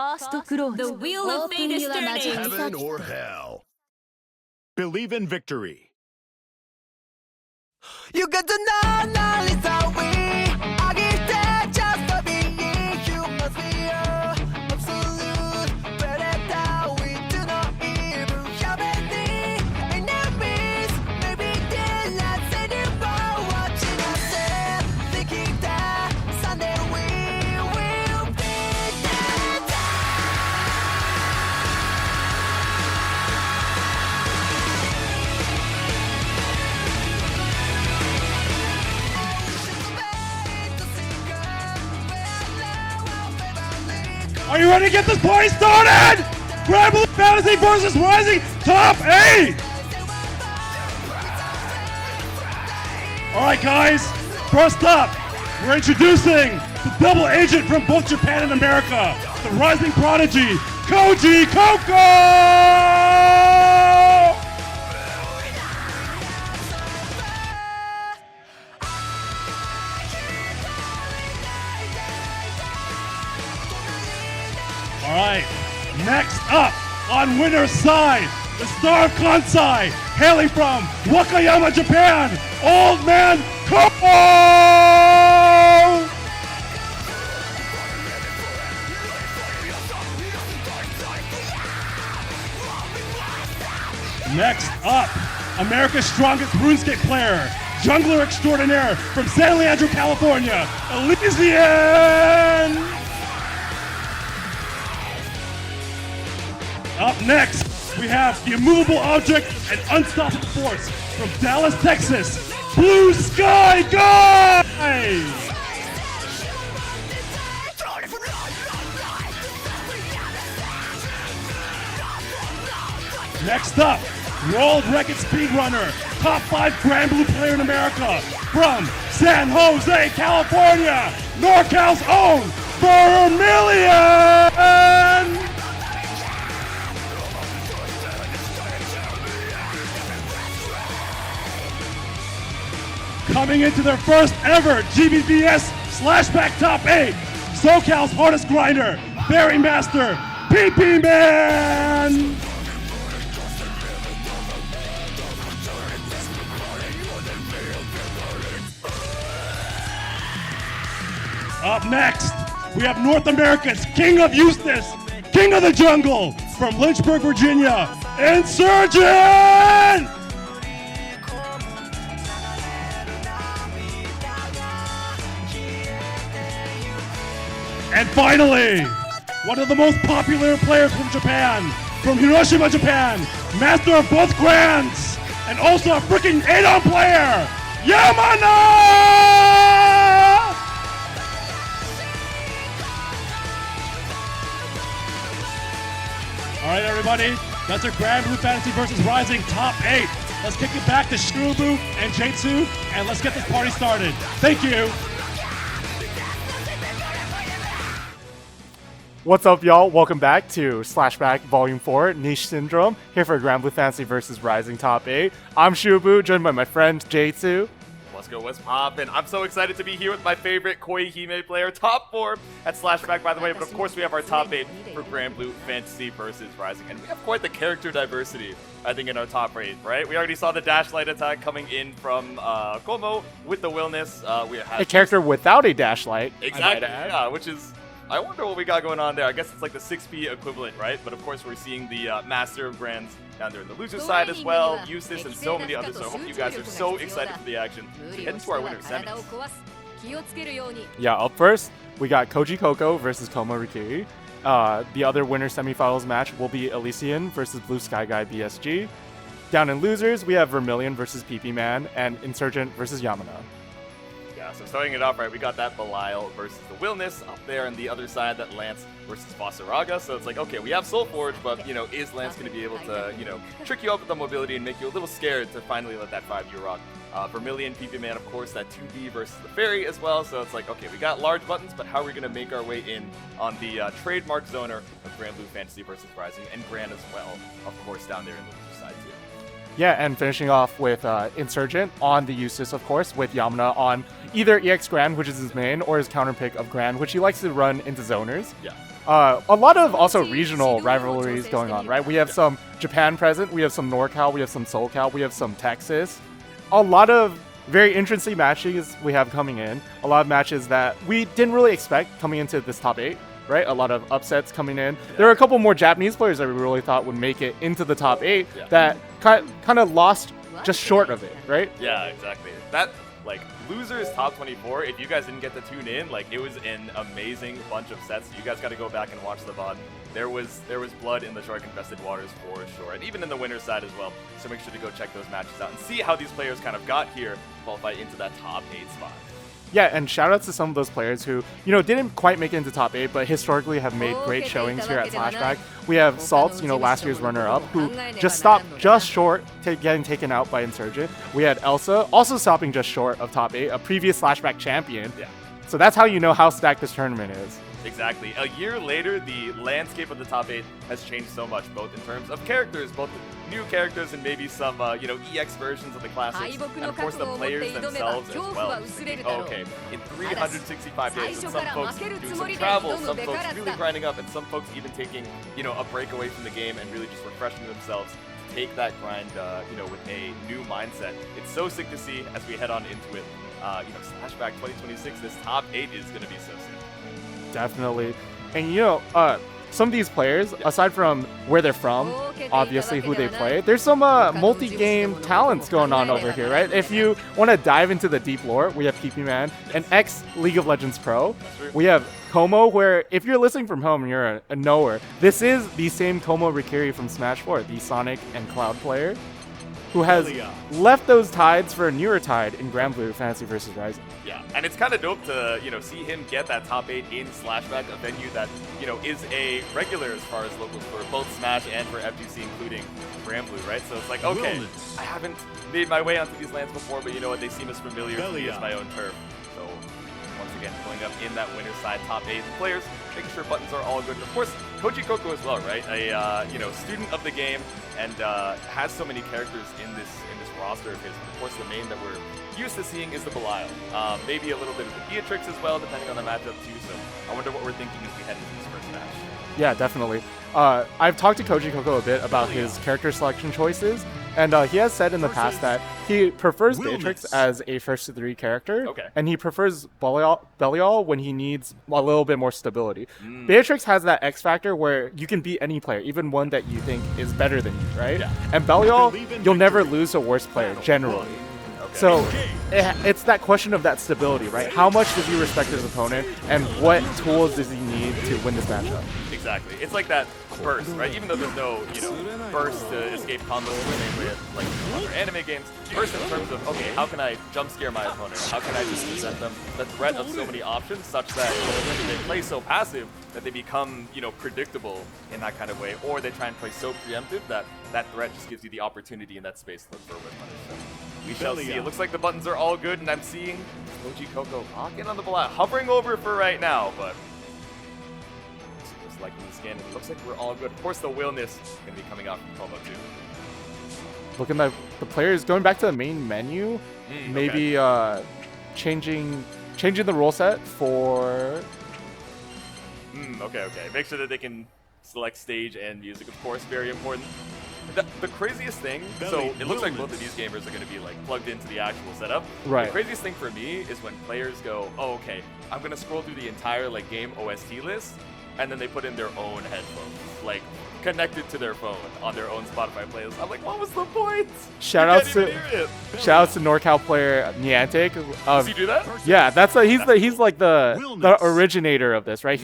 The wheel of fate is turning. Heaven or hell. Believe in victory. You got to know knowledge how we I give that just for being you must be absolute predator. We do not even have any enemies. Maybe they're not anymore watching us thinking that someday we will be dead. Are you ready to get this party started? Granblue Fantasy versus Rising Top 8! Alright guys, first up, we're introducing the double agent from both Japan and America, the Rising Prodigy, Koji Coco! Alright, next up on winner's side, the star of Kansai, hailing from Wakayama, Japan, Old Man Coco! Next up, America's strongest RuneScape player, jungler extraordinaire from San Leandro, California, Elysian! Up next, we have the immovable object and unstoppable force from Dallas, Texas, Blue Sky Guy! Next up, world record speedrunner, top 5 Granblue player in America, from San Jose, California, NorCal's own Vermilion! Coming into their first ever GBVS Slashback Top 8, SoCal's hardest grinder, Berry Master, PP Man! Up next, we have North America's King of Eustace, King of the Jungle, from Lynchburg, Virginia, Insurgent! And finally, one of the most popular players from Japan, from Hiroshima, Japan, master of both grands, and also a freaking 8-on player, Yamana! All right, everybody, that's our Granblue Fantasy versus Rising Top 8. Let's kick it back to Shrubu and Jaitsu, and let's get this party started. Thank you. What's up, y'all? Welcome back to Slashback Volume 4, Niche Syndrome, here for Granblue Fantasy vs. Rising Top 8. I'm Shubu, joined by my friend Jaitsu. Let's go, what's poppin'? I'm so excited to be here with my favorite Koihime player, top 4 at Slashback, by the way, but of course we have our top 8 for Granblue Fantasy vs. Rising, and we have quite the character diversity, I think, in our top 8, right? We already saw the dash light attack coming in from Como with the Willness. We have a character without a dash light. Exactly, yeah, which is... I wonder what we got going on there. I guess it's like the 6P equivalent, right? But of course, we're seeing the Master of Grands down there in the loser side as well, Eustace, and so many others. So I hope you guys are so excited for the action. Head into our winner semis. Yeah, up first, we got Koji Coco versus Komo Rikiri. The other winner semifinals match will be Elysian versus Blue Sky Guy BSG. Down in losers, we have Vermilion versus PP Man and Insurgent versus Yamana. Yeah, so starting it off, right, we got that Belial versus the Willness up there, and the other side, that Lance versus Fossaraga. So it's like, okay, we have Soulforge, but, you know, is Lance going to be able to, you know, trick you up with the mobility and make you a little scared to finally let that 5U rock? Vermilion, PP Man, of course, that 2D versus the Fairy as well. So it's like, okay, we got large buttons, but how are we going to make our way in on the trademark zoner of Granblue Fantasy versus Rising, and Gran as well, of course, down there in the loser side too. Yeah, and finishing off with Insurgent on the Eustace, of course, with Yamana on either EX Grand, which is his main, or his counter pick of Grand, which he likes to run into zoners. Yeah. A lot of also regional rivalries going on, right? We have some Japan present, we have some NorCal, we have some SoCal, we have some Texas. A lot of very interesting matches we have coming in. A lot of matches that we didn't really expect coming into this top 8, right? A lot of upsets coming in. There are a couple more Japanese players that we really thought would make it into the top 8 that kind of lost just short of it, right? Yeah, exactly. That, like, Losers Top 24, if you guys didn't get to tune in, like, it was an amazing bunch of sets. You guys got to go back and watch the VOD. There was blood in the shark-infested waters for sure, and even in the winner's side as well. So make sure to go check those matches out and see how these players kind of got here to qualify into that top 8 spot. Yeah, and shout outs to some of those players who, you know, didn't quite make it into top 8, but historically have made great showings here at Slashback. We have Salts, you know, last year's runner-up, who just stopped just short to getting taken out by Insurgent. We had Elsa, also stopping just short of top 8, a previous Slashback champion. Yeah. So that's how you know how stacked this tournament is. Exactly. A year later, the landscape of the top 8 has changed so much, both in terms of characters, both new characters and maybe some, you know, EX versions of the classics, and of course the players themselves as well. Thinking, oh, okay, in 365 days, and some folks doing some travel, some folks really grinding up, and some folks even taking, you know, a break away from the game and really just refreshing themselves to take that grind, you know, with a new mindset. It's so sick to see as we head on into it. You know, Slashback 2026, this top 8 is going to be so sick. Definitely. And you know, some of these players, aside from where they're from, obviously who they play, there's some multi-game talents going on over here, right? If you want to dive into the deep lore, we have PP-Man, an ex-League of Legends pro. We have Como, where if you're listening from home and you're a knower, this is the same Como Rikiri from Smash 4, the Sonic and Cloud player, who has left those tides for a newer tide in Granblue Fantasy vs. Rising. Yeah, and it's kind of dope to, you know, see him get that top 8 in Slashback, a venue that, you know, is a regular as far as locals for both Smash and for FGC, including Granblue, right? So it's like, okay, I haven't made my way onto these lands before, but you know what, they seem as familiar to me as my own turf. So once again, going up in that winner's side top 8 players, making sure buttons are all good. And of course, Koji Koko as well, right? A you know, student of the game and has so many characters in this roster of his. Of course, the main that we're used to seeing is the Belial. Maybe a little bit of the Beatrix as well, depending on the matchup too. So I wonder what we're thinking as we head into this first match. Yeah, definitely. I've talked to Koji Koko a bit about his character selection choices, and he has said in the past that he prefers Beatrix as a first to 3 character, and he prefers Belial when he needs a little bit more stability. Beatrix has that X factor where you can beat any player, even one that you think is better than you, right? Yeah. And Belial, you'll never lose a worse player, generally. So it's that question of that stability, right? How much does he respect his opponent, and what tools does he need to win this matchup? Exactly. It's like that burst, right? Even though there's no, you know, burst to escape combos the same way as like other anime games. Burst in terms of, okay, how can I jump scare my opponent? How can I just present them the threat of so many options such that, you know, they play so passive that they become, you know, predictable in that kind of way, or they try and play so preemptive that that threat just gives you the opportunity in that space to look for a win punish. So we shall see. It looks like the buttons are all good, and I'm seeing Koji Koko locking on the ball, hovering over for right now, but just liking the skin, and it looks like we're all good. Of course, the Willness is going to be coming out from Como too. Looking at the players going back to the main menu, maybe changing the rule set for. Okay. Make sure that they can select stage and music, of course, very important. The craziest thing, so it looks like both of these gamers are going to be like plugged into the actual setup. Right. The craziest thing for me is when players go, oh, okay, I'm going to scroll through the entire like game OST list, and then they put in their own headphones, like connected to their phone on their own Spotify playlist. I'm like, what was the point? Shout outs to NorCal player Niantic. Does he do that? Yeah, that's he's like the originator of this, right?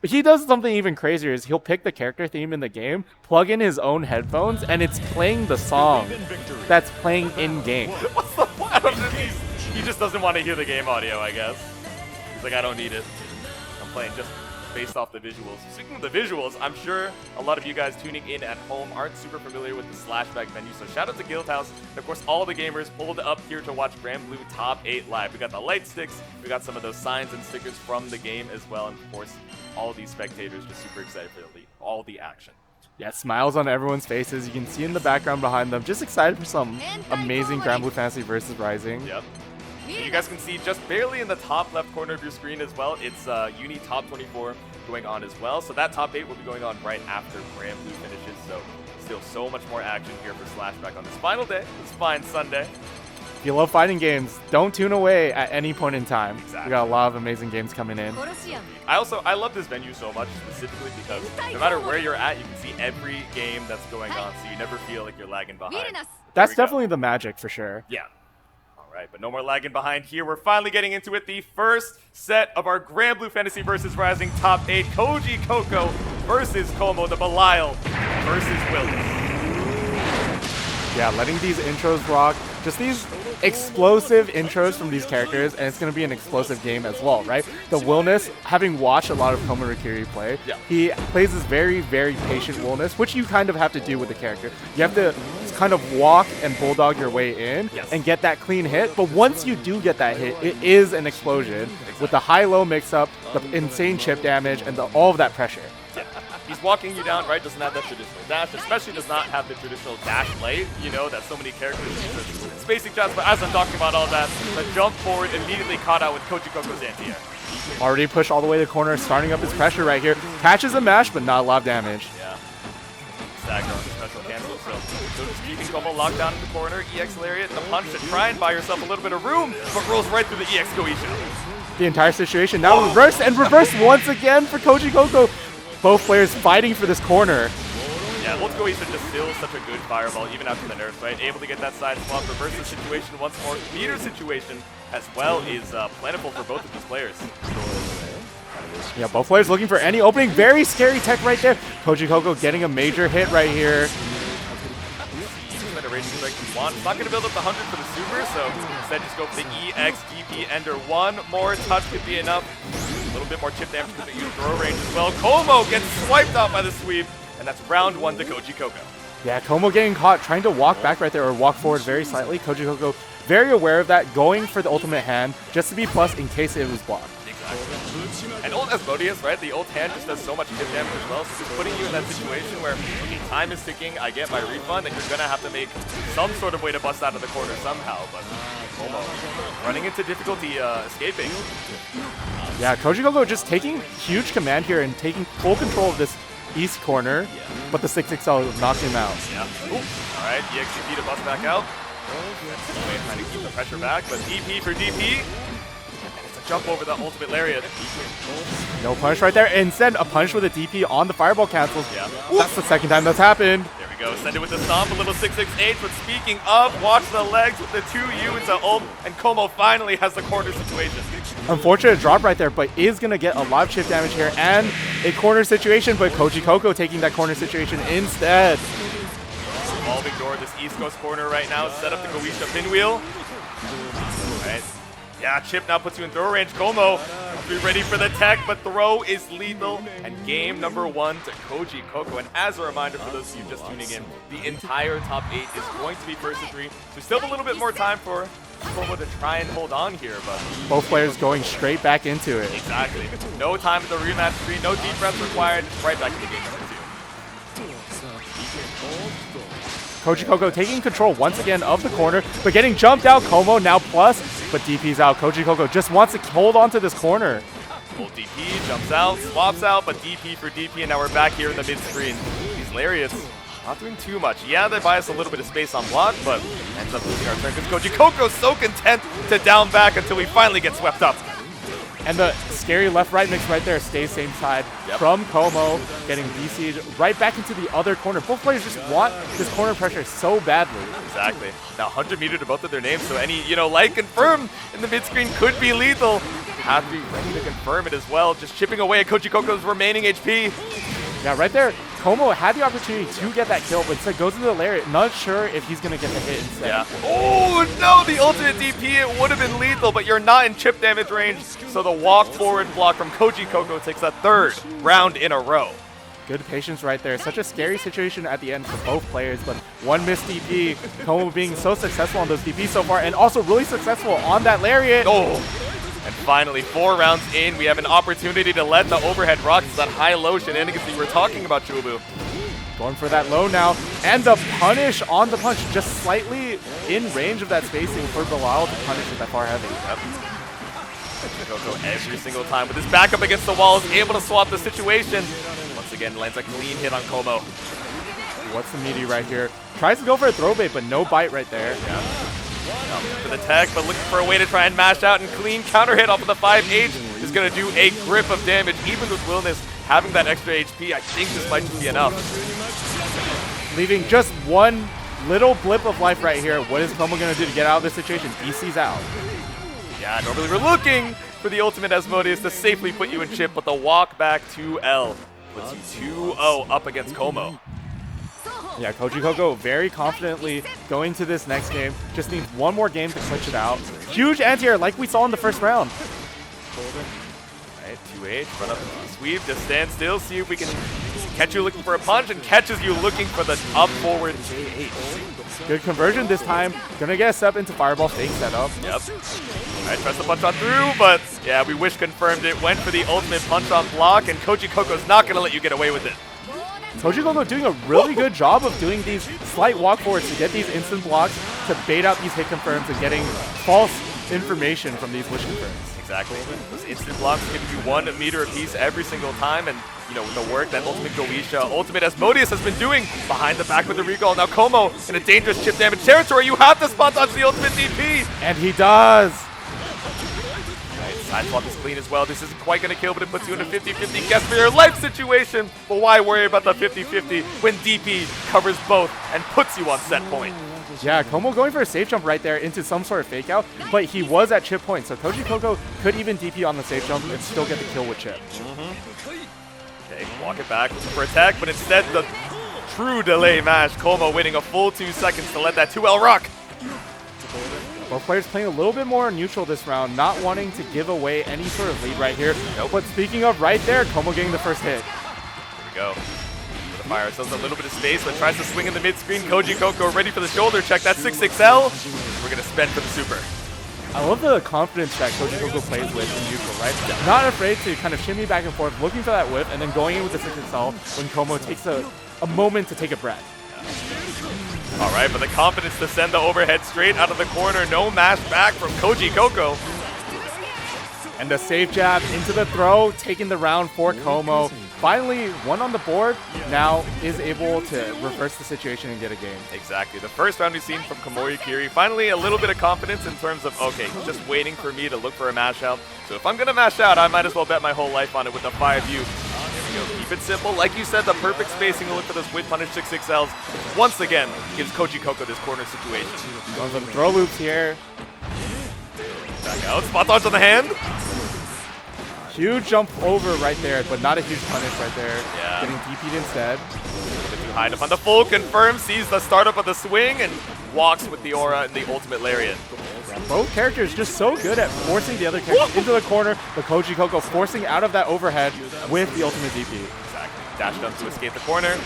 He does something even crazier is he'll pick the character theme in the game, plug in his own headphones, and it's playing the song that's playing in-game. What's the point? He just doesn't want to hear the game audio, I guess. He's like, I don't need it. I'm playing just based off the visuals. Speaking of the visuals, I'm sure a lot of you guys tuning in at home aren't super familiar with the Slashback venue, so shout out to Guildhouse, and of course all the gamers pulled up here to watch Granblue Top 8 live. We got the light sticks, we got some of those signs and stickers from the game as well, and of course all these spectators just super excited for all the action. Yeah, smiles on everyone's faces. You can see in the background behind them, just excited for some amazing Granblue Fantasy vs. Rising. Yep. You guys can see just barely in the top left corner of your screen as well, it's Uni Top 24 going on as well. So that top 8 will be going on right after Granblue finishes. So still so much more action here for Slashback on this final day, this fine Sunday. If you love fighting games, don't tune away at any point in time. Exactly. We got a lot of amazing games coming in. I love this venue so much specifically because no matter where you're at, you can see every game that's going on, so you never feel like you're lagging behind. That's definitely the magic for sure. Yeah. All right, but no more lagging behind here. We're finally getting into it. The first set of our Granblue Fantasy versus Rising top 8. Koji Coco versus Como, the Belial versus Willis. Yeah, letting these intros rock. Just these explosive intros from these characters, and it's going to be an explosive game as well, right? The Willness, having watched a lot of Como Rikiri play, he plays this very, very patient Willness, which you kind of have to do with the character. You have to kind of walk and bulldog your way in and get that clean hit, but once you do get that hit, it is an explosion with the high-low mix-up, the insane chip damage, and all of that pressure. He's walking you down, right? Doesn't have that traditional dash, especially does not have the traditional dash late, you know, that so many characters use as spacing shots. But as I'm talking about all that, the jump forward immediately caught out with Koji Coco's anti-air. Already pushed all the way to the corner, starting up his pressure right here. Catches a mash, but not a lot of damage. Yeah. Stagger on the special cancel, so just keeping Como locked down in the corner. EX Lariat, the punch to try and buy yourself a little bit of room, but rolls right through the EX Goisha. The entire situation now reversed, and reversed once again for Koji Coco. Both players fighting for this corner. Yeah, Ult Goisha just still such a good fireball, even after the nerfs, right? Able to get that side swap, reverse the situation once more. Meter situation as well is plentiful for both of these players. Yeah, both players looking for any opening. Very scary tech right there. Koji Coco getting a major hit right here. It's not going to build up the 100 for the super, so instead just go for the EX DP Ender. One more touch could be enough. A little bit more chip damage because they use throw range as well. Como gets swiped out by the sweep, and that's round 1 to Koji Coco. Yeah, Como getting caught, trying to walk back right there, or walk forward very slightly. Koji Coco very aware of that, going for the ultimate hand, just to be plus in case it was blocked. Exactly. And ult Asmodeus, right? The ult hand just does so much chip damage as well, so just putting you in that situation where okay, time is ticking, I get my refund, and you're going to have to make some sort of way to bust out of the corner somehow, but Como running into difficulty escaping. Yeah, Koji Coco just taking huge command here and taking full control of this east corner, but the 6XL knocked him out. Yeah. Ooh. All right, EXCP to bust back out. Trying to keep the pressure back, but DP for DP. Jump over the ultimate lariat. No punish right there. Instead, a punish with a DP on the fireball cancels. Yeah. That's the second time that's happened. There we go. Send it with the stomp, a little 668. But speaking of, watch the legs with the 2U into ult, and Como finally has the corner situation. Unfortunate drop right there, but is going to get a lot of chip damage here and a corner situation, but Koji Coco taking that corner situation instead. Evolving door this East Coast corner right now. Set up the Goisha pinwheel. All right. Yeah, chip now puts you in throw range. Como, be ready for the tech, but throw is lethal. And game number 1 to Koji Coco. And as a reminder for those of you just tuning in, the entire top 8 is going to be first to 3. So still have a little bit more time for Como to try and hold on here, but both players going straight back into it. Exactly. No time at the rematch screen, no deep breaths required. Right back into game number 2. Koji Coco taking control once again of the corner, but getting jumped out. Como now plus, but DP's out. Koji Coco just wants to hold on to this corner. Full DP, jumps out, swaps out, but DP for DP, and now we're back here in the mid-screen. These lariats not doing too much. Yeah, they buy us a little bit of space on block, but ends up losing our turn because Koji Coco's so content to down back until we finally get swept up. And the scary left-right mix right there stays same side from Como, getting DC'd right back into the other corner. Both players just want this corner pressure so badly. Exactly. Now 100 meter to both of their names, so any, light confirm in the mid-screen could be lethal. Have to be ready to confirm it as well. Just chipping away at Koji Coco's remaining HP. Yeah, right there, Como had the opportunity to get that kill, but instead goes into the lariat. Not sure if he's going to get the hit instead. Yeah. Oh, no, the ultimate DP, it would have been lethal, but you're not in chip damage range, so the walk forward block from Koji Coco takes a 3rd round in a row. Good patience right there. Such a scary situation at the end for both players, but one missed DP. Como being so successful on those DPs so far, and also really successful on that lariat. Oh. And finally, 4 rounds in, we have an opportunity to let the overhead rock. It's that high-low shenanigans that you were talking about, Chubu. Going for that low now, and the punish on the punch, just slightly in range of that spacing for Bilal to punish with that far heavy. Coco every single time with his back up against the wall is able to swap the situation. Once again, lands a clean hit on Como. What's the meaty right here? Tries to go for a throw bait, but no bite right there. Yeah. For the tech, but looking for a way to try and mash out and clean counter hit off of the 5H is going to do a grip of damage. Even with Willness having that extra HP, I think this might just be enough. Leaving just one little blip of life right here. What is Como going to do to get out of this situation? DC's out. Yeah, normally we're looking for the ultimate Asmodeus to safely put you in chip, but the walk back to L puts you 2-0 up against Como. Yeah, Koji Coco very confidently going to this next game. Just needs one more game to clutch it out. Huge anti-air like we saw in the first round. Alright, 2H, run up into the sweep, just stand still, see if we can catch you looking for a punch, and catches you looking for the up forward JH. Good conversion this time. Gonna get a step into Fireball fake setup. Yep. Alright, tries to punch on through, but yeah, we wish confirmed it. Went for the ultimate punch on block, and Koji Coco's not gonna let you get away with it. Koji Coco doing a really good job of doing these slight walk forwards to get these instant blocks, to bait out these hit confirms and getting false information from these wish confirms. Exactly. Those instant blocks giving you 1 meter apiece every single time, and you know, with the work that Ultimate Goetia, Ultimate Asmodeus has been doing behind the back with the recall. Now Como in a dangerous chip damage territory. You have to spot dodge the ultimate DP! And he does! Side swap is clean as well. This isn't quite going to kill, but it puts you in a 50-50 guess for your life situation. But why worry about the 50-50 when DP covers both and puts you on set point? Yeah, Como going for a safe jump right there into some sort of fake out, but he was at chip point, so Koji Coco could even DP on the safe jump and still get the kill with chip. Okay, walk it back, looking for attack, but instead the true delay mash. Como waiting a full 2 seconds to let that 2L rock. Both players playing a little bit more neutral this round, not wanting to give away any sort of lead right here. Nope. But speaking of right there, Como getting the first hit. Here we go. For the fire, sells a little bit of space, but tries to swing in the mid-screen. Koji Coco ready for the shoulder check. That's 6XL. We're going to spend for the super. I love the confidence that Koji Coco plays with in neutral, right? Yeah. Not afraid to kind of shimmy back and forth, looking for that whip, and then going in with the 6XL when Como takes a moment to take a breath. All right, but the confidence to send the overhead straight out of the corner. No mash back from Koji Coco. And the safe jab into the throw, taking the round for Como. Finally, one on the board, now is able to reverse the situation and get a game. Exactly. The first round we've seen from Komori Kiri. Finally, a little bit of confidence in terms of, okay, he's just waiting for me to look for a mash out. So if I'm going to mash out, I might as well bet my whole life on it with the 5U. Keep it simple. Like you said, the perfect spacing to look for those win punish 6XLs. Once again, gives Koji Coco this corner situation. Going for the throw loops here. Back out. Spot dodge on the hand. Huge jump over right there, but not a huge punish right there. Yeah. Getting DP'd instead. A bit too high to find the full confirm. Sees the startup of the swing and walks with the aura and the ultimate lariat. Both characters just so good at forcing the other character into the corner, but Koji Coco forcing out of that overhead with the ultimate DP. Exactly. Dash up to escape the corner.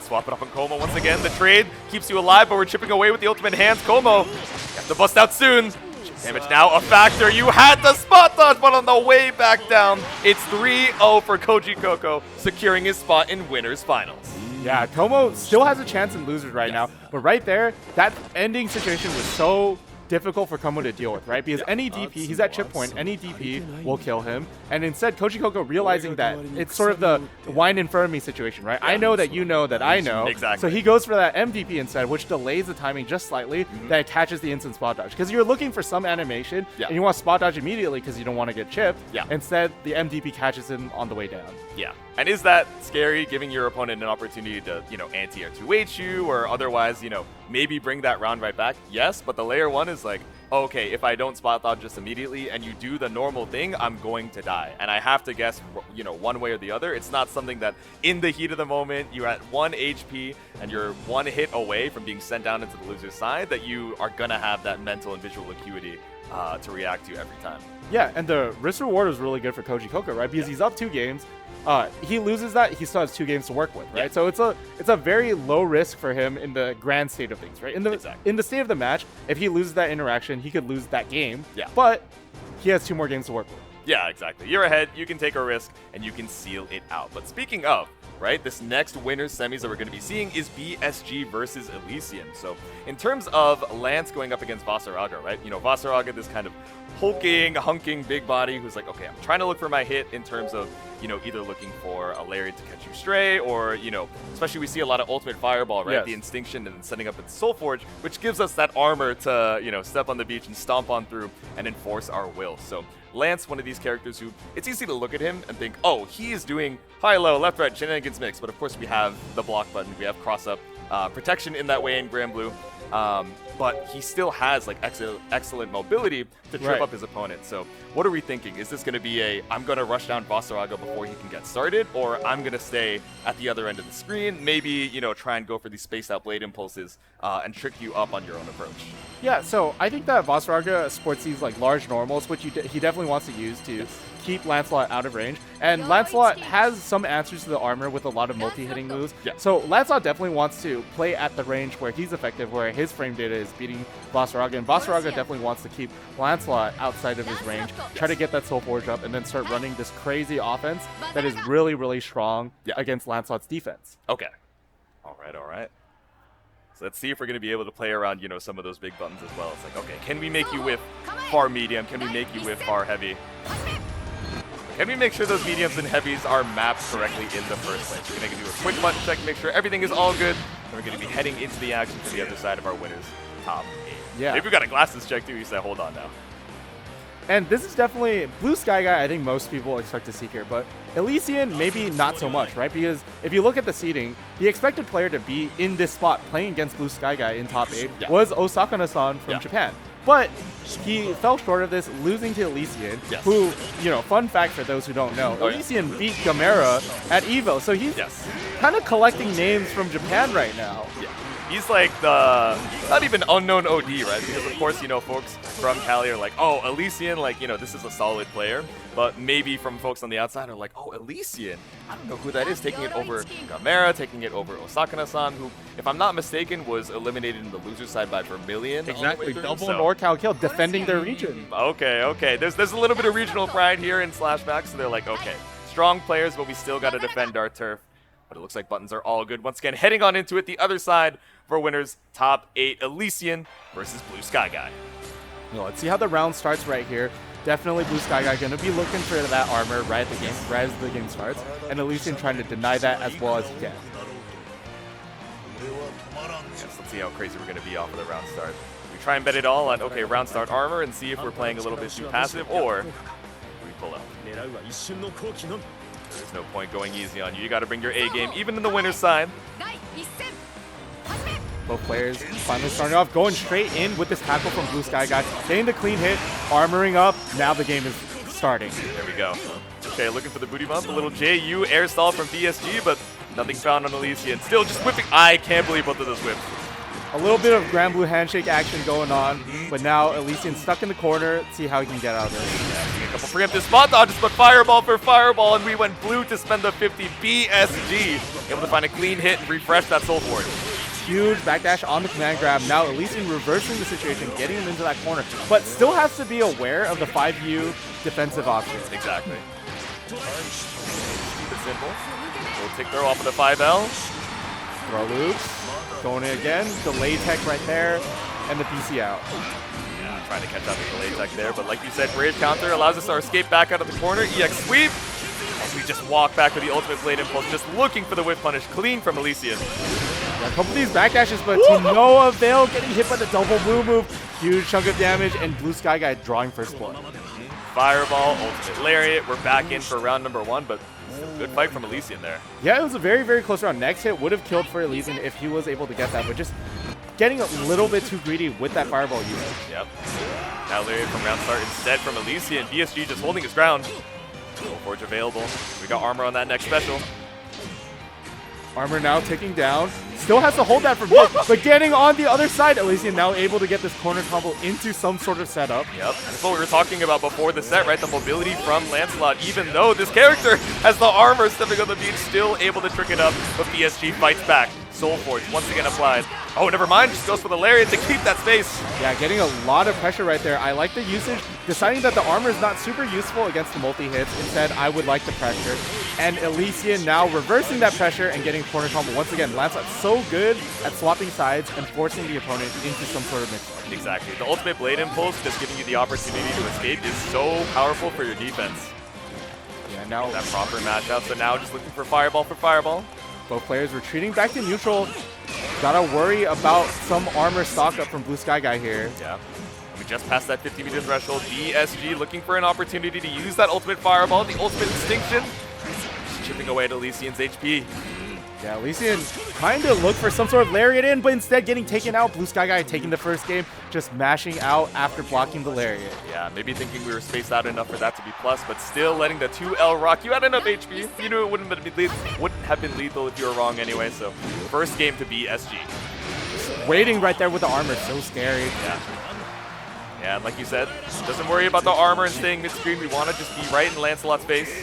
Swap it up on Como once again. The trade keeps you alive, but we're chipping away with the ultimate hands. Como, you have to bust out soon. Chip damage now a factor. You had the spot dodge, but on the way back down, it's 3-0 for Koji Coco, securing his spot in winners finals. Yeah, Como still has a chance in losers right now, but right there, that ending situation was so difficult for Como to deal with, right? Because any DP, he's at chip point, any DP will kill him. And instead, Koji Coco realizing that it's sort of the wine and firm me situation, right? I know that you know that I know. Exactly. So he goes for that MDP instead, which delays the timing just slightly, that catches the instant spot dodge. Because you're looking for some animation, and you want spot dodge immediately because you don't want to get chipped. Instead, the MDP catches him on the way down. Yeah. And is that scary, giving your opponent an opportunity to, anti-air 2H you or otherwise, maybe bring that round right back? Yes, but the layer 1 is like, okay, if I don't spot dodge just immediately and you do the normal thing, I'm going to die. And I have to guess, one way or the other. It's not something that in the heat of the moment, you're at 1 HP and you're 1 hit away from being sent down into the loser's side, that you are going to have that mental and visual acuity to react to every time. Yeah, and the risk reward was really good for Koji Coco, right? Because he's up 2 games. He loses that, he still has 2 games to work with, right? So it's a very low risk for him in the grand state of things, right? In the state of the match, if he loses that interaction, he could lose that game. Yeah. But he has 2 more games to work with. Yeah, exactly. You're ahead, you can take a risk, and you can seal it out. But speaking of right? This next winner's semis that we're going to be seeing is BSG versus Elysian. So in terms of Lance going up against Vasaraga, right? You know, Vasaraga, this kind of hulking big body who's like, okay, I'm trying to look for my hit in terms of, you know, either looking for a lariat to catch you stray or, you know, especially we see a lot of ultimate fireball, right? Yes. The Instinction and setting up its Soul Forge, which gives us that armor to, you know, step on the beach and stomp on through and enforce our will. So Lance, one of these characters who, it's easy to look at him and think, oh, he is doing high-low, left-right, shenanigans mix. But of course we have the block button, we have cross-up protection in that way in Granblue. But he still has like excellent mobility to trip up his opponent. So what are we thinking? Is this going to be a, I'm going to rush down Vasaraga before he can get started, or I'm going to stay at the other end of the screen, maybe, you know, try and go for these spaced out blade impulses and trick you up on your own approach? Yeah, so I think that Vasaraga sports these like large normals, which he definitely wants to use to keep Lancelot out of range. And Lancelot has some answers to the armor with a lot of multi-hitting moves. Yeah. So Lancelot definitely wants to play at the range where he's effective, where his frame data is beating Vasaraga. And Vasaraga definitely wants to keep Lancelot outside of his range, try to get that Soul Forge up, and then start running this crazy offense that is really, really strong against Lancelot's defense. Okay. All right. So let's see if we're going to be able to play around, you know, some of those big buttons as well. It's like, okay, can we make you whiff far medium? Can we make you whiff far heavy? Can we make sure those mediums and heavies are mapped correctly in the first place? We're going to do a quick button check to make sure everything is all good. And we're going to be heading into the action to the other side of our winner's top 8. Yeah. Maybe we got a glasses check too. You said, hold on now. And this is definitely Blue Sky Guy. I think most people expect to see here, but Elysian maybe not so much, right? Because if you look at the seeding, the expected player to be in this spot playing against Blue Sky Guy in top 8 was Osakana-san from Japan. But he fell short of this, losing to Elysian, who, you know, fun fact for those who don't know, Elysian beat Gamera at EVO, so he's kind of collecting names from Japan right now. Yeah. He's like the, not even unknown OD, right? Because of course, you know, folks from Cali are like, oh, Elysian, like, you know, this is a solid player. But maybe from folks on the outside are like, oh, Elysian, I don't know who that is, taking it over Gamera, taking it over Osakana-san, who, if I'm not mistaken, was eliminated in the loser side by Vermilion. Exactly, double NorCal kill, defending their region. Okay. There's a little bit of regional pride here in Slashback, so they're like, okay, strong players, but we still got to defend our turf. But it looks like buttons are all good. Once again, heading on into it, the other side for winners, top 8, Elysian versus Blue Sky Guy. Well, let's see how the round starts right here. Definitely Blue Sky Guy going to be looking for that armor right as the game starts, and Elysian trying to deny that as well as he can. Yes, let's see how crazy we're going to be off of the round start. We try and bet it all on, okay, round start armor and see if we're playing a little bit too passive, or we pull up. There's no point going easy on you. You got to bring your A game, even in the winner's side. Both players finally starting off, going straight in with this tackle from Blue Sky Guy, getting the clean hit, armoring up. Now the game is starting. There we go. Okay, looking for the booty bump. A little JU air stall from BSG, but nothing found on Elysian. Still just whipping. I can't believe both of those whips. A little bit of Granblue handshake action going on, but now Elysian stuck in the corner. Let's see how he can get out of this. Yeah, a couple preemptive spot dodges, but fireball for fireball, and we went blue to spend the 50. BSG able to find a clean hit and refresh that Soul Forge. Huge backdash on the command grab. Now Elysian reversing the situation, getting him into that corner, but still has to be aware of the 5U defensive options. Exactly. Keep it simple. We'll tick throw off of the 5L. Throw loops. Going in again. Delay tech right there. And the PC out. Yeah, trying to catch up with delay tech there. But like you said, Brave counter allows us to escape back out of the corner. EX sweep. And we just walk back with the ultimate blade impulse, just looking for the whip punish. Clean from Elysian. Yeah, a couple of these backdashes, but to no avail. Getting hit by the double blue move. Huge chunk of damage. And Blue Sky Guy drawing first blood. Fireball, ultimate lariat. We're back in for round number 1, but good fight from Elysian there. Yeah, it was a very, very close round. Next hit would have killed for Elysian if he was able to get that, but just getting a little bit too greedy with that fireball usage. Yep. Now lariat from round start instead from Elysian. BSG just holding his ground. Soul Forge available. We got armor on that next special. Armor now ticking down. Still has to hold that for both, but getting on the other side. Elysian now able to get this corner combo into some sort of setup. Yep, that's what we were talking about before the set, right? The mobility from Lancelot, even though this character has the armor stepping on the beach, still able to trick it up, but BSG fights back. Soul Forge once again applied. Oh, never mind, just goes for the lariat to keep that space. Yeah, getting a lot of pressure right there. I like the usage deciding that the armor is not super useful against the multi-hits. Instead, I would like the pressure. And Elysian now reversing that pressure and getting corner combo. Once again, Lancelot's so good at swapping sides and forcing the opponent into some sort of mix. Exactly. The ultimate blade impulse, just giving you the opportunity to escape, is so powerful for your defense. Yeah, now That proper matchup. So now just looking for fireball for fireball. both players retreating back to neutral. Gotta worry about some armor stock up from Blue Sky Guy here. Yeah. We just passed that 50-meter threshold. BSG looking for an opportunity to use that ultimate fireball, the ultimate extinction. Just chipping away at Elysian's HP. Yeah, Elysian trying to look for some sort of lariat in, but instead getting taken out. Blue Sky Guy taking the first game, just mashing out after blocking the lariat. Yeah, maybe thinking we were spaced out enough for that to be plus, but still letting the 2L rock. You had enough HP. You knew it wouldn't have been lethal if you were wrong anyway, so first game to BSG. Waiting right there with the armor, so scary. Yeah. Yeah, and like you said, doesn't worry about the armor and staying mid-screen. We want to just be right in Lancelot's face.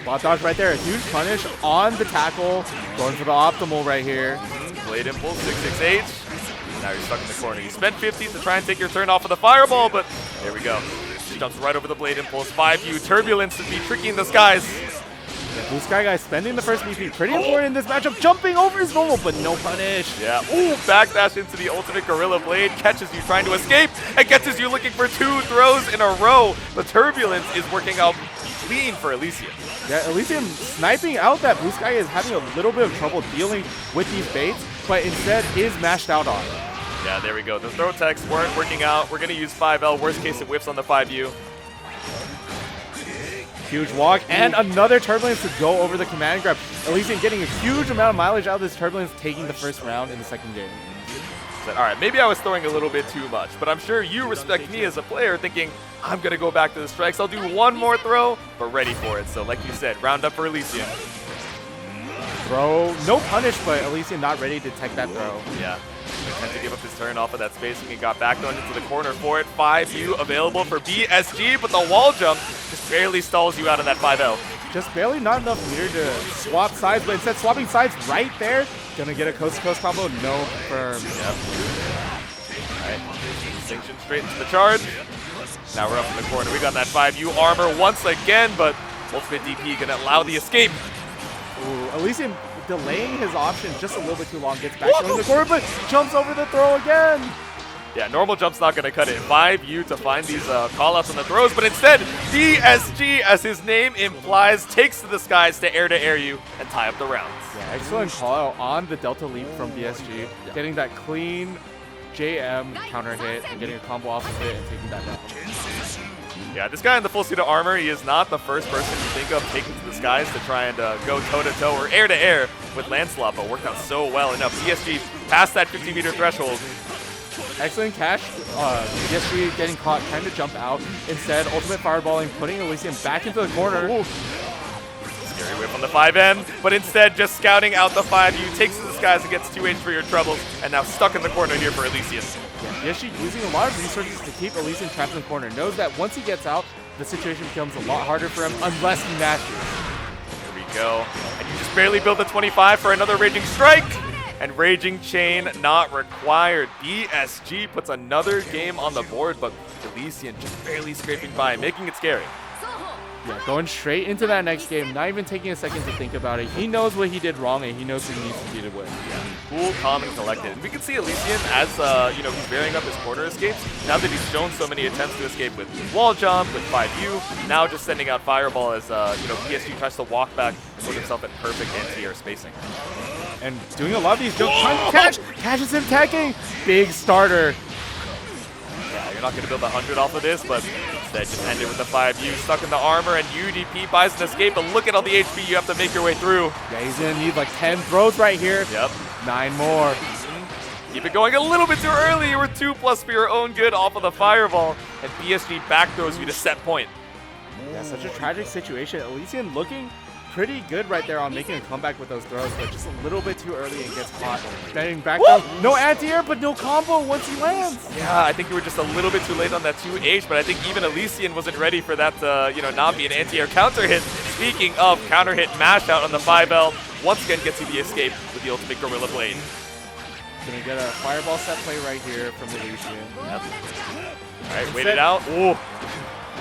Spot dodge right there, a huge punish on the tackle. Going for the optimal right here. Blade impulse, 668. Now you're stuck in the corner. You spent 50 to try and take your turn off of the fireball, but there we go. She jumps right over the blade impulse. 5U, turbulence to be tricky in the skies. Yeah, Blue Sky Guy spending the first BP. Pretty important in this matchup. Jumping over his normal, but no punish. Yeah, ooh, backdash into the ultimate Gorilla Blade. Catches you trying to escape and catches you looking for 2 throws in a row. The turbulence is working out clean for Elysian. Yeah, Elysian sniping out that Blue Sky is having a little bit of trouble dealing with these baits, but instead is mashed out on. Yeah, there we go. The throw techs weren't working out. We're going to use 5L. Worst case, it whiffs on the 5U. Huge walk and another turbulence to go over the command grab. Elysian getting a huge amount of mileage out of this turbulence, taking the first round in the second game. Said, all right, maybe I was throwing a little bit too much, but I'm sure you respect me as a player thinking, I'm going to go back to the strikes. I'll do one more throw, but ready for it. So like you said, round up for Elysian. Throw, no punish, but Elysian not ready to take that throw. Yeah, tend to give up his turn off of that spacing and got back thrown into the corner for it. 5U available for BSG, but the wall jump just barely stalls you out of that 5L. Just barely not enough meter to swap sides, but instead swapping sides right there. Gonna get a coast-to-coast combo, no firm. Yep. All right, distinction straight into the charge. Now we're up in the corner. We got that 5U armor once again, but ultimate DP gonna allow the escape. Ooh, Elysian delaying his option just a little bit too long. Gets back in the corner, but jumps over the throw again. Yeah, normal jump's not going to cut it. 5U to find these call-outs on the throws, but instead, DSG, as his name implies, takes to the skies to air you and tie up the rounds. Yeah, excellent call-out on the Delta Leap from DSG. Getting that clean JM counter hit and getting a combo off of it and taking that down. Yeah, this guy in the full suit of armor, he is not the first person you think of taking to the skies to try and go toe-to-toe or air-to-air with Lancelot, but worked out so well enough. DSG passed that 50-meter threshold. Excellent catch. DSG getting caught, trying to jump out. Instead, ultimate fireballing, putting Elysian back into the corner. Ooh. Scary whip on the 5M, but instead just scouting out the 5U, takes to the skies and gets 2H for your troubles, and now stuck in the corner here for Elysian. Yeah, DSG using a lot of resources to keep Elysian trapped in the corner. Knows that once he gets out, the situation becomes a lot harder for him unless he mashes. Here we go. And you just barely build the 25 for another Raging Strike. And Raging Chain not required. BSG puts another game on the board, but Elysian just barely scraping by, making it scary. Yeah, going straight into that next game, not even taking a second to think about it. He knows what he did wrong, and he knows who he needs to deal with. Yeah, cool, calm, and collected. And we can see Elysian as, he's varying up his corner escapes. Now that he's shown so many attempts to escape with wall jump, with 5U, now just sending out Fireball as, PSG tries to walk back and put himself at perfect anti-air spacing. And doing a lot of these jumps, trying to catch, catches him tagging. Big starter. Yeah, you're not going to build 100 off of this, but instead just end it with the 5U stuck in the armor, and UDP buys an escape, but look at all the HP you have to make your way through. Yeah, he's going to need like 10 throws right here. Yep. 9 more. Keep it going a little bit too early. You were 2+ for your own good off of the Fireball, and BSG back throws you to set point. Yeah, such a tragic situation. Elysian looking pretty good right there on making a comeback with those throws, but just a little bit too early and gets caught. Bending back down. No anti-air, but no combo once he lands. Yeah, I think you were just a little bit too late on that 2H, but I think even Elysian wasn't ready for that to, not be an anti-air counter hit. Speaking of counter hit, mash out on the 5L. Once again gets you the escape with the ultimate Gorilla Blade. Gonna get a fireball set play right here from Elysian. Yep. Alright, wait it out. Ooh.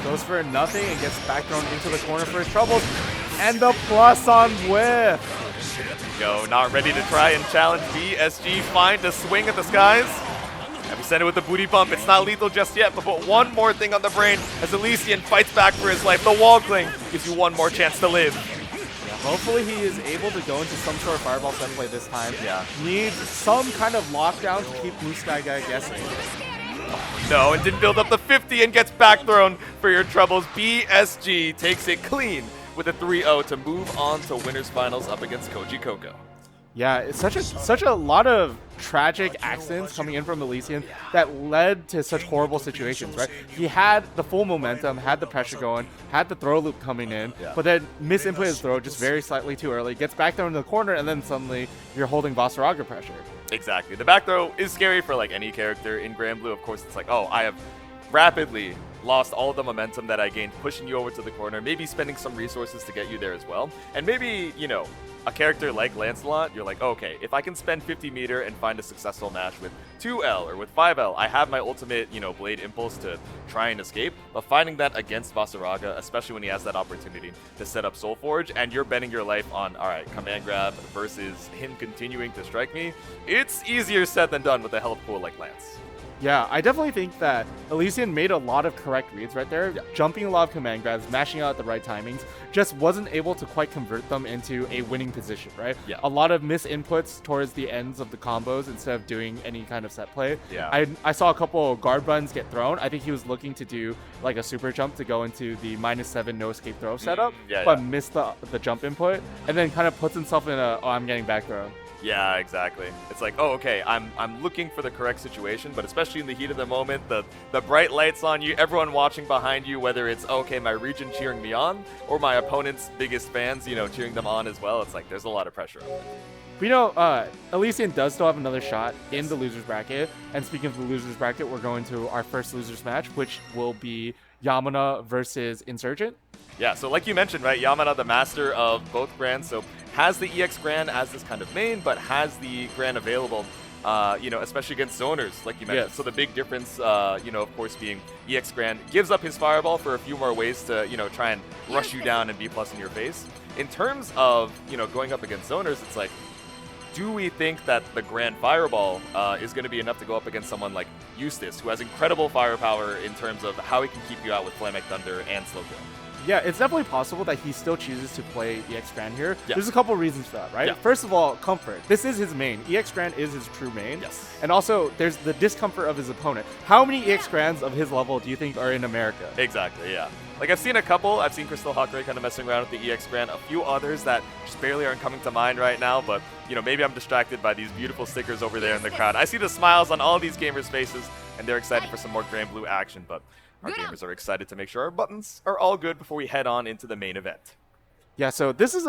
Goes for nothing and gets back thrown into the corner for his troubles. And the plus on whiff. Go, not ready to try and challenge BSG. Find a swing at the skies. And we send it with the booty bump. It's not lethal just yet, but put one more thing on the brain as Elysian fights back for his life. The wall cling gives you one more chance to live. Yeah, hopefully he is able to go into some sort of fireball set play this time. Yeah. Needs some kind of lockdown to keep Blue Sky Guy guessing. No, and didn't build up the 50 and gets back thrown for your troubles. BSG takes it clean with a 3-0 to move on to winners finals up against Koji Coco. Yeah, it's such a lot of tragic accidents coming in from Elysian that led to such horrible situations, right? He had the full momentum, had the pressure going, had the throw loop coming in, but then misinput his throw just very slightly too early, gets back down in the corner, and then suddenly you're holding Vasaraga pressure. Exactly. The back throw is scary for like any character in Granblue. Of course, it's like, oh, I have rapidly lost all the momentum that I gained pushing you over to the corner, maybe spending some resources to get you there as well. And maybe, you know, a character like Lancelot, you're like, okay, if I can spend 50 meter and find a successful match with 2L or with 5L, I have my ultimate, you know, Blade Impulse to try and escape. But finding that against Vasaraga, especially when he has that opportunity to set up Soulforge, and you're betting your life on, all right, command grab versus him continuing to strike me, it's easier said than done with a health pool like Lance. Yeah, I definitely think that Elysian made a lot of correct reads right there, jumping a lot of command grabs, mashing out at the right timings, just wasn't able to quite convert them into a winning position, right? Yeah. A lot of misinputs towards the ends of the combos instead of doing any kind of set play. Yeah. I saw a couple guard buttons get thrown. I think he was looking to do like a super jump to go into the -7 no escape throw setup, but missed the jump input, and then kind of puts himself in a, oh, I'm getting back thrown. Yeah, exactly. It's like, oh, okay, I'm looking for the correct situation, but especially in the heat of the moment, the bright lights on you, everyone watching behind you, whether it's, okay, my region cheering me on, or my opponent's biggest fans, you know, cheering them on as well, it's like, there's a lot of pressure on them. But you know, Elysian does still have another shot in the losers bracket, and speaking of the losers bracket, we're going to our first losers match, which will be Yamana versus Insurgent. Yeah, so like you mentioned, right, Yamana, the master of both Grands, so has the EX Grand as this kind of main, but has the Grand available, you know, especially against zoners, like you mentioned. Yes. So the big difference, you know, of course, being EX Grand gives up his Fireball for a few more ways to, you know, try and rush you down and be plus in your face. In terms of, you know, going up against zoners, it's like, do we think that the Grand Fireball is going to be enough to go up against someone like Eustace, who has incredible firepower in terms of how he can keep you out with Flameck Thunder and Slow Kill? Yeah, it's definitely possible that he still chooses to play EX Grand here. Yeah. There's a couple reasons for that, right? Yeah. First of all, comfort. This is his main. EX Grand is his true main. Yes. And also, there's the discomfort of his opponent. How many EX Grands of his level do you think are in America? Exactly, yeah. Like, I've seen a couple. I've seen Crystal Hawkray kind of messing around with the EX Grand. A few others that just barely aren't coming to mind right now, but, you know, maybe I'm distracted by these beautiful stickers over there in the crowd. I see the smiles on all these gamers' faces, and they're excited for some more Granblue action, but our gamers are excited to make sure our buttons are all good before we head on into the main event. Yeah, so this is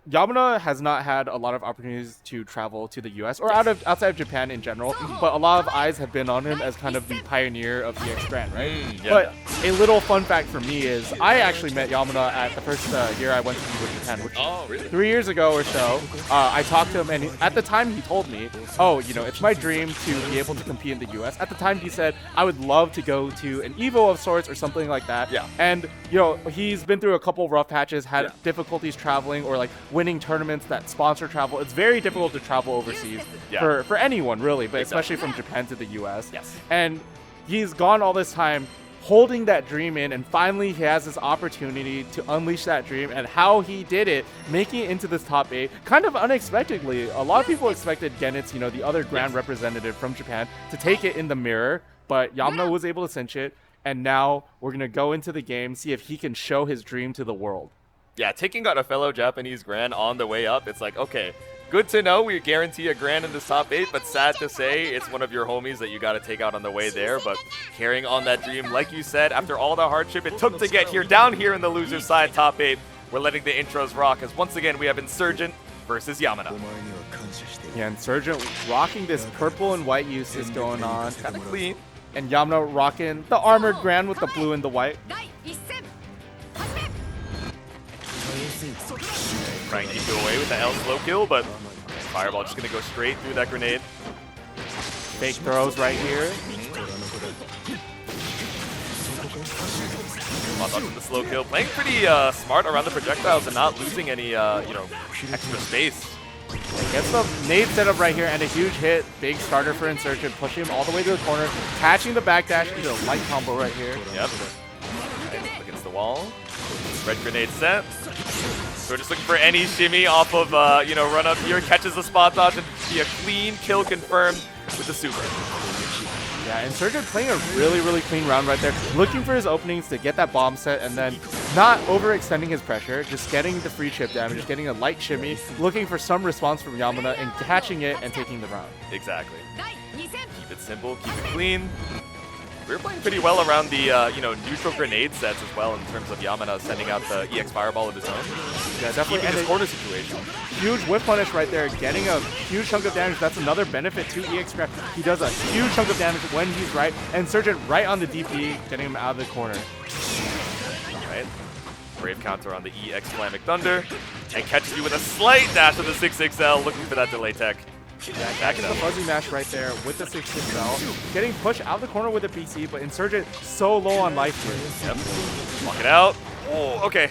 Yamana has not had a lot of opportunities to travel to the US or outside of Japan in general, but a lot of eyes have been on him as kind of the pioneer of EX Grand, right? But a little fun fact for me is I actually met Yamana at the first year I went to Japan, which 3 years ago or so. I talked to him, and at the time he told me, oh, you know, it's my dream to be able to compete in the US. At the time he said, I would love to go to an EVO of sorts or something like that. Yeah. And, you know, he's been through a couple rough patches, had difficulties traveling or like winning tournaments that sponsor travel. It's very difficult to travel overseas for anyone really, but especially from Japan to the US. Yes. And he's gone all this time holding that dream in, and finally he has this opportunity to unleash that dream, and how he did it, making it into this top 8 kind of unexpectedly. A lot of people expected Genitz, you know, the other grand representative from Japan, to take it in the mirror, but Yamana was able to cinch it, and now we're going to go into the game, see if he can show his dream to the world. Yeah, taking out a fellow Japanese Grand on the way up, it's like, okay, good to know we guarantee a Grand in this top 8, but sad to say it's one of your homies that you got to take out on the way there. But carrying on that dream, like you said, after all the hardship it took to get here, down here in the loser side top 8, we're letting the intros rock, as once again we have Insurgent versus Yamana. Yeah, Insurgent rocking this purple and white Eustace going on. Kind of clean. And Yamana rocking the armored Grand with the blue and the white. Trying to keep you away with the L slow kill, but Fireball just going to go straight through that grenade. Fake throws right here. Spot dodge and the slow kill. Playing pretty smart around the projectiles and not losing any, extra space. Gets the nade set up right here and a huge hit. Big starter for Insurgent, pushing him all the way to the corner, catching the backdash into a light combo right here. Yep. Right, against the wall. Red grenade set. So we're just looking for any shimmy off of, run up here, catches the spot dodge, and see a clean kill confirmed with the super. Yeah, Insurgent playing a really, really clean round right there. Looking for his openings to get that bomb set and then not overextending his pressure, just getting the free chip damage, just getting a light shimmy, looking for some response from Yamana and catching it and taking the round. Exactly. Keep it simple, keep it clean. We were playing pretty well around the, neutral grenade sets as well in terms of Yamana sending out the EX Fireball of his own. Yeah, definitely. Keeping his corner situation. Huge whip punish right there, getting a huge chunk of damage. That's another benefit to EX Scrap. He does a huge chunk of damage when he's right, and Insurgent right on the DP, getting him out of the corner. Right. Brave counter on the EX Flamic Thunder, and catches you with a slight dash of the 6XL, looking for that delay tech. Yeah, catches the fuzzy mash right there with the 6XL. Getting pushed out the corner with the PC, but Insurgent so low on life here. Yep. Walk it out. Oh, okay.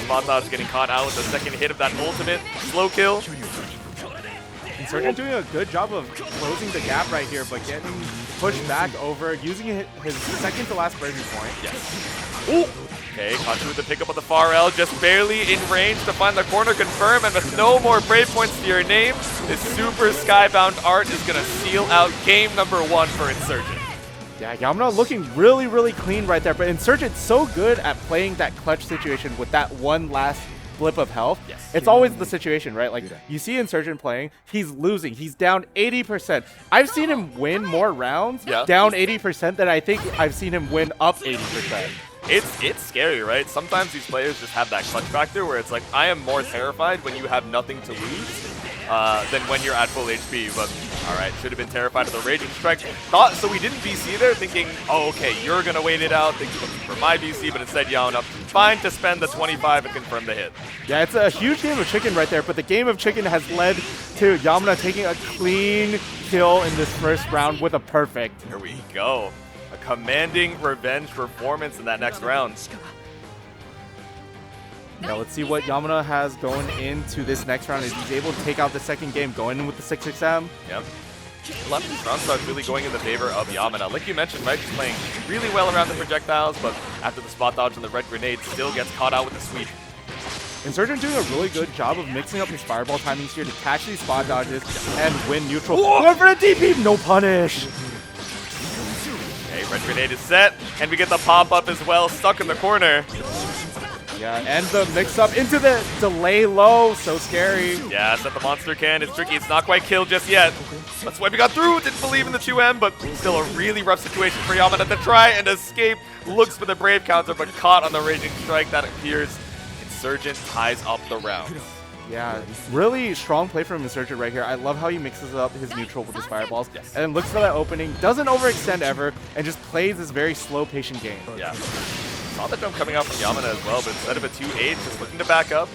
Spot dodge getting caught out with the second hit of that ultimate. Slow kill. Insurgent doing a good job of closing the gap right here, but getting pushed back over, using his second to last breaking point. Yes. Ooh. Okay, caught you with the pickup of the far L, just barely in range to find the corner confirm, and with no more brave points to your name, this super skybound art is gonna seal out game number 1 for Insurgent. Yeah, Yamana looking really, really clean right there, but Insurgent's so good at playing that clutch situation with that one last blip of health. Yes. It's always the situation, right? Like, you see Insurgent playing, he's losing, he's down 80%. I've seen him win more rounds down 80% than I think I've seen him win up 80%. It's scary, right? Sometimes these players just have that clutch factor where it's like, I am more terrified when you have nothing to lose than when you're at full HP. But all right, should have been terrified of the Raging Strike. Thought so we didn't BC there, thinking, oh, okay, you're gonna wait it out, thinking for my BC, but instead Yamana fine to spend the 25 and confirm the hit. Yeah, it's a huge game of chicken right there, but the game of chicken has led to Yamana taking a clean kill in this first round with a perfect. Here we go. A commanding revenge performance in that next round. Now let's see what Yamana has going into this next round. Is he's able to take out the second game, going in with the 6XM. Yep. A lot of these round starts really going in the favor of Yamana. Like you mentioned, right, just playing really well around the projectiles, but after the spot dodge and the red grenade, still gets caught out with the sweep. Insurgent doing a really good job of mixing up his fireball timings here to catch these spot dodges and win neutral. Going for the DP, no punish. Okay, red grenade is set, and we get the pop-up as well, stuck in the corner. Yeah, and the mix-up into the delay low, so scary. Yeah, set the monster can, it's tricky, it's not quite killed just yet. That's why we got through, didn't believe in the 2M, but still a really rough situation for Yamana to try and escape. Looks for the brave counter, but caught on the Raging Strike, that appears. Insurgent ties up the round. Yeah, really strong play from Insurgent right here. I love how he mixes up his neutral with his fireballs, and then looks for that opening, doesn't overextend ever, and just plays this very slow, patient game. Yeah. Saw the jump coming out from Yamana as well, but instead of a 2-8, just looking to back up.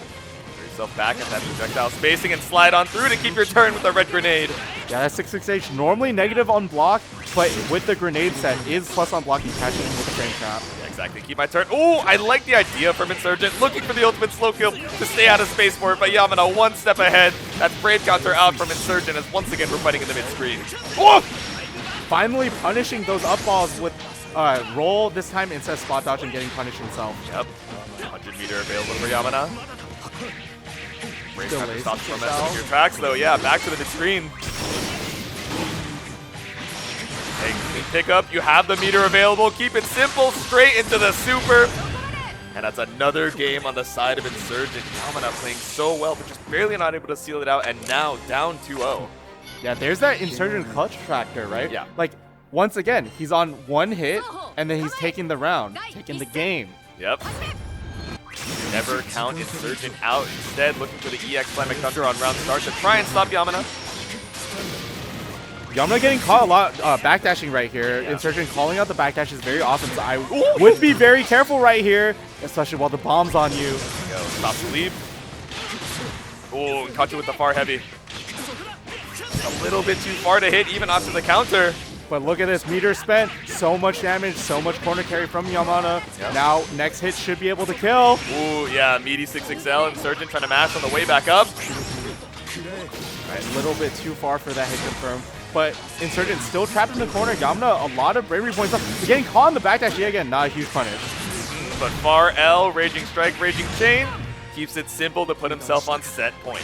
Put yourself back at that projectile spacing and slide on through to keep your turn with a red grenade. Yeah, that 668 normally negative on block, but with the grenade set is plus on block, he's catching with the frame trap. Yeah, exactly. Keep my turn. Oh, I like the idea from Insurgent, looking for the ultimate slow kill to stay out of space for it, but Yamana one step ahead. That's brave counter out from Insurgent as once again we're fighting in the mid-screen. Oh! Finally punishing those up balls with roll this time instead of spot dodge and getting punished himself. Yep. 100 meter available for Yamana. Brave counter stops from messing with your tracks though. Yeah, back to the mid-screen. Hey, clean pickup. You have the meter available. Keep it simple. Straight into the super. And that's another game on the side of Insurgent. Yamana playing so well, but just barely not able to seal it out. And now down 2-0. Yeah, there's that Insurgent clutch factor, right? Yeah. Like, once again, he's on one hit, and then he's taking the round, taking the game. Yep. Never count Insurgent out. Instead, looking for the EX Flamic Thunder on round start to try and stop Yamana. Yamana getting caught a lot backdashing right here. Yeah. Insurgent calling out the backdash is very awesome, so I would be very careful right here, especially while the bomb's on you. Go, stop sleep. Oh, caught you with the far heavy. A little bit too far to hit even after the counter. But look at this, meter spent, so much damage, so much corner carry from Yamana. Yep. Now, next hit should be able to kill. Ooh, yeah, meaty 6XL, Insurgent trying to mash on the way back up. Right, a little bit too far for that hit confirm. But Insurgent still trapped in the corner. Yamana, a lot of bravery points up. Getting caught in the backdash yet again, not a huge punish. But Far L, Raging Strike, Raging Chain, keeps it simple to put himself on set point.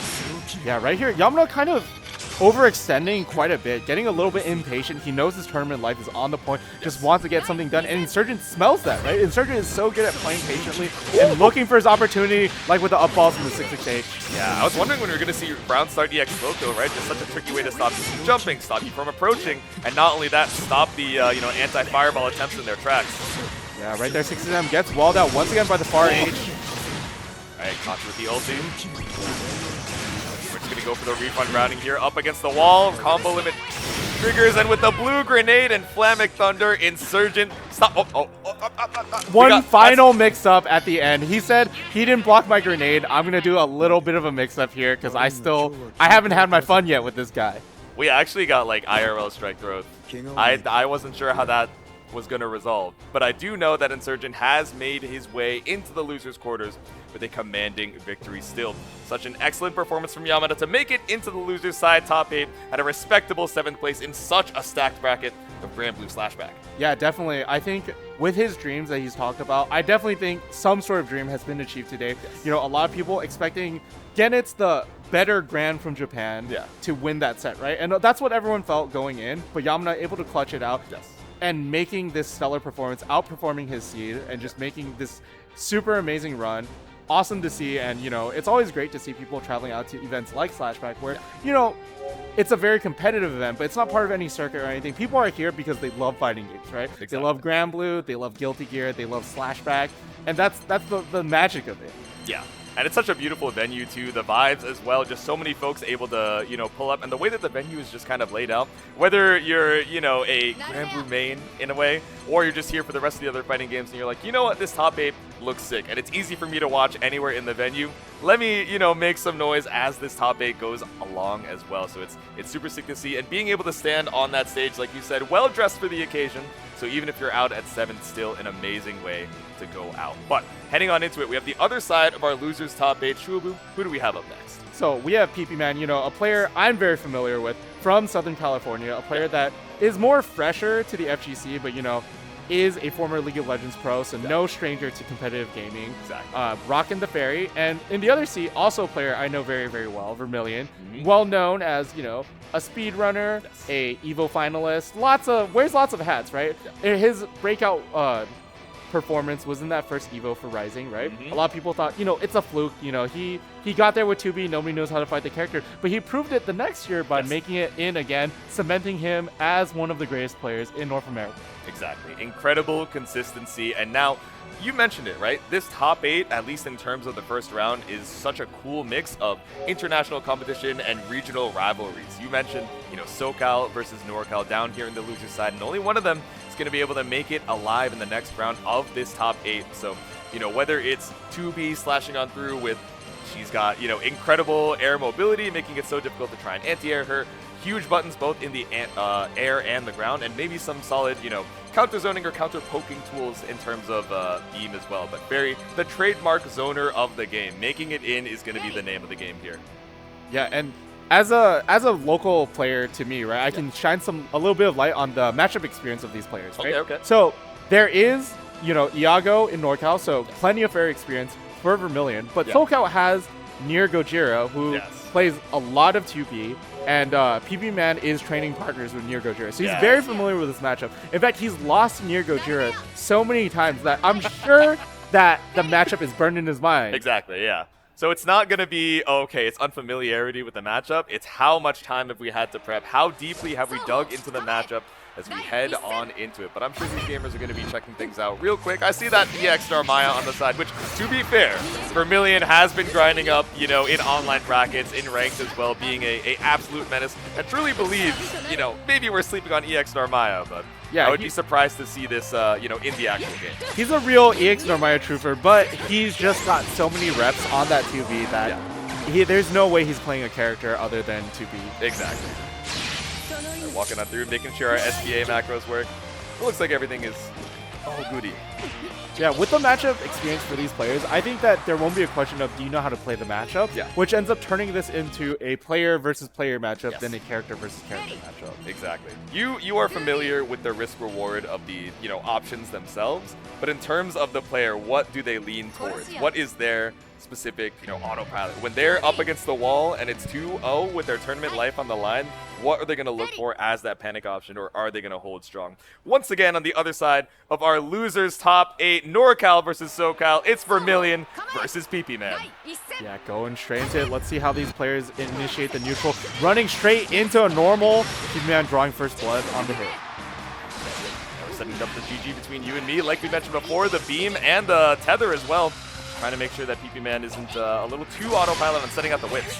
Yeah, right here, Yamana kind of overextending quite a bit, getting a little bit impatient. He knows his tournament life is on the point, just wants to get something done, and Insurgent smells that, right? Insurgent is so good at playing patiently and looking for his opportunity, like with the up balls from the 668. Yeah, I was wondering when we were going to see Brown start EX Loco, right? Just such a tricky way to stop you from jumping, stop you from approaching, and not only that, stop the anti-fireball attempts in their tracks. Yeah, right there, 6XM gets walled out once again by the far H. Alright, Contra with the ulti. We're just going to go for the refund routing here, up against the wall, combo limit triggers, and with the blue grenade and Flammic Thunder, Insurgent, stop, One final mix-up at the end. He said he didn't block my grenade. I'm going to do a little bit of a mix-up here, because I haven't had my fun yet with this guy. We actually got like IRL strike throws. I wasn't sure how that was going to resolve, but I do know that Insurgent has made his way into the losers' quarters with a commanding victory still. Such an excellent performance from Yamada to make it into the losers' side top 8 at a respectable 7th place in such a stacked bracket of Granblue Slashback. Yeah, definitely. I think with his dreams that he's talked about, I definitely think some sort of dream has been achieved today. Yes. You know, a lot of people expecting Genet's the better Grand from Japan to win that set, right? And that's what everyone felt going in, but Yamada able to clutch it out. Yes. And making this stellar performance, outperforming his seed, and just making this super amazing run. Awesome to see, and you know, it's always great to see people traveling out to events like Slashback where, you know, it's a very competitive event, but it's not part of any circuit or anything. People are here because they love fighting games, right? Exactly. They love Granblue, they love Guilty Gear, they love Slashback, and that's the magic of it. Yeah. And it's such a beautiful venue too, the vibes as well, just so many folks able to, you know, pull up, and the way that the venue is just kind of laid out, whether you're, you know, a Granblue main in a way, or you're just here for the rest of the other fighting games and you're like, you know what, this top 8 looks sick, and it's easy for me to watch anywhere in the venue. Let me, you know, make some noise as this top 8 goes along as well. So it's super sick to see, and being able to stand on that stage, like you said, well dressed for the occasion. So even if you're out at 7th, still an amazing way to go out. But heading on into it, we have the other side of our losers top 8. Shuabu, who do we have up next? So we have PP Man, you know, a player I'm very familiar with from Southern California, a player that is more fresher to the FGC, but you know, is a former League of Legends pro, so no stranger to competitive gaming. Exactly. Rockin' the Fairy, and in the other seat, also a player I know very, very well, Vermilion, well known as, you know, a speedrunner, a EVO finalist, wears lots of hats, right? His breakout performance was in that first EVO for Rising, right? A lot of people thought, you know, it's a fluke, you know, he got there with 2B, nobody knows how to fight the character, but he proved it the next year by making it in again, cementing him as one of the greatest players in North America. Exactly. Incredible consistency, and now you mentioned it, right? This top 8, at least in terms of the first round, is such a cool mix of international competition and regional rivalries. You mentioned, you know, SoCal versus NorCal down here in the loser side, and only one of them is going to be able to make it alive in the next round of this top 8. So, you know, whether it's 2B slashing on through with, she's got, you know, incredible air mobility, making it so difficult to try and anti-air her, huge buttons both in the air and the ground, and maybe some solid, you know, counter zoning or counter poking tools in terms of beam as well. But Barry, the trademark zoner of the game, making it in is going to be the name of the game here. Yeah, and as a local player to me, right, I can shine a little bit of light on the matchup experience of these players, right? Okay. So there is, you know, Iago in NorCal, so plenty of fair experience for Vermilion, but SoCal has Nier Gojira, who plays a lot of 2B, and PP Man is training partners with Nier Gojira, so he's very familiar with this matchup. In fact, he's lost to Nier Gojira so many times that I'm sure that the matchup is burned in his mind. Exactly, yeah. So it's not going to be, okay, it's unfamiliarity with the matchup. It's how much time have we had to prep? How deeply have we dug into the matchup as we head on into it? But I'm sure these gamers are going to be checking things out real quick. I see that EX Star Maya on the side, which, to be fair, Vermilion has been grinding up, you know, in online brackets, in ranked as well, being a absolute menace. I truly believe, you know, maybe we're sleeping on EX Star Maya, but yeah, I would be surprised to see this, you know, in the actual game. He's a real EX Normaya trooper, but he's just got so many reps on that 2B that there's no way he's playing a character other than 2B. Exactly. walking on through, making sure our SBA macros work. It looks like everything is all goody. Yeah, with the matchup experience for these players, I think that there won't be a question of do you know how to play the matchup, Yeah. which ends up turning this into a player versus player matchup Yes. than a character versus character matchup. Exactly. You are familiar with the risk reward of the options themselves, but in terms of the player, what do they lean towards? What is their specific autopilot? When they're up against the wall and it's 2-0 with their tournament life on the line, what are they going to look for as that panic option, or are they going to hold strong? Once again, on the other side of our losers top 8, NorCal versus SoCal, it's Vermilion versus PP Man. Yeah, going straight into it. Let's see how these players initiate the neutral. Running straight into a normal. PP Man drawing first blood on the hit. We're setting up the GG between you and me, like we mentioned before, the beam and the tether as well. Trying to make sure that PP Man isn't a little too autopilot on setting out the whips.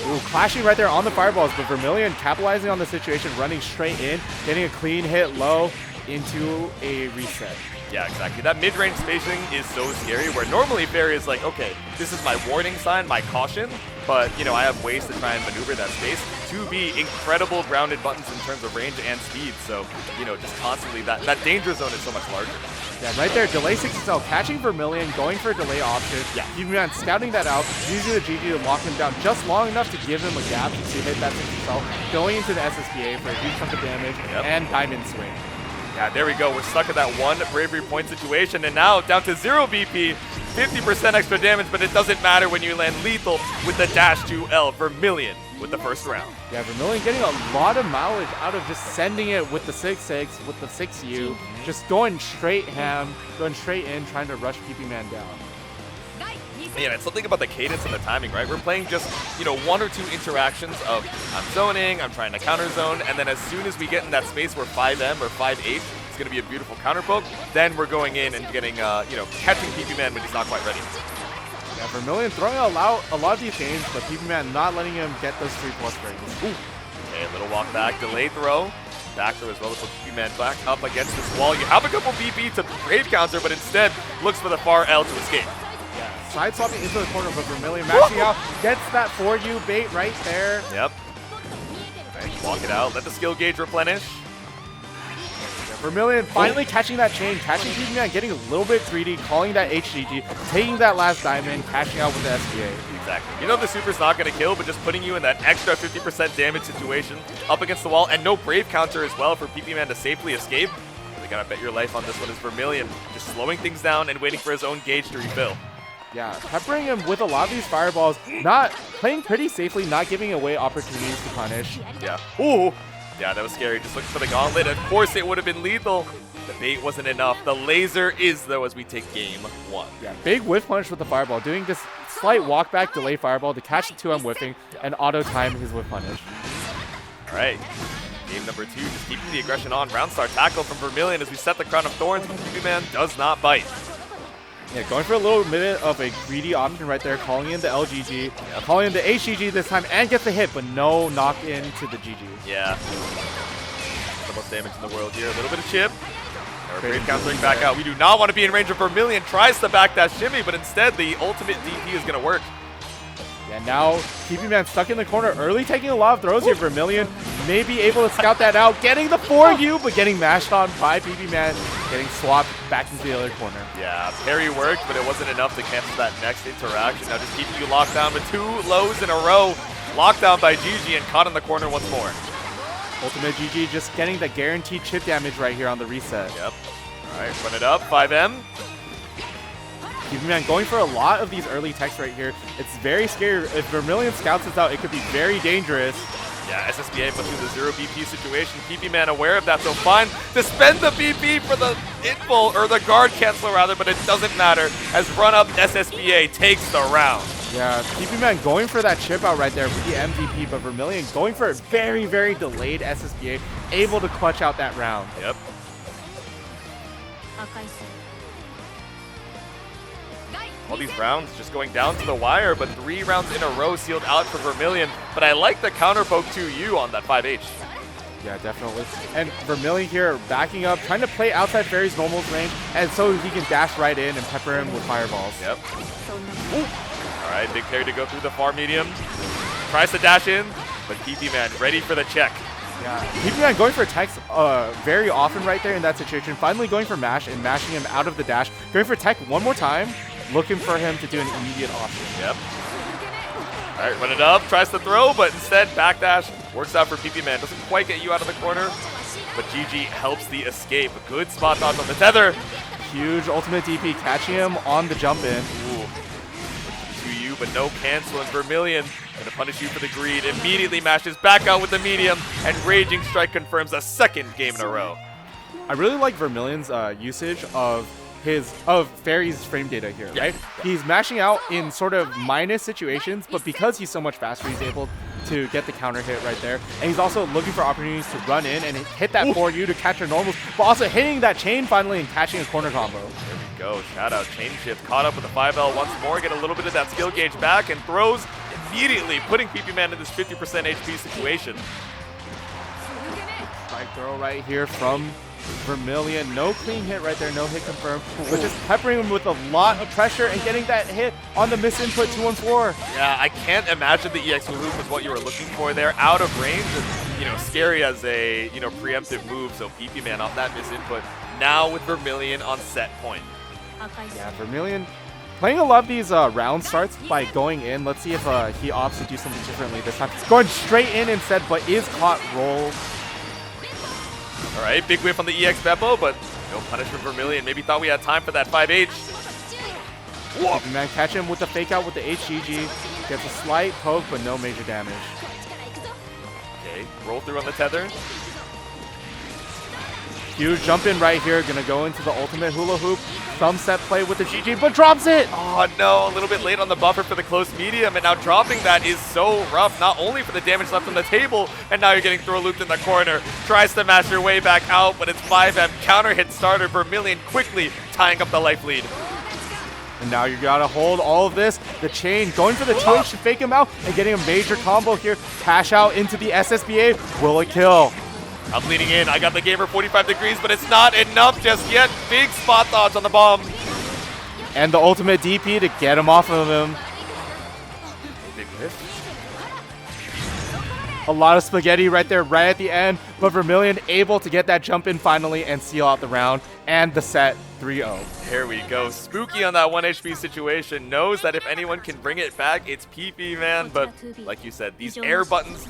Ooh, clashing right there on the fireballs, but Vermilion capitalizing on the situation, running straight in, getting a clean hit low into a reset. Yeah, exactly. That mid-range spacing is so scary, where normally Fairy is like, okay, this is my warning sign, my caution, but, I have ways to try and maneuver that space to be incredible grounded buttons in terms of range and speed. So, just constantly, that danger zone is so much larger. Yeah, right there, delay 6XL, catching Vermilion, going for a delay option. Yeah. PP Man scouting that out, using the GG to lock him down just long enough to give him a gap to hit that 6XL, going into the SSBA for a huge chunk of damage, and diamond swing. Yeah, there we go. We're stuck at that one bravery point situation, and now down to 0 BP, 50% extra damage, but it doesn't matter when you land lethal with the dash 2L. Vermilion with the first round. Yeah, Vermilion getting a lot of mileage out of just sending it with the 6-6, with the 6U, just going straight ham, going straight in, trying to rush PP Man down. Yeah, it's something about the cadence and the timing, right? We're playing just, one or two interactions of I'm zoning, I'm trying to counter zone, and then as soon as we get in that space where 5M or 5-8 is going to be a beautiful counter poke, then we're going in and getting, catching PP Man when he's not quite ready. Yeah, Vermilion throwing a lot of these games, but PP Man not letting him get those 3+ frames. Ooh. Okay, a little walk back, delay throw. Back throw as well to put PP Man back up against this wall. You have a couple BP to brave counter, but instead looks for the far L to escape. Yeah, side swapping into the corner, but Vermilion maxing out, gets that 4U bait right there. Yep. Right, walk it out, let the skill gauge replenish. Vermilion finally catching that chain, catching PP Man, getting a little bit greedy, calling that HGG, taking that last diamond, cashing out with the SBA. Exactly. The super's not going to kill, but just putting you in that extra 50% damage situation up against the wall, and no brave counter as well for PP Man to safely escape. You gotta bet your life on this one is Vermilion, just slowing things down and waiting for his own gauge to refill. Yeah, peppering him with a lot of these fireballs, not playing pretty safely, not giving away opportunities to punish. Yeah. Ooh. Yeah, that was scary. Just looking for the gauntlet. Of course, it would have been lethal. The bait wasn't enough. The laser is, though, as we take game 1. Yeah, big whiff punish with the fireball, doing this slight walk back delay fireball to catch the 2M whiffing and auto time his whiff punish. All right. Game number 2, just keeping the aggression on. Round star tackle from Vermilion as we set the Crown of Thorns, but PP Man does not bite. Yeah, going for a little bit of a greedy option right there, calling in the LGG, calling in the HGG this time, and gets the hit, but no knock into the GG. Yeah. The most damage in the world here. A little bit of chip. Brave countering back out. We do not want to be in range of Vermilion. Tries to back that shimmy, but instead the ultimate DP is going to work. Yeah, now PP Man stuck in the corner early, taking a lot of throws here. Vermilion may be able to scout that out, getting the 4U, but getting mashed on by PP Man, getting swapped back into the other corner. Yeah, parry worked, but it wasn't enough to cancel that next interaction. Now just keeping you locked down with 2 lows in a row. Locked down by GG and caught in the corner once more. Ultimate GG just getting the guaranteed chip damage right here on the reset. Yep. All right, run it up, 5M. PP Man going for a lot of these early techs right here. It's very scary. If Vermilion scouts this out, it could be very dangerous. Yeah, SSBA put through the 0 BP situation. PP Man aware of that, so fine to spend the BP for the inful, or the guard cancel rather, but it doesn't matter as run-up SSBA takes the round. Yeah, PP Man going for that chip out right there with the MVP, but Vermilion going for a very, very delayed SSBA, able to clutch out that round. Yep. All these rounds just going down to the wire, but 3 rounds in a row sealed out for Vermilion. But I like the counter poke to you on that 5H. Yeah, definitely. And Vermilion here backing up, trying to play outside Fairy's normals range, and so he can dash right in and pepper him with fireballs. Yep. Ooh. All right, big parry to go through the far medium. Tries to dash in, but PP Man ready for the check. Yeah, PP going for attacks very often right there in that situation. Finally going for mash and mashing him out of the dash. Going for tech one more time, looking for him to do an immediate option. Yep. All right, run it up, tries to throw, but instead backdash works out for PP Man. Doesn't quite get you out of the corner, but GG helps the escape. A good spot dodge on the tether. Huge ultimate DP, catching him on the jump in. Ooh. To you, but no cancel, and Vermilion gonna punish you for the greed. Immediately mashes back out with the medium, and Raging Strike confirms a second game in a row. I really like Vermilion's usage of Fairy's frame data here, right? Yeah. He's mashing out in sort of minus situations, but because he's so much faster, he's able to get the counter hit right there. And he's also looking for opportunities to run in and hit that for you to catch your normals, but also hitting that chain finally and catching a corner combo. There we go. Shout out chain shift. Caught up with the 5L once more. Get a little bit of that skill gauge back and throws immediately, putting PP Man in this 50% HP situation. Strike throw right here from Vermilion. No clean hit right there. No hit confirmed. But just peppering him with a lot of pressure and getting that hit on the misinput 2-1-4. Yeah, I can't imagine the EX loop is what you were looking for there. Out of range and, scary as a, preemptive move. So PP Man off that misinput. Now with Vermilion on set point. Yeah, Vermilion playing a lot of these round starts by going in. Let's see if he opts to do something differently this time. Going straight in instead, but is caught rolled. All right, big whiff on the EX Beppo, but no punishment for Vermilion. Maybe thought we had time for that 5H. Whoa. Man, catch him with the fake out with the HGG. Gets a slight poke, but no major damage. Okay, roll through on the tether. Huge jump in right here. Gonna go into the ultimate hula hoop. Thumb set play with the GG, but drops it! Oh no, a little bit late on the buffer for the close medium, and now dropping that is so rough, not only for the damage left on the table, and now you're getting throw looped in the corner. Tries to mash your way back out, but it's 5M counter hit starter. Vermilion quickly tying up the life lead. And now you gotta hold all of this. The chain going for the 2H to fake him out and getting a major combo here. Cash out into the SSBA. Will it kill? I'm leaning in. I got the gamer 45 degrees, but it's not enough just yet. Big spot dodge on the bomb. And the ultimate DP to get him off of him. Big whiff. A lot of spaghetti right there, right at the end. But Vermilion able to get that jump in finally and seal out the round and the set 3-0. There we go. Spooky on that 1 HP situation. Knows that if anyone can bring it back, it's PP Man. But like you said, these air buttons,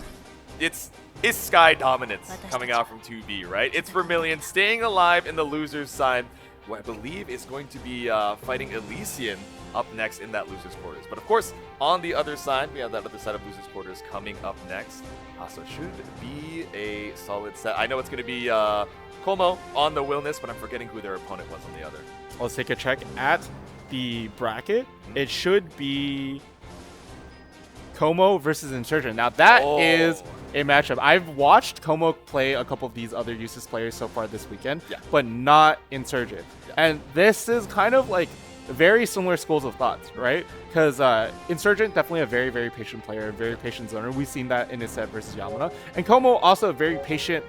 it's Sky dominance coming out from 2B, right? It's Vermilion staying alive in the loser's side, who I believe is going to be fighting Elysian up next in that loser's quarters. But of course, on the other side, we have that other side of loser's quarters coming up next. So it should be a solid set. I know it's going to be Como on the Willness, but I'm forgetting who their opponent was on the other. Let's take a check at the bracket. It should be Como versus Insurgent. Now that is a matchup. I've watched Como play a couple of these other Useless players so far this weekend, but not Insurgent. And this is kind of like very similar schools of thoughts, right? Because Insurgent, definitely a very, very patient player, a very patient zoner. We've seen that in his set versus Yamuna. And Como, also a very patient,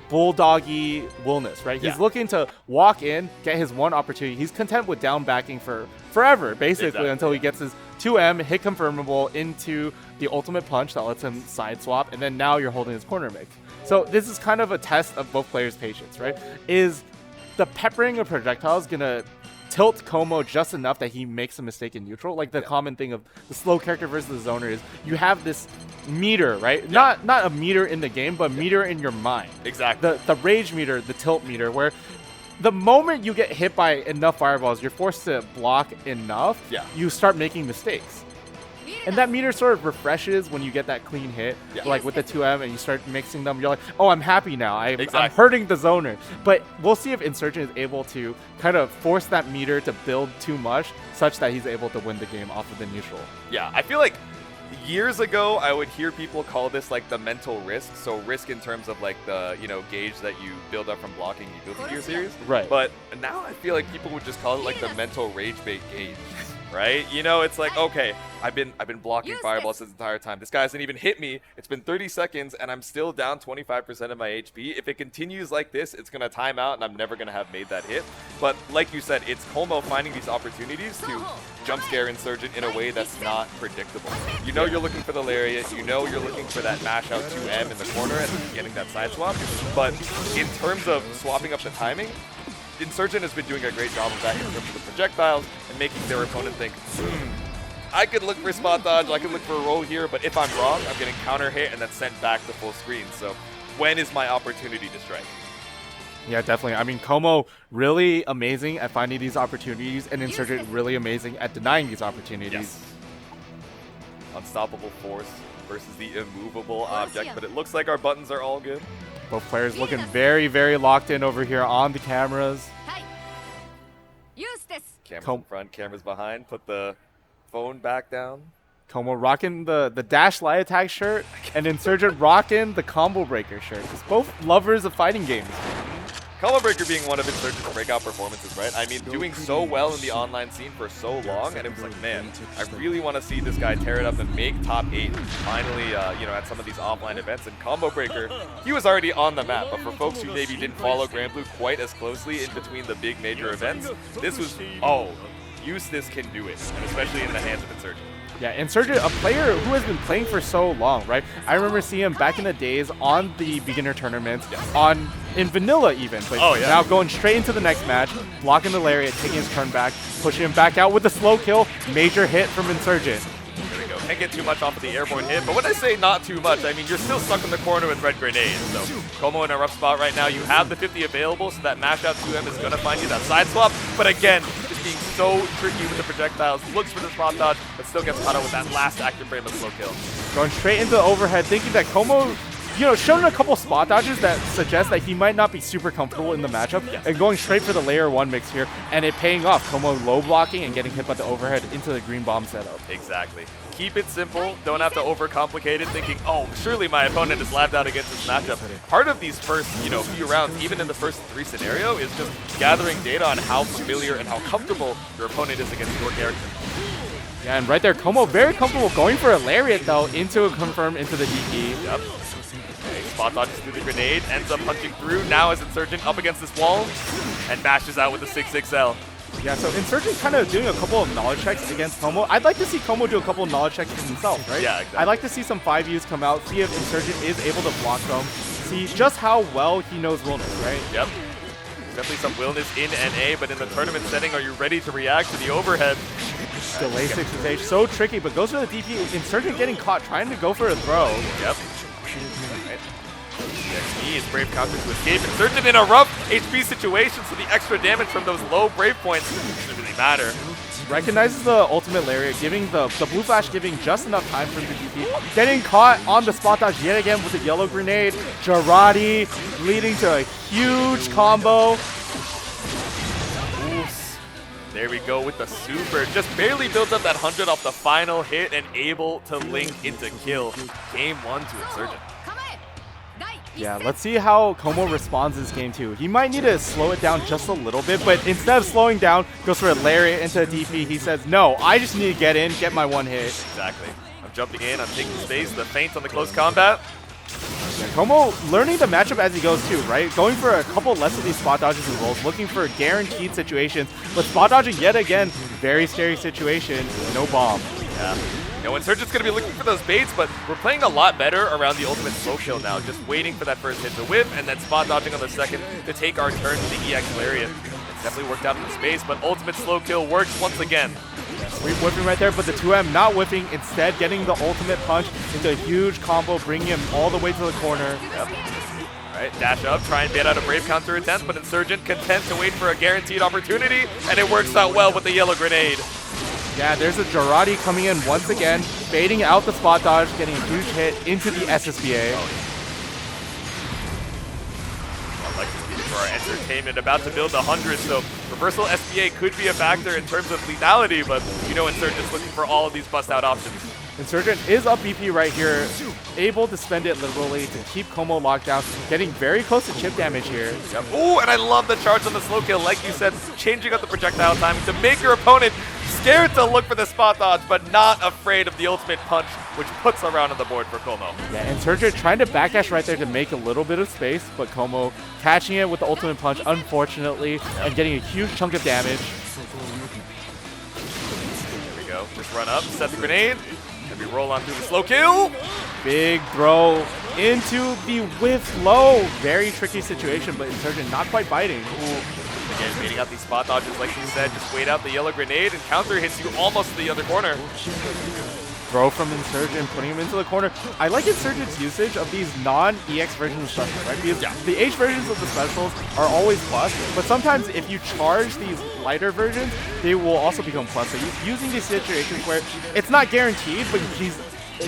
bulldoggy Willness, right? He's looking to walk in, get his one opportunity. He's content with down backing for forever, basically, until he gets his 2M hit confirmable into the ultimate punch that lets him side swap, and then now you're holding his corner mix. So this is kind of a test of both players' patience, right? Is the peppering of projectiles gonna tilt Como just enough that he makes a mistake in neutral? Like the common thing of the slow character versus the zoner is you have this meter, right? Not a meter in the game, but meter in your mind. Exactly. The rage meter, the tilt meter, where the moment you get hit by enough fireballs, you're forced to block enough, you start making mistakes. And that meter sort of refreshes when you get that clean hit, like with the 2M, and you start mixing them. You're like, oh, I'm happy now. I'm hurting the zoner. But we'll see if Insurgent is able to kind of force that meter to build too much, such that he's able to win the game off of the neutral. Yeah, I feel like years ago, I would hear people call this like the mental risk. So risk in terms of like the, gauge that you build up from blocking you build into your series. Right. But now I feel like people would just call it like the mental rage bait gauge. Right? It's like, okay, I've been blocking fireballs this entire time. This guy hasn't even hit me. It's been 30 seconds, and I'm still down 25% of my HP. If it continues like this, it's going to time out, and I'm never going to have made that hit. But like you said, it's Como finding these opportunities to jump scare Insurgent in a way that's not predictable. You know you're looking for the lariat. You know you're looking for that mash out 2M in the corner and getting that side swap. But in terms of swapping up the timing, Insurgent has been doing a great job of that in terms of the projectiles and making their opponent think, I could look for spot dodge, I could look for a roll here, but if I'm wrong, I'm getting counter hit and then sent back to full screen. So when is my opportunity to strike? Yeah, definitely. I mean, Como really amazing at finding these opportunities, and Insurgent really amazing at denying these opportunities. Yes. Unstoppable force versus the immovable object, but it looks like our buttons are all good. Both players looking very, very locked in over here on the cameras. Cameras in front, cameras behind. Put the phone back down. Como rocking the dash light attack shirt, and Insurgent rocking the combo breaker shirt. Just both lovers of fighting games. Combo breaker being one of Insurgent's breakout performances, right? I mean, doing so well in the online scene for so long, and it was like, man, I really want to see this guy tear it up and make top 8 finally, you know, at some of these offline events. And combo breaker, he was already on the map, but for folks who maybe didn't follow Granblue quite as closely in between the big major events, this was, oh, Eustace can do it, and especially in the hands of Insurgent. Yeah, Insurgent, a player who has been playing for so long, right? I remember seeing him back in the days on the beginner tournaments, in vanilla even, but now going straight into the next match, blocking the lariat, taking his turn back, pushing him back out with the slow kill, major hit from Insurgent. There we go. Can't get too much off of the airborne hit, but when I say not too much, I mean you're still stuck in the corner with red grenades. So Como in a rough spot right now. You have the 50 available, so that mash out 2M is going to find you that side swap. But again, just being so tricky with the projectiles, looks for the spot dodge, but still gets caught out with that last active frame of slow kill. Going straight into the overhead, thinking that Como, you know, showing a couple spot dodges that suggest that he might not be super comfortable in the matchup, and going straight for the layer 1 mix here, and it paying off. Como low blocking and getting hit by the overhead into the green bomb setup. Exactly. Keep it simple. Don't have to overcomplicate it, thinking, oh, surely my opponent is labbed out against this matchup. Part of these first, you know, few rounds, even in the first 3 scenario, is just gathering data on how familiar and how comfortable your opponent is against your character. Yeah, and right there, Como very comfortable going for a lariat, though, into a confirm into the DP. Yep. Okay, spot dodges through the grenade, ends up punching through. Now is Insurgent up against this wall, and bashes out with the 6XL. Yeah, so Insurgent kind of doing a couple of knowledge checks against Como. I'd like to see Como do a couple of knowledge checks himself, right? Yeah, exactly. I'd like to see some 5Us come out, see if Insurgent is able to block them, see just how well he knows Willness, right? Yep. Definitely some Willness in NA, but in the tournament setting, are you ready to react to the overhead? Delay 6H, so tricky, but goes for the DP. Insurgent getting caught, trying to go for a throw. Yep. Right. XP is Brave counter to escape. Insurgent in a rough HP situation, so the extra damage from those low Brave points doesn't really matter. Recognizes the ultimate lariat, giving the blue flash, giving just enough time for the DP. Getting caught on the spot dodge yet again with the yellow grenade. Jarate leading to a huge combo. Oof. There we go with the super. Just barely built up that 100 off the final hit and able to link into kill. Game 1 to Insurgent. Yeah, let's see how Como responds this game too. He might need to slow it down just a little bit, but instead of slowing down, goes for a lariat into a DP. He says, no, I just need to get in, get my 1 hit. Exactly. I'm jumping in, I'm taking space, the feint on the close combat. Yeah, Como learning the matchup as he goes too, right? Going for a couple less of these spot dodges and rolls, looking for guaranteed situations, but spot dodging yet again, very scary situation, no bomb. Yeah. You know, Insurgent's going to be looking for those baits, but we're playing a lot better around the ultimate slow kill now, just waiting for that first hit to whip, and then spot dodging on the second to take our turn to the EX Lariat. It's definitely worked out in the space, but ultimate slow kill works once again. Yeah, sweet whipping right there, but the 2M not whipping, instead getting the ultimate punch into a huge combo, bringing him all the way to the corner. Yep. All right, dash up, try and bait out a Brave counter attempt, but Insurgent content to wait for a guaranteed opportunity, and it works out well with the yellow grenade. Yeah, there's a Jarate coming in once again, baiting out the spot dodge, getting a huge hit into the SSBA. I'd like to see it for our entertainment, about to build 100, so reversal SBA could be a factor in terms of lethality, but you know Insurgent's looking for all of these bust-out options. Insurgent is up BP right here, able to spend it liberally to keep Como locked down, getting very close to chip damage here. Yep. Ooh, and I love the charge on the slow kill, like you said, changing up the projectile timing to make your opponent scared to look for the spot dodge, but not afraid of the ultimate punch, which puts a round on the board for Como. Yeah, Insurgent trying to backdash right there to make a little bit of space, but Como catching it with the ultimate punch, unfortunately, and getting a huge chunk of damage. There we go. Just run up, set the grenade, and we roll on through the slow kill. Big throw into the whiff low. Very tricky situation, but Insurgent not quite biting. Again, waiting out these spot dodges, like you said, just wait out the yellow grenade and counter hits you almost to the other corner. Throw from Insurgent, putting him into the corner. I like Insurgent's usage of these non-EX versions of specials, right? Because the H versions of the specials are always plus, but sometimes if you charge these lighter versions, they will also become plus. So he's using these situations where it's not guaranteed, but he's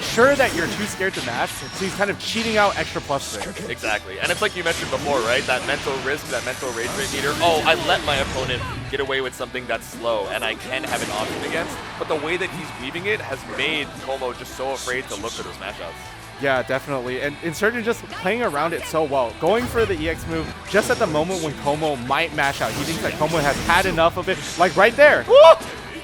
sure that you're too scared to match, so he's kind of cheating out extra plus there. Exactly, and it's like you mentioned before, right? That mental risk, that mental rage rate meter. Oh, I let my opponent get away with something that's slow, and I can have an option against. But the way that he's weaving it has made Como just so afraid to look for those matchups. Yeah, definitely. And Insurgent just playing around it so well. Going for the EX move just at the moment when Como might mash out. He thinks that Como has had enough of it, like right there. Woo!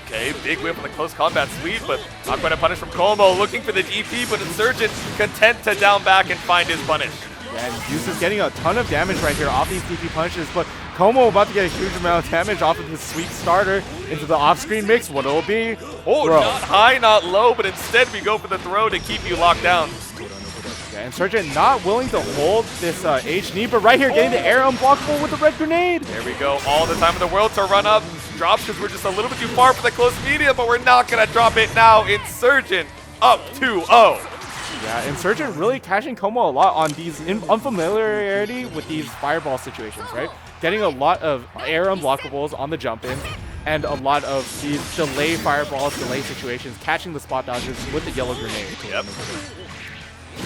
Okay, big whip on the close combat sweep, but not quite a punish from Como. Looking for the DP, but Insurgent content to down back and find his punish. Yeah, and Deuce is getting a ton of damage right here off these DP punches, but Como about to get a huge amount of damage off of his sweep starter into the off-screen mix. What'll it be? Oh, Throw. Not high, not low, but instead we go for the throw to keep you locked down. Yeah, Insurgent not willing to hold this H knee, but right here getting the air unblockable with the red grenade. There we go, all the time in the world to run up. Drops because we're just a little bit too far for the close medium, but we're not going to drop it now. Insurgent up 2-0. Yeah, Insurgent really catching Como a lot on these unfamiliarity with these fireball situations, right? Getting a lot of air unblockables on the jump in, and a lot of these delay fireballs, delay situations, catching the spot dodges with the yellow grenade. Yep.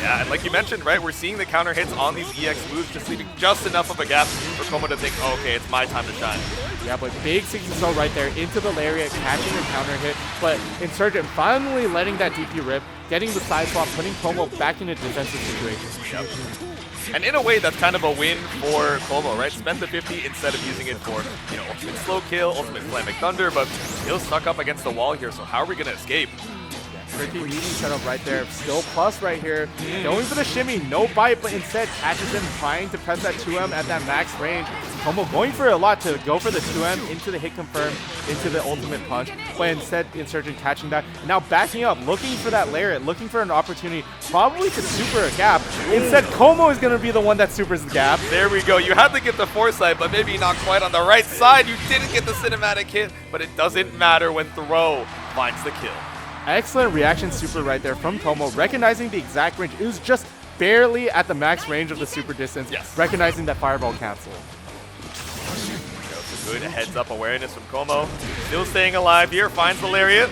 Yeah, and like you mentioned, right, we're seeing the counter hits on these EX moves, just leaving just enough of a gap for Como to think, oh, okay, it's my time to shine. Yeah, but big 60 right there into the lariat, catching a counter hit, but Insurgent finally letting that DP rip, getting the side swap, putting Como back in a defensive situation. Yep. And in a way, that's kind of a win for Como, right? Spend the 50 instead of using it for, you know, ultimate slow kill, ultimate Flamic Thunder, but still stuck up against the wall here, so how are we going to escape? Tricky meeting setup right there. Still plus right here. Going for the shimmy. No bite, but instead catches him trying to press that 2M at that max range. Como going for a lot to go for the 2M into the hit confirm, into the ultimate punch, but instead Insurgent catching that. Now backing up, looking for that lariat, looking for an opportunity, probably to super a gap. Instead, Como is going to be the one that supers the gap. There we go. You had to get the foresight, but maybe not quite on the right side. You didn't get the cinematic hit, but it doesn't matter when Throw finds the kill. Excellent reaction super right there from Como, recognizing the exact range. It was just barely at the max range of the super distance, recognizing that fireball cancel. Good heads-up awareness from Como. Still staying alive here, finds the lariat.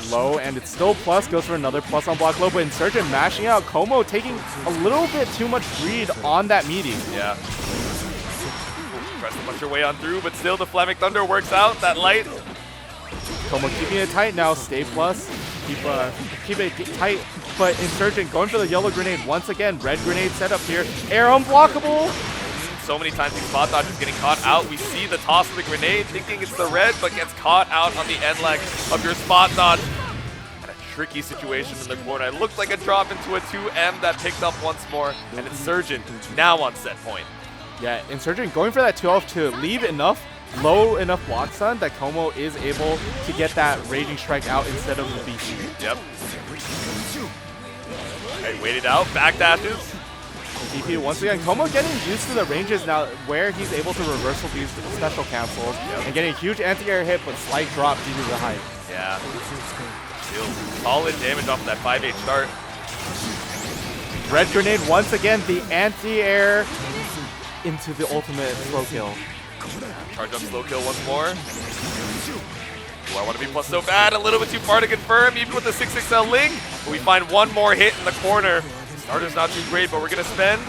Low, and it's still plus, goes for another plus on block low, but Insurgent mashing out. Como taking a little bit too much greed on that meeting. Yeah. Press a bunch your way on through, but still the Flamic Thunder works out. That light. Como keeping it tight now, stay plus. Keep it tight, but Insurgent going for the yellow grenade once again. Red grenade setup here. Air unblockable. So many times these spot dodges getting caught out. We see the toss of the grenade, thinking it's the red, but gets caught out on the end leg of your spot dodge. And a tricky situation in the corner. It looked like a drop into a 2M that picked up once more, and Insurgent now on set point. Yeah, Insurgent going for that 2-off to leave low enough block stun that Como is able to get that Raging Strike out instead of the BC. Yep. Alright, waited out, backdashes. DP once again. Como getting used to the ranges now where he's able to reversal these special cancels and getting a huge anti-air hit but slight drop due to the height. Yeah. Still solid damage off of that 5-8 start. Red grenade once again, the anti-air into the ultimate slow kill. Charge up slow kill once more. Do I want to be plus so bad? A little bit too far to confirm, even with the 6XL link. But we find one more hit in the corner. Starter's not too great, but we're going to spend.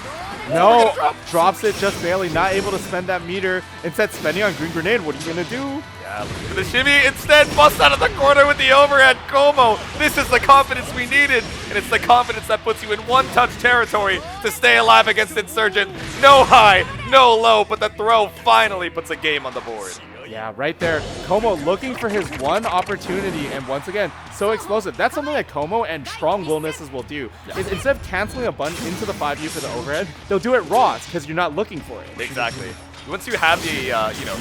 No, drops it just barely, not able to spend that meter. Instead, spending on green grenade. What are you going to do? Yeah, looking for the shimmy. Instead, bust out of the corner with the overhead. Como, this is the confidence we needed. And it's the confidence that puts you in one-touch territory to stay alive against Insurgent. No high, no low, but the throw finally puts a game on the board. Yeah, right there. Como looking for his one opportunity, and once again, so explosive. That's something that Como and strong Willnesses will do. Is instead of canceling a bunch into the 5U for the overhead, they'll do it raw because you're not looking for it. Exactly. Once you have the,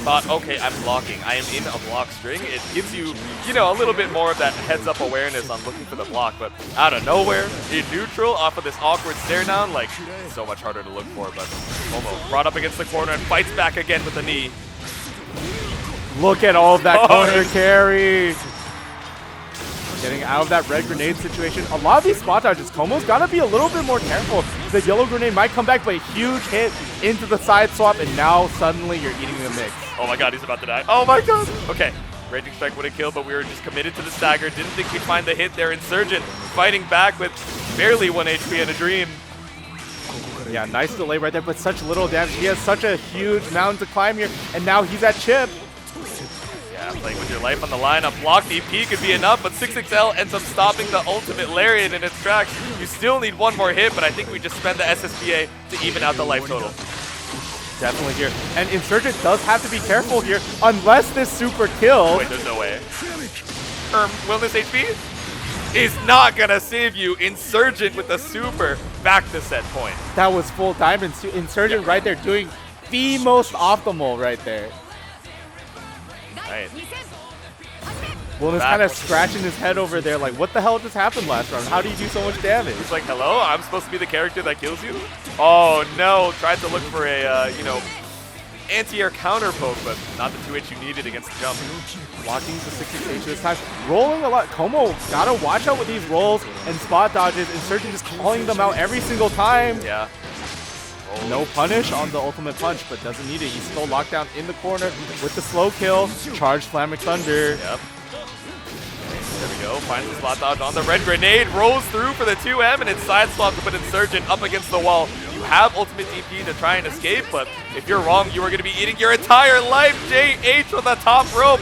thought, okay, I'm blocking, I am in a block string, it gives you, a little bit more of that heads-up awareness on looking for the block. But out of nowhere, in neutral, off of this awkward stare down, like, so much harder to look for. But Como brought up against the corner and fights back again with the knee. Look at all of that corner carry. Getting out of that red grenade situation. A lot of these spot dodges, Como's got to be a little bit more careful. The yellow grenade might come back, but a huge hit into the side swap, and now suddenly you're eating the mix. Oh my god, he's about to die. Oh my god. Okay, Raging Strike would have killed, but we were just committed to the stagger. Didn't think we'd find the hit there. Insurgent fighting back with barely 1 HP and a dream. Yeah, nice delay right there, but such little damage. He has such a huge mountain to climb here, and now he's at chip. Yeah, playing with your life on the line. A block DP could be enough, but 6XL ends up stopping the ultimate Lariat in its tracks. You still need one more hit, but I think we just spend the SSBA to even out the life total. Definitely here. And Insurgent does have to be careful here, unless this super kill. Wait, there's no way. Willness HP is not gonna save you. Insurgent with the super back to set point. That was full diamond. Insurgent right there doing the most optimal right there. Right. Willness kind of scratching his head over there like, what the hell just happened last round? How do you do so much damage? He's like, hello? I'm supposed to be the character that kills you? Oh no, tried to look for a, anti-air counter poke, but not the 2H you needed against the jump. Blocking the 60H this time. Rolling a lot. Como gotta watch out with these rolls and spot dodges. Insurgent just calling them out every single time. Yeah. No punish on the ultimate punch, but doesn't need it. He's still locked down in the corner with the slow kill. Charge Flammic Thunder. Yep. There we go. Finds the slot dodge on the red grenade. Rolls through for the 2M, and it's side swap to put Insurgent up against the wall. You have ultimate DP to try and escape, but if you're wrong, you are going to be eating your entire life. JH on the top rope.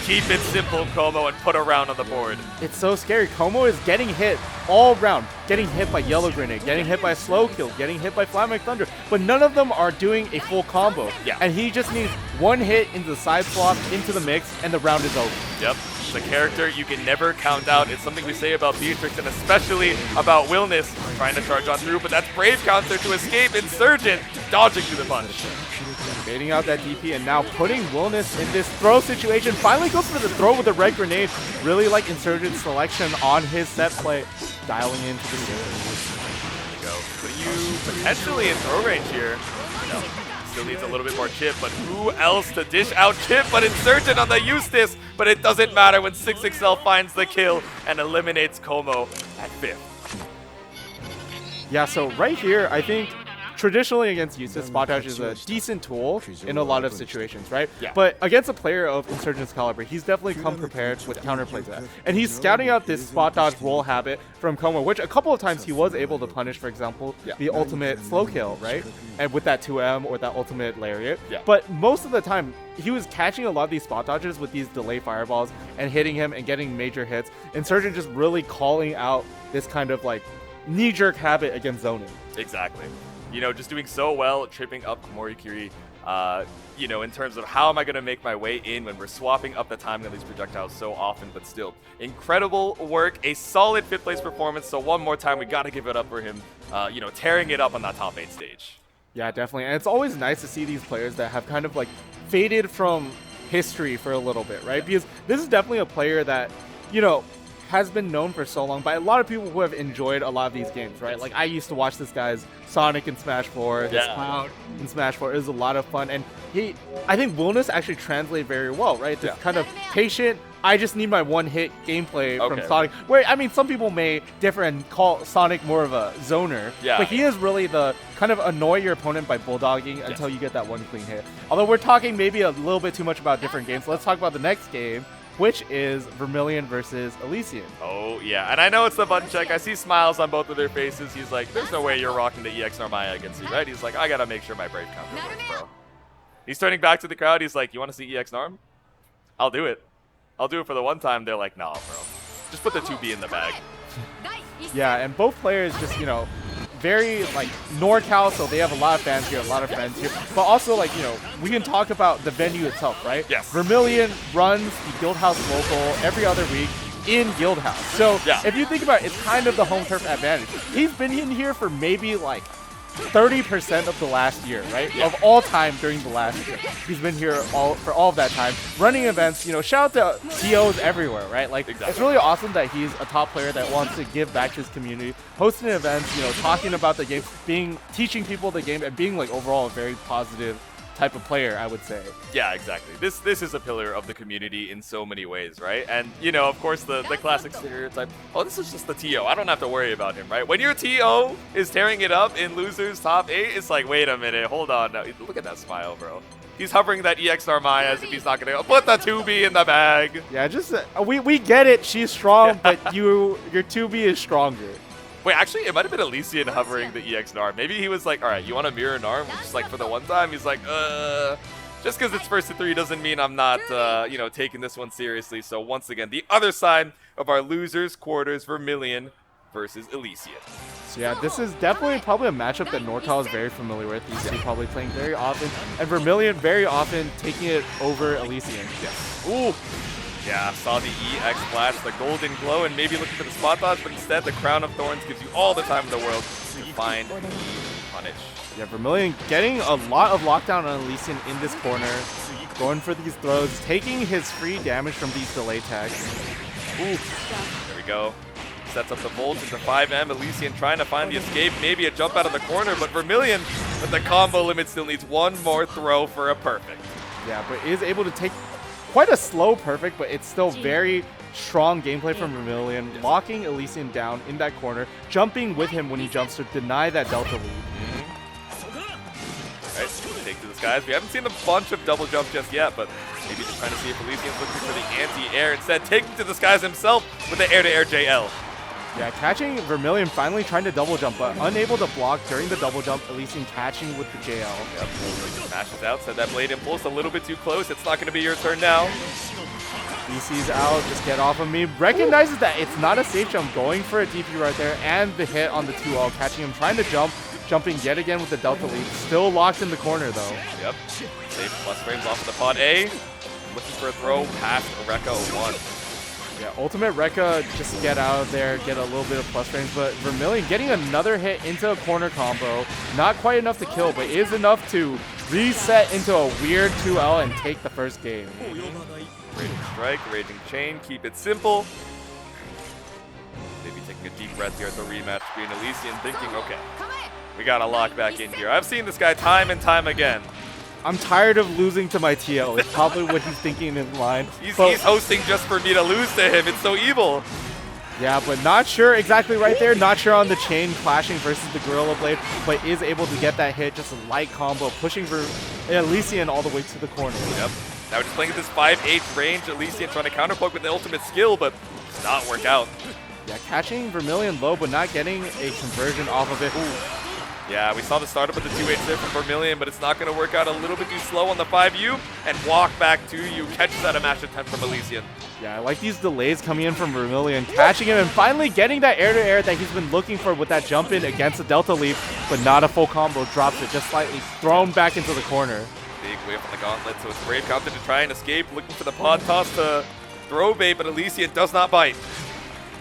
Keep it simple, Como, and put a round on the board. It's so scary. Como is getting hit all round. Getting hit by Yellow Grenade, getting hit by Slow Kill, getting hit by Flammic Thunder, but none of them are doing a full combo. Yeah. And he just needs one hit into the side swap, into the mix, and the round is over. Yep. It's a character you can never count out. It's something we say about Beatrix and especially about Willness trying to charge on through, but that's brave counter to escape. Insurgent dodging through the punch. Baiting out that DP and now putting Willness in this throw situation. Finally goes for the throw with the red grenade. Really like Insurgent's selection on his set play. Dialing into the game. There you go. But you potentially in throw range here. No. Still needs a little bit more chip, but who else to dish out chip but Insurgent on the Eustace? But it doesn't matter when 6XL finds the kill and eliminates Como at 5th. Yeah, so right here, I think traditionally against Eustace, spot dodge is a decent tool in a lot of situations, right? Yeah. But against a player of Insurgent's caliber, he's definitely come prepared with counterplay to that. And he's scouting out this spot dodge roll habit from Como, which a couple of times he was able to punish, for example, the ultimate slow kill, right? And with that 2M or that ultimate lariat. Yeah. But most of the time, he was catching a lot of these spot dodges with these delay fireballs and hitting him and getting major hits. Insurgent just really calling out this kind of like knee-jerk habit against zoning. Exactly. Just doing so well, tripping up Morikiri, in terms of how am I going to make my way in when we're swapping up the timing of these projectiles so often, but still. Incredible work, a solid 5th place performance, so one more time we got to give it up for him, tearing it up on that top 8 stage. Yeah, definitely. And it's always nice to see these players that have kind of like faded from history for a little bit, right? Because this is definitely a player that, has been known for so long by a lot of people who have enjoyed a lot of these games, right? Like I used to watch this guy's Sonic in Smash 4, this Cloud in Smash 4. It was a lot of fun, and I think Willness actually translated very well, right? This kind of patient, I just need my one hit gameplay from Sonic. Where, I mean, some people may differ and call Sonic more of a zoner, but he is really the kind of annoy your opponent by bulldogging until you get that one clean hit. Although we're talking maybe a little bit too much about different games, so let's talk about the next game, which is Vermilion versus Elysian. Oh, yeah. And I know it's the button check. I see smiles on both of their faces. He's like, there's no way you're rocking the EX Narmaya against me, right? He's like, I got to make sure my Brave counter works, bro. He's turning back to the crowd. He's like, you want to see EX Narm? I'll do it. I'll do it for the one time. They're like, nah, bro. Just put the 2B in the bag. Yeah, and both players just, very like NorCal, so they have a lot of fans here, a lot of friends here. But also like, you know, we can talk about the venue itself, right? Yes. Vermilion runs the Guildhouse local every other week in Guildhouse. So if you think about it, it's kind of the home turf advantage. He's been in here for maybe like 30% of the last year, right? Of all time during the last year. He's been here for all of that time, running events, you know, shout out to TOs everywhere, right? Like, it's really awesome that he's a top player that wants to give back to his community, hosting events, you know, talking about the game, teaching people the game, and being like overall a very positive type of player, I would say. Yeah, exactly. This is a pillar of the community in so many ways, right? And, you know, of course, the classic stereotype, oh, this is just the TO. I don't have to worry about him, right? When your TO is tearing it up in losers top 8, it's like, wait a minute, hold on. No, look at that smile, bro. He's hovering that EX Narmaya as if he's not going to put the 2B in the bag. Yeah, just, we get it. She's strong, but your 2B is stronger. Wait, actually, it might have been Elysian hovering the EX Narm. Maybe he was like, all right, you want to mirror Narm? Just like for the one time, he's like, just because it's first to 3 doesn't mean I'm not, you know, taking this one seriously. So once again, the other side of our losers quarters, Vermilion versus Elysian. So yeah, this is definitely probably a matchup that NorCal is very familiar with. These two probably playing very often, and Vermilion very often taking it over Elysian. Yes. Ooh. Yeah, saw the EX flash, the golden glow, and maybe looking for the spot dodge, but instead the Crown of Thorns gives you all the time in the world to find the punish. Yeah, Vermilion getting a lot of lockdown on Elysian in this corner, going for these throws, taking his free damage from these delay tags. Ooh, there we go. Sets up the Volt into 5M, Elysian trying to find the escape, maybe a jump out of the corner, but Vermilion, with the combo limit, still needs one more throw for a perfect. Yeah, but is able to take quite a slow perfect, but it's still very strong gameplay from Vermilion, locking Elysian down in that corner, jumping with him when he jumps to deny that Delta lead. Alright, take to the skies. We haven't seen a bunch of double jumps just yet, but maybe just trying to see if Elysian's looking for the anti-air. Instead, taking to the skies himself with the air-to-air JL. Yeah, catching Vermilion finally trying to double jump, but unable to block during the double jump. Elysian catching with the JL. Yep. Mashes out, said that blade impulse a little bit too close. It's not going to be your turn now. DC's out, just get off of me. Recognizes that it's not a safe jump, going for a DP right there, and the hit on the 2L, catching him, trying to jump, jumping yet again with the Delta lead. Still locked in the corner though. Yep. Safe plus frames off of the pod A. Looking for a throw past Rekka 1. Yeah, ultimate Rekka, just get out of there, get a little bit of plus frames, but Vermilion getting another hit into a corner combo. Not quite enough to kill, but is enough to reset into a weird 2L and take the first game. Raging Strike, Raging Chain, keep it simple. Maybe taking a deep breath here at the rematch between Elysian, thinking, okay, we gotta lock back in here. I've seen this guy time and time again. I'm tired of losing to my TL. It's probably what he's thinking in his mind. He's hosting just for me to lose to him. It's so evil. Yeah, but not sure exactly right there. Not sure on the chain clashing versus the Gorilla Blade, but is able to get that hit. Just a light combo, pushing for Elysian all the way to the corner. Yep. Now we're just playing at this 5H range. Elysian trying to counterpoke with the ultimate skill, but does not work out. Yeah, catching Vermilion low, but not getting a conversion off of it. Ooh. Yeah, we saw the startup of the 2H there from Vermilion, but it's not going to work out. A little bit too slow on the 5U, and walk back to you. Catches out a mash attempt from Elysian. Yeah, I like these delays coming in from Vermilion, catching him, and finally getting that air-to-air that he's been looking for with that jump in against the Delta Leap, but not a full combo. Drops it just slightly, thrown back into the corner. Big whip on the gauntlet, so it's Brave Compton to try and escape, looking for the pod toss to throw bait, but Elysian does not bite.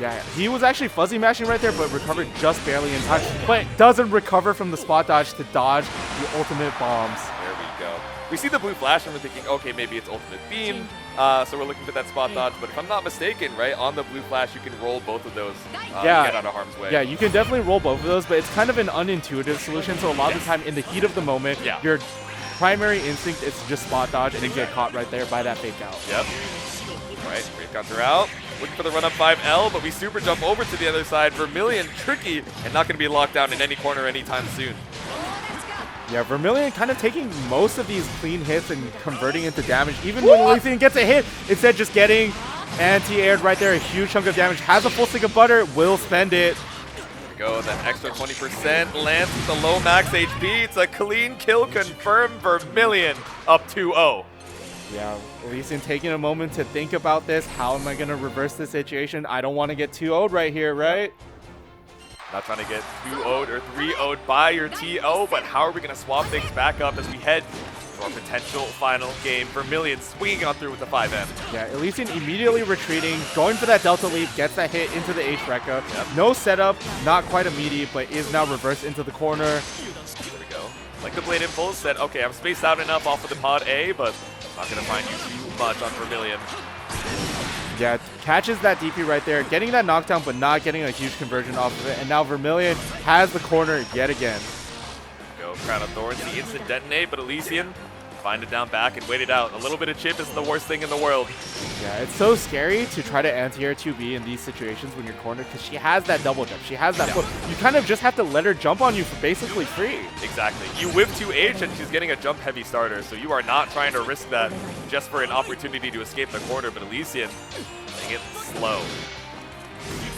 Yeah, he was actually fuzzy mashing right there, but recovered just barely in time. But doesn't recover from the spot dodge to dodge the ultimate bombs. There we go. We see the blue flash and we're thinking, okay, maybe it's ultimate beam. So we're looking for that spot dodge. But if I'm not mistaken, right, on the blue flash, you can roll both of those to get out of harm's way. Yeah, you can definitely roll both of those, but it's kind of an unintuitive solution. So a lot of the time in the heat of the moment, your primary instinct is to just spot dodge and get caught right there by that fake out. Yep. All right, Brave counter out. Looking for the run up 5L, but we super jump over to the other side. Vermilion, tricky, and not going to be locked down in any corner anytime soon. Yeah, Vermilion kind of taking most of these clean hits and converting into damage. Even when Elysian gets a hit, instead just getting anti-aired right there, a huge chunk of damage. Has a full stick of butter, will spend it. There we go, that extra 20% lands with the low max HP. It's a clean kill confirmed. Vermilion up 2-0. Yeah, Elysian taking a moment to think about this. How am I going to reverse this situation? I don't want to get 2-0'd right here, right? Not trying to get 2-0'd or 3-0'd by your TO, but how are we going to swap things back up as we head to our potential final game? Vermilion swinging on through with the 5M. Yeah, Elysian immediately retreating, going for that Delta Leap, gets that hit into the H Rekka. Yep. No setup, not quite a meaty, but is now reversed into the corner. There we go. Like the Blade Impulse said, okay, I'm spaced out enough off of the pod A, but I'm not going to find you too much on Vermilion. Yeah, catches that DP right there, getting that knockdown, but not getting a huge conversion off of it. And now Vermilion has the corner yet again. Go Crown of Thorns, the instant detonate, but Elysian find it down back and wait it out. A little bit of chip isn't the worst thing in the world. Yeah, it's so scary to try to anti-air 2B in these situations when you're cornered, because she has that double jump. She has that flip. You kind of just have to let her jump on you for basically free. Exactly. You whip 2H and she's getting a jump heavy starter, so you are not trying to risk that just for an opportunity to escape the corner, but Elysian playing it slow.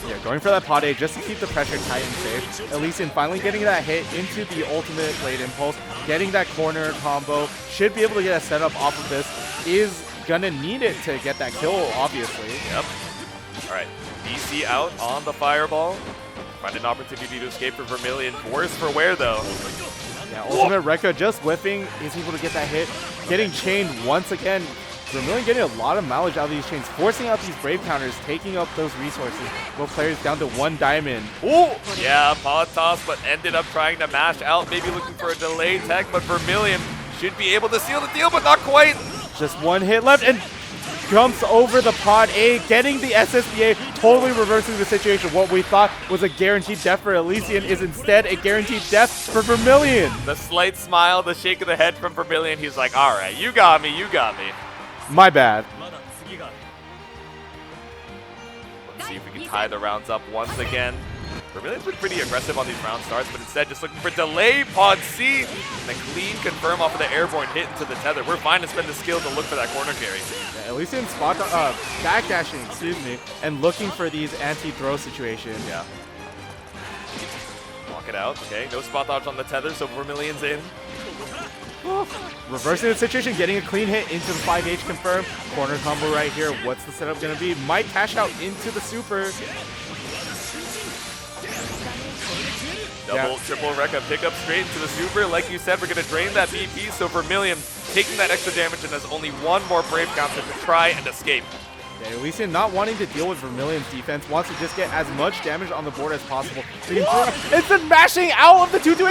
Yeah, going for that pod A just to keep the pressure tight and safe. Elysian finally getting that hit into the ultimate Blade Impulse, getting that corner combo. Should be able to get a setup off of this. Is gonna need it to get that kill, obviously. Yep. All right, DC out on the Fireball. Find an opportunity to escape for Vermilion. Worse for wear, though. Yeah, ultimate Rekka just whiffing. Is able to get that hit. Getting chained once again. Vermilion getting a lot of mileage out of these chains, forcing out these Brave counters, taking up those resources. Both players down to 1 diamond. Ooh! Yeah, pod toss, but ended up trying to mash out, maybe looking for a delay tech, but Vermilion should be able to seal the deal, but not quite. Just 1 hit left and jumps over the pod A, getting the SSBA, totally reversing the situation. What we thought was a guaranteed death for Elysian is instead a guaranteed death for Vermilion. The slight smile, the shake of the head from Vermilion. He's like, all right, you got me, you got me. My bad. Let's see if we can tie the rounds up once again. Vermilion's been pretty aggressive on these round starts, but instead just looking for delay, pod C, and a clean confirm off of the airborne hit into the tether. We're fine to spend the skill to look for that corner carry. Yeah, Elysian spot backdashing, excuse me, and looking for these anti-throw situations. Yeah. Walk it out. Okay, no spot dodge on the tether, so Vermilion's in. Reversing the situation, getting a clean hit into the 5H confirm. Corner combo right here. What's the setup going to be? Might cash out into the super. Double, triple Rekka pickup straight into the super. Like you said, we're going to drain that BP, so Vermilion taking that extra damage and has only 1 more Brave counter to try and escape. Yeah, Elysian not wanting to deal with Vermilion's defense, wants to just get as much damage on the board as possible. It's the mashing out of the 2-2.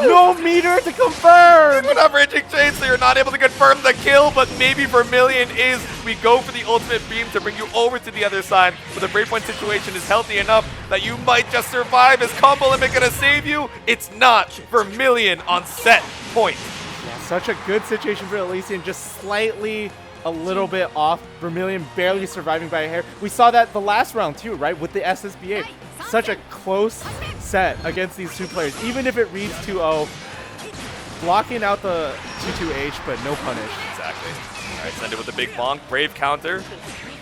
No meter to confirm! We're not raging chain, so you're not able to confirm the kill, but maybe Vermilion is. We go for the ultimate beam to bring you over to the other side, but the breakpoint situation is healthy enough that you might just survive. Is combo limit gonna save you? It's not. Vermilion on set point. Yeah, such a good situation for Elysian, just slightly a little bit off. Vermilion barely surviving by a hair. We saw that the last round too, right? With the SSBA. Such a close set against these 2 players. Even if it reads 2-0, blocking out the 2-2H, but no punish. Exactly. All right, send it with the big bonk. Brave counter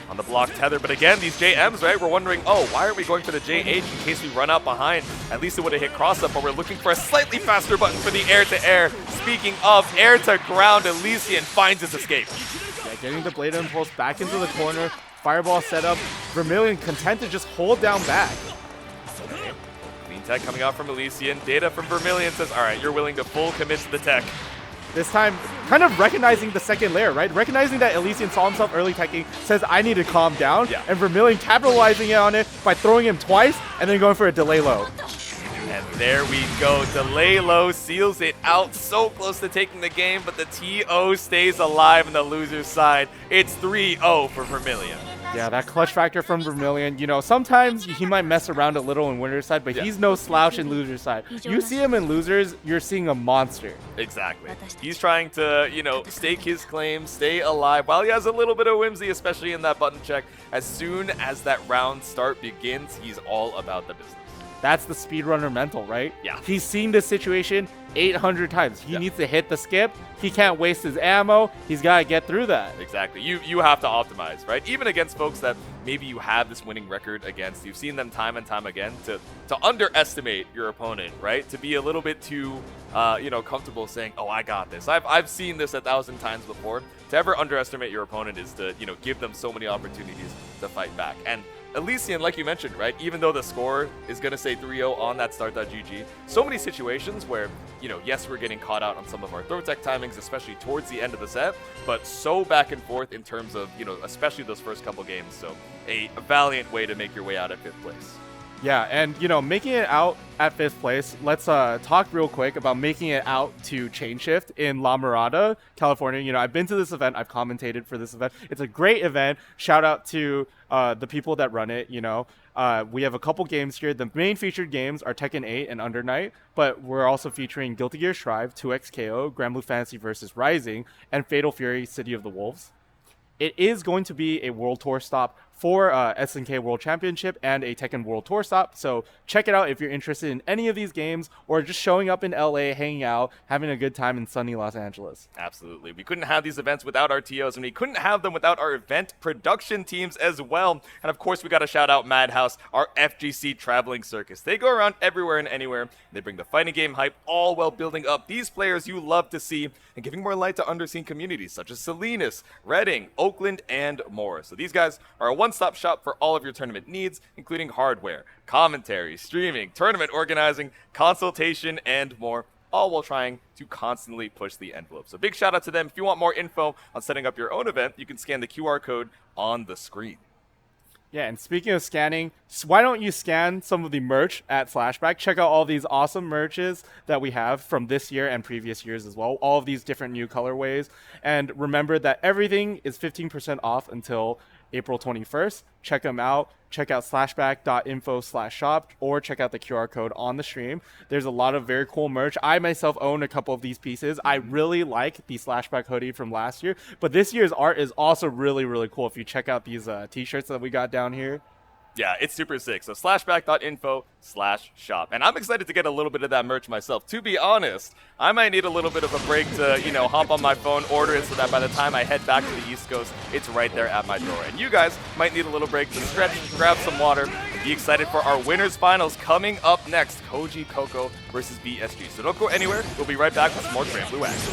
on the block tether. But again, these JMs, right? We're wondering, oh, why are we going for the JH in case we run out behind? At least it would have hit cross-up, but we're looking for a slightly faster button for the air-to-air. Speaking of air-to-ground, Elysian finds his escape. Yeah, getting the Blade Impulse back into the corner. Fireball setup. Vermilion content to just hold down back. Okay. Clean tech coming out from Elysian. Data from Vermilion says, all right, you're willing to full commit to the tech. This time, kind of recognizing the second layer, right? Recognizing that Elysian saw himself early teching, says, I need to calm down. Yeah. And Vermilion capitalizing on it by throwing him twice and then going for a delay low. And there we go. Delay low seals it out. So close to taking the game, but the TO stays alive on the loser's side. It's 3-0 for Vermilion. Yeah, that clutch factor from Vermilion. You know, sometimes he might mess around a little in winner's side, but he's no slouch in loser's side. You see him in losers, you're seeing a monster. Exactly. He's trying to, you know, stake his claim, stay alive, while he has a little bit of whimsy, especially in that button check. As soon as that round start begins, he's all about the business. That's the speedrunner mental, right? Yeah. He's seen this situation 800 times. He needs to hit the skip. He can't waste his ammo. He's got to get through that. Exactly. You have to optimize, right? Even against folks that maybe you have this winning record against. You've seen them time and time again to underestimate your opponent, right? To be a little bit too, you know, comfortable saying, oh, I got this. I've seen this 1,000 times before. To ever underestimate your opponent is to, you know, give them so many opportunities to fight back. And Elysian, like you mentioned, right? Even though the score is going to say 3-0 on that start.gg, so many situations where, yes, we're getting caught out on some of our throw tech timings, especially towards the end of the set, but so back and forth in terms of, especially those first couple games. So a valiant way to make your way out at 5th place. Yeah, and making it out at 5th place, let's talk real quick about making it out to Chain Shift in La Mirada, California. I've been to this event, I've commentated for this event. It's a great event. Shout out to the people that run it. We have a couple games here. The main featured games are Tekken 8 and Under Night, but we're also featuring Guilty Gear Strive, 2XKO, Granblue Fantasy vs. Rising, and Fatal Fury City of the Wolves. It is going to be a World Tour stop for SNK World Championship and a Tekken World Tour stop. So check it out if you're interested in any of these games or just showing up in LA, hanging out, having a good time in sunny Los Angeles. Absolutely. We couldn't have these events without our TOs, and we couldn't have them without our event production teams as well. And of course, we got to shout out Madhouse, our FGC traveling circus. They go around everywhere and anywhere. They bring the fighting game hype, all while building up these players you love to see and giving more light to underseen communities such as Salinas, Reading, Oakland, and more. So these guys are a one-stop shop for all of your tournament needs, including hardware, commentary, streaming, tournament organizing, consultation, and more, all while trying to constantly push the envelope. So big shout out to them. If you want more info on setting up your own event, you can scan the QR code on the screen. Yeah, and speaking of scanning, why don't you scan some of the merch at Slashback? Check out all these awesome merches that we have from this year and previous years as well. All of these different new colorways. And remember that everything is 15% off until April 21st. Check them out. Check out slashback.info/shop or check out the QR code on the stream. There's a lot of very cool merch. I myself own a couple of these pieces. I really like the Slashback hoodie from last year, but this year's art is also really, really cool if you check out these t-shirts that we got down here. Yeah, it's super sick. So slashback.info/shop. And I'm excited to get a little bit of that merch myself. To be honest, I might need a little bit of a break to, hop on my phone, order it so that by the time I head back to the East Coast, it's right there at my door. And you guys might need a little break to stretch, grab some water, and be excited for our winners finals coming up next, Koji Coco versus BSG. So don't go anywhere. We'll be right back with some more Granblue action.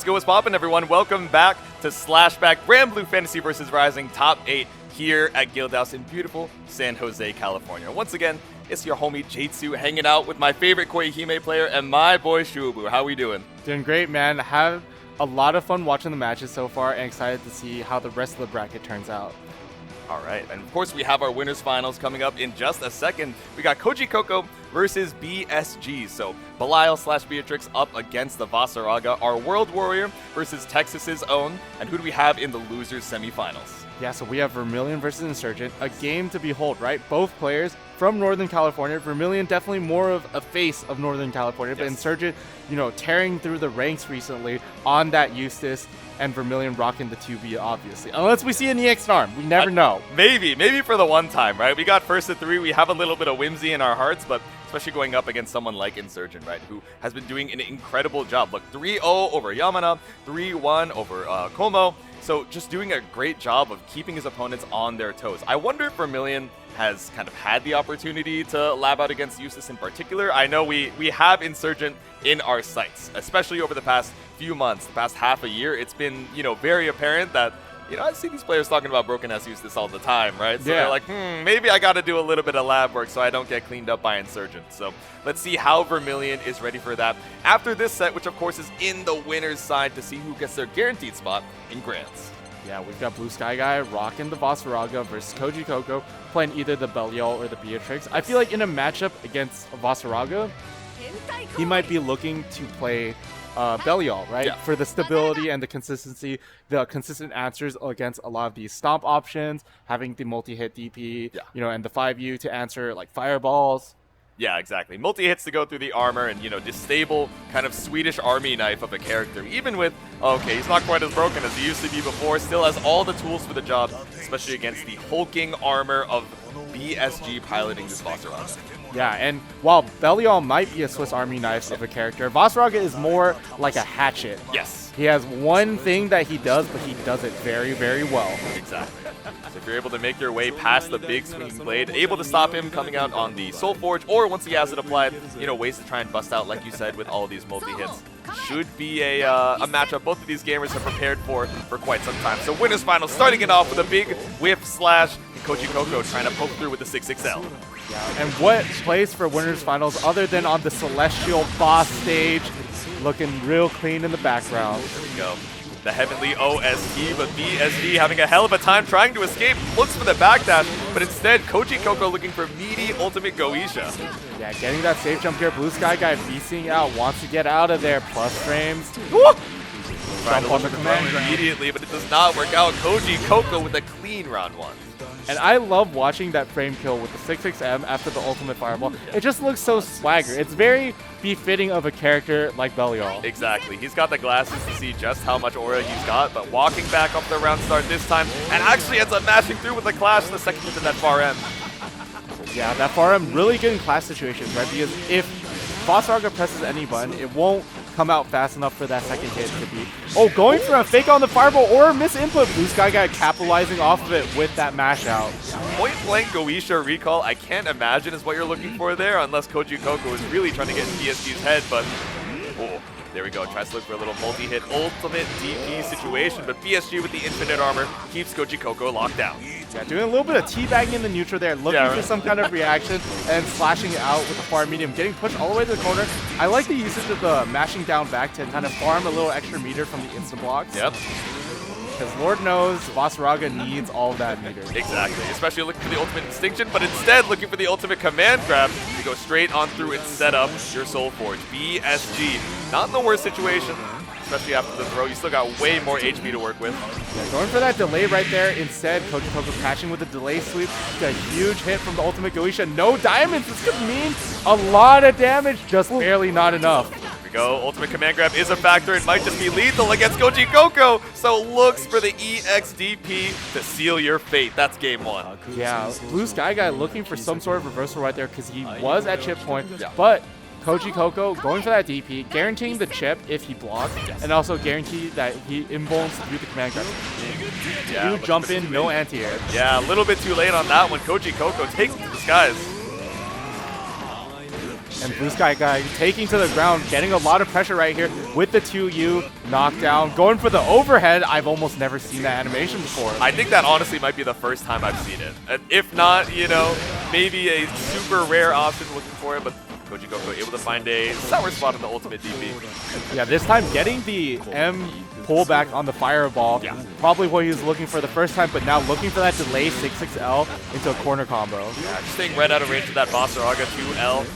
go, what's poppin', everyone? Welcome back to Slashback Granblue Fantasy vs. Rising Top 8 here at Guildhouse in beautiful San Jose, California. Once again, it's your homie Jatsu hanging out with my favorite Koihime player and my boy Shubu. How we doing? Doing great, man. Have a lot of fun watching the matches so far and excited to see how the rest of the bracket turns out. All right, and of course we have our winners finals coming up in just a second. We got Koji Coco versus BSG. So Belial / Beatrix up against the Vasaraga, our World Warrior versus Texas's own. And who do we have in the losers semifinals? Yeah, so we have Vermilion versus Insurgent, a game to behold, right? Both players from Northern California. Vermilion definitely more of a face of Northern California, but Insurgent, you know, tearing through the ranks recently on that Eustace, and Vermilion rocking the 2B, obviously. Unless we see an EX arm, we never know. Maybe for the one time, right? We got first to 3, we have a little bit of whimsy in our hearts, but especially going up against someone like Insurgent, right, who has been doing an incredible job. Look, 3-0 over Yamana, 3-1 over Como. So just doing a great job of keeping his opponents on their toes. I wonder if Vermilion has kind of had the opportunity to lab out against Eustace in particular. I know we have Insurgent in our sights, especially over the past few months, the past half a year. It's been, you know, very apparent that, you know, I see these players talking about Broken S Eustace all the time, right? So they're like, maybe I got to do a little bit of lab work so I don't get cleaned up by Insurgent. So let's see how Vermilion is ready for that after this set, which of course is in the winner's side to see who gets their guaranteed spot in Grants. Yeah, we've got Blue Sky Guy rocking the Vasaraga versus Koji Coco, playing either the Belial or the Beatrix. I feel like in a matchup against Vasaraga, he might be looking to play Belial, right? Yeah. For the stability and the consistency, the consistent answers against a lot of these stomp options, having the multi-hit DP, you know, and the 5U to answer like fireballs. Yeah, exactly. Multi-hits to go through the armor and, you know, this stable kind of Swedish army knife of a character. Even with, okay, he's not quite as broken as he used to be before, still has all the tools for the job, especially against the hulking armor of BSG piloting this Vasaraga. Yeah, and while Belial might be a Swiss Army knife of a character, Vasaraga is more like a hatchet. Yes. He has one thing that he does, but he does it very, very well. Exactly. So if you're able to make your way past the big swinging blade, able to stop him coming out on the Soul Forge, or once he has it applied, you know, ways to try and bust out, like you said, with all of these multi-hits. Should be a matchup both of these gamers have prepared for quite some time. So winners final, starting it off with a big whiff slash, and Koji Coco trying to poke through with the 6XL. Yeah, and what place for winners finals other than on the Celestial boss stage, looking real clean in the background. There we go. The Heavenly OST, but BSG having a hell of a time trying to escape, looks for the backdash, but instead Koji Coco looking for meaty ultimate Goisha. Yeah, getting that safe jump here. Blue Sky Guy beasting out, wants to get out of there. Plus frames. Trying to look for command immediately, but it does not work out. Koji Coco with a clean round 1. And I love watching that frame kill with the 6XM after the ultimate fireball. It just looks so swagger. It's very befitting of a character like Belial. Exactly. He's got the glasses to see just how much aura he's got, but walking back up the round start this time, and actually ends up mashing through with the clash the second hit to that far end. Yeah, that far end really good in clash situations, right? Because if Vasaraga presses any button, it won't come out fast enough for that second hit to be. Oh, going for a fake on the fireball or a misinput. Blue Sky Guy capitalizing off of it with that mash out. Point blank Goisha recall, I can't imagine is what you're looking for there, unless Koji Coco is really trying to get in BSG's head, but oh, there we go. Tries to look for a little multi-hit ultimate DP situation, but BSG with the infinite armor keeps Koji Coco locked down. Yeah, doing a little bit of teabagging in the neutral there, looking for some kind of reaction and slashing it out with the far medium, getting pushed all the way to the corner. I like the usage of the mashing down back to kind of farm a little extra meter from the instant blocks. Yep. Because Lord knows Vasaraga needs all of that meter. Exactly, especially looking for the ultimate extinction, but instead looking for the ultimate command grab to go straight on through and set up your Soul Forge. BSG, not in the worst situation, especially after the throw. You still got way more HP to work with. Yeah, going for that delay right there. Instead, Koji Coco catching with the delay sweep. A huge hit from the ultimate Goisha. No diamonds. This could mean a lot of damage, just barely not enough. There we go. Ultimate command grab is a factor. It might just be lethal against Koji Coco. So looks for the EXDP to seal your fate. That's game 1. Yeah, Blue Sky Guy looking for some sort of reversal right there because he was at chip point, but Koji Coco going for that DP, guaranteeing the chip if he blocks, and also guarantee that he invulns to do the command grab. Yeah, you jump in, no anti-air. Yeah, a little bit too late on that one. Koji Coco taking to the skies. And Blue Sky Guy taking to the ground, getting a lot of pressure right here with the 2U knockdown, going for the overhead. I've almost never seen that animation before. I think that honestly might be the first time I've seen it. And if not, you know, maybe a super rare option looking for it, but Koji Koko able to find a sour spot in the ultimate DP. Yeah, this time getting the M pullback on the fireball. Yeah. Probably what he was looking for the first time, but now looking for that delay 6-6L into a corner combo. Yeah, just staying right out of range of that Basaraga 2L.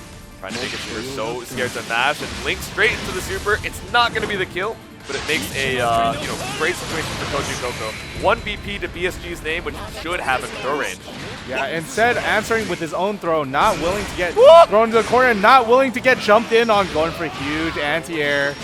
Trying to make it super so scared to mash and link straight into the super. It's not going to be the kill, but it makes a great situation for Koji Koko. 1 BP to BSG's name, which should have him throw range. Yeah, instead answering with his own throw, not willing to get thrown to the corner, not willing to get jumped in on, going for huge anti-air.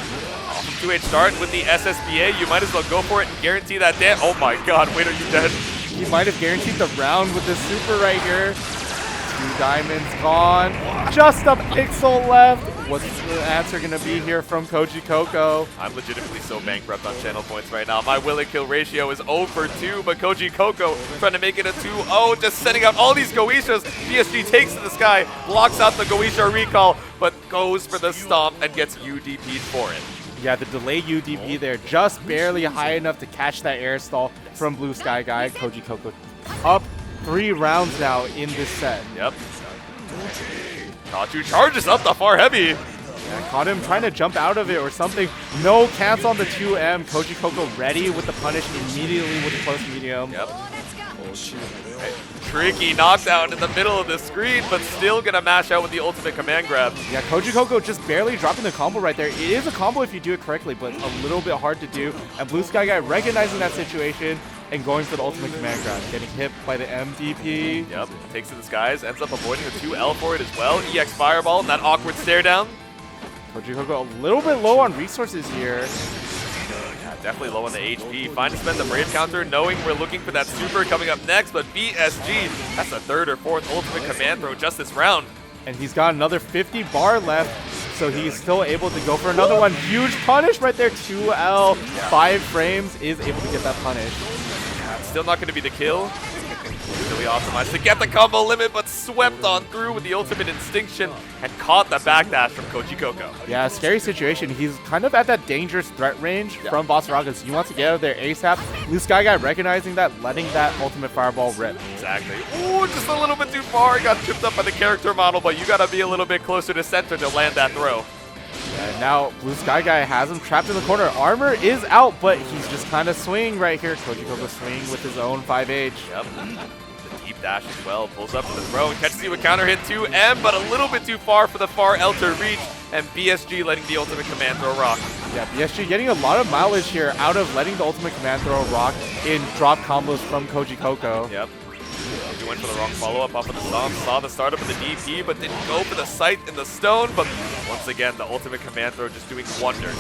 2H start with the SSBA, you might as well go for it and guarantee that damn. Oh my god, wait, are you dead? He might have guaranteed the round with this super right here. 2 diamonds gone. Just a pixel left. What's the answer going to be here from Koji Koko? I'm legitimately so bankrupt on channel points right now. My will and kill ratio is 0 for 2, but Koji Koko trying to make it a 2-0, just setting out all these Goishas. PSG takes to the sky, blocks out the Goisha recall, but goes for the stomp and gets UDP'd for it. Yeah, the delay UDP there, just barely high enough to catch that air stall from Blue Sky Guy. Koji Koko up 3 rounds now in this set. Yep. Kachu charges up the far heavy. Yeah, caught him trying to jump out of it or something. No cancel on the 2M. Koji Koko ready with the punish immediately with the close medium. Yep. Right. Tricky knockdown in the middle of the screen, but still gonna mash out with the ultimate command grab. Yeah, Koji Koko just barely dropping the combo right there. It is a combo if you do it correctly, but a little bit hard to do. And Blue Sky Guy recognizing that situation and going for the ultimate command grab. Getting hit by the MDP. Yep, takes to the skies, ends up avoiding the 2L for it as well. EX Fireball and that awkward stare down. Koji Koko a little bit low on resources here. Yeah, definitely low on the HP. Fine to spend the Brave counter, knowing we're looking for that super coming up next, but BSG, that's the 3rd or 4th ultimate command throw just this round. And he's got another 50 bar left, so he's still able to go for another one. Huge punish right there, 2L, 5 frames, is able to get that punish. Yeah, still not going to be the kill. Really optimized to get the combo limit, but swept on through with the ultimate instinction and caught the backdash from Koji Koko. Yeah, scary situation. He's kind of at that dangerous threat range from Basaraga, so he wants to get out of there ASAP. Blue Sky Guy recognizing that, letting that ultimate fireball rip. Exactly. Ooh, just a little bit too far. Got tripped up by the character model, but you got to be a little bit closer to center to land that throw. And now Blue Sky Guy has him trapped in the corner. Armor is out, but he's just kind of swinging right here. Koji Koko swinging with his own 5H. Yep. The deep dash as well. Pulls up for the throw and catches you with counter hit 2M, but a little bit too far for the far L to reach. And BSG letting the ultimate command throw rock. Yeah, BSG getting a lot of mileage here out of letting the ultimate command throw rock in drop combos from Koji Koko. Yep. He went for the wrong follow-up off of the stomp, saw the startup of the DP, but didn't go for the sight in the stone. But once again, the ultimate command throw just doing wonders.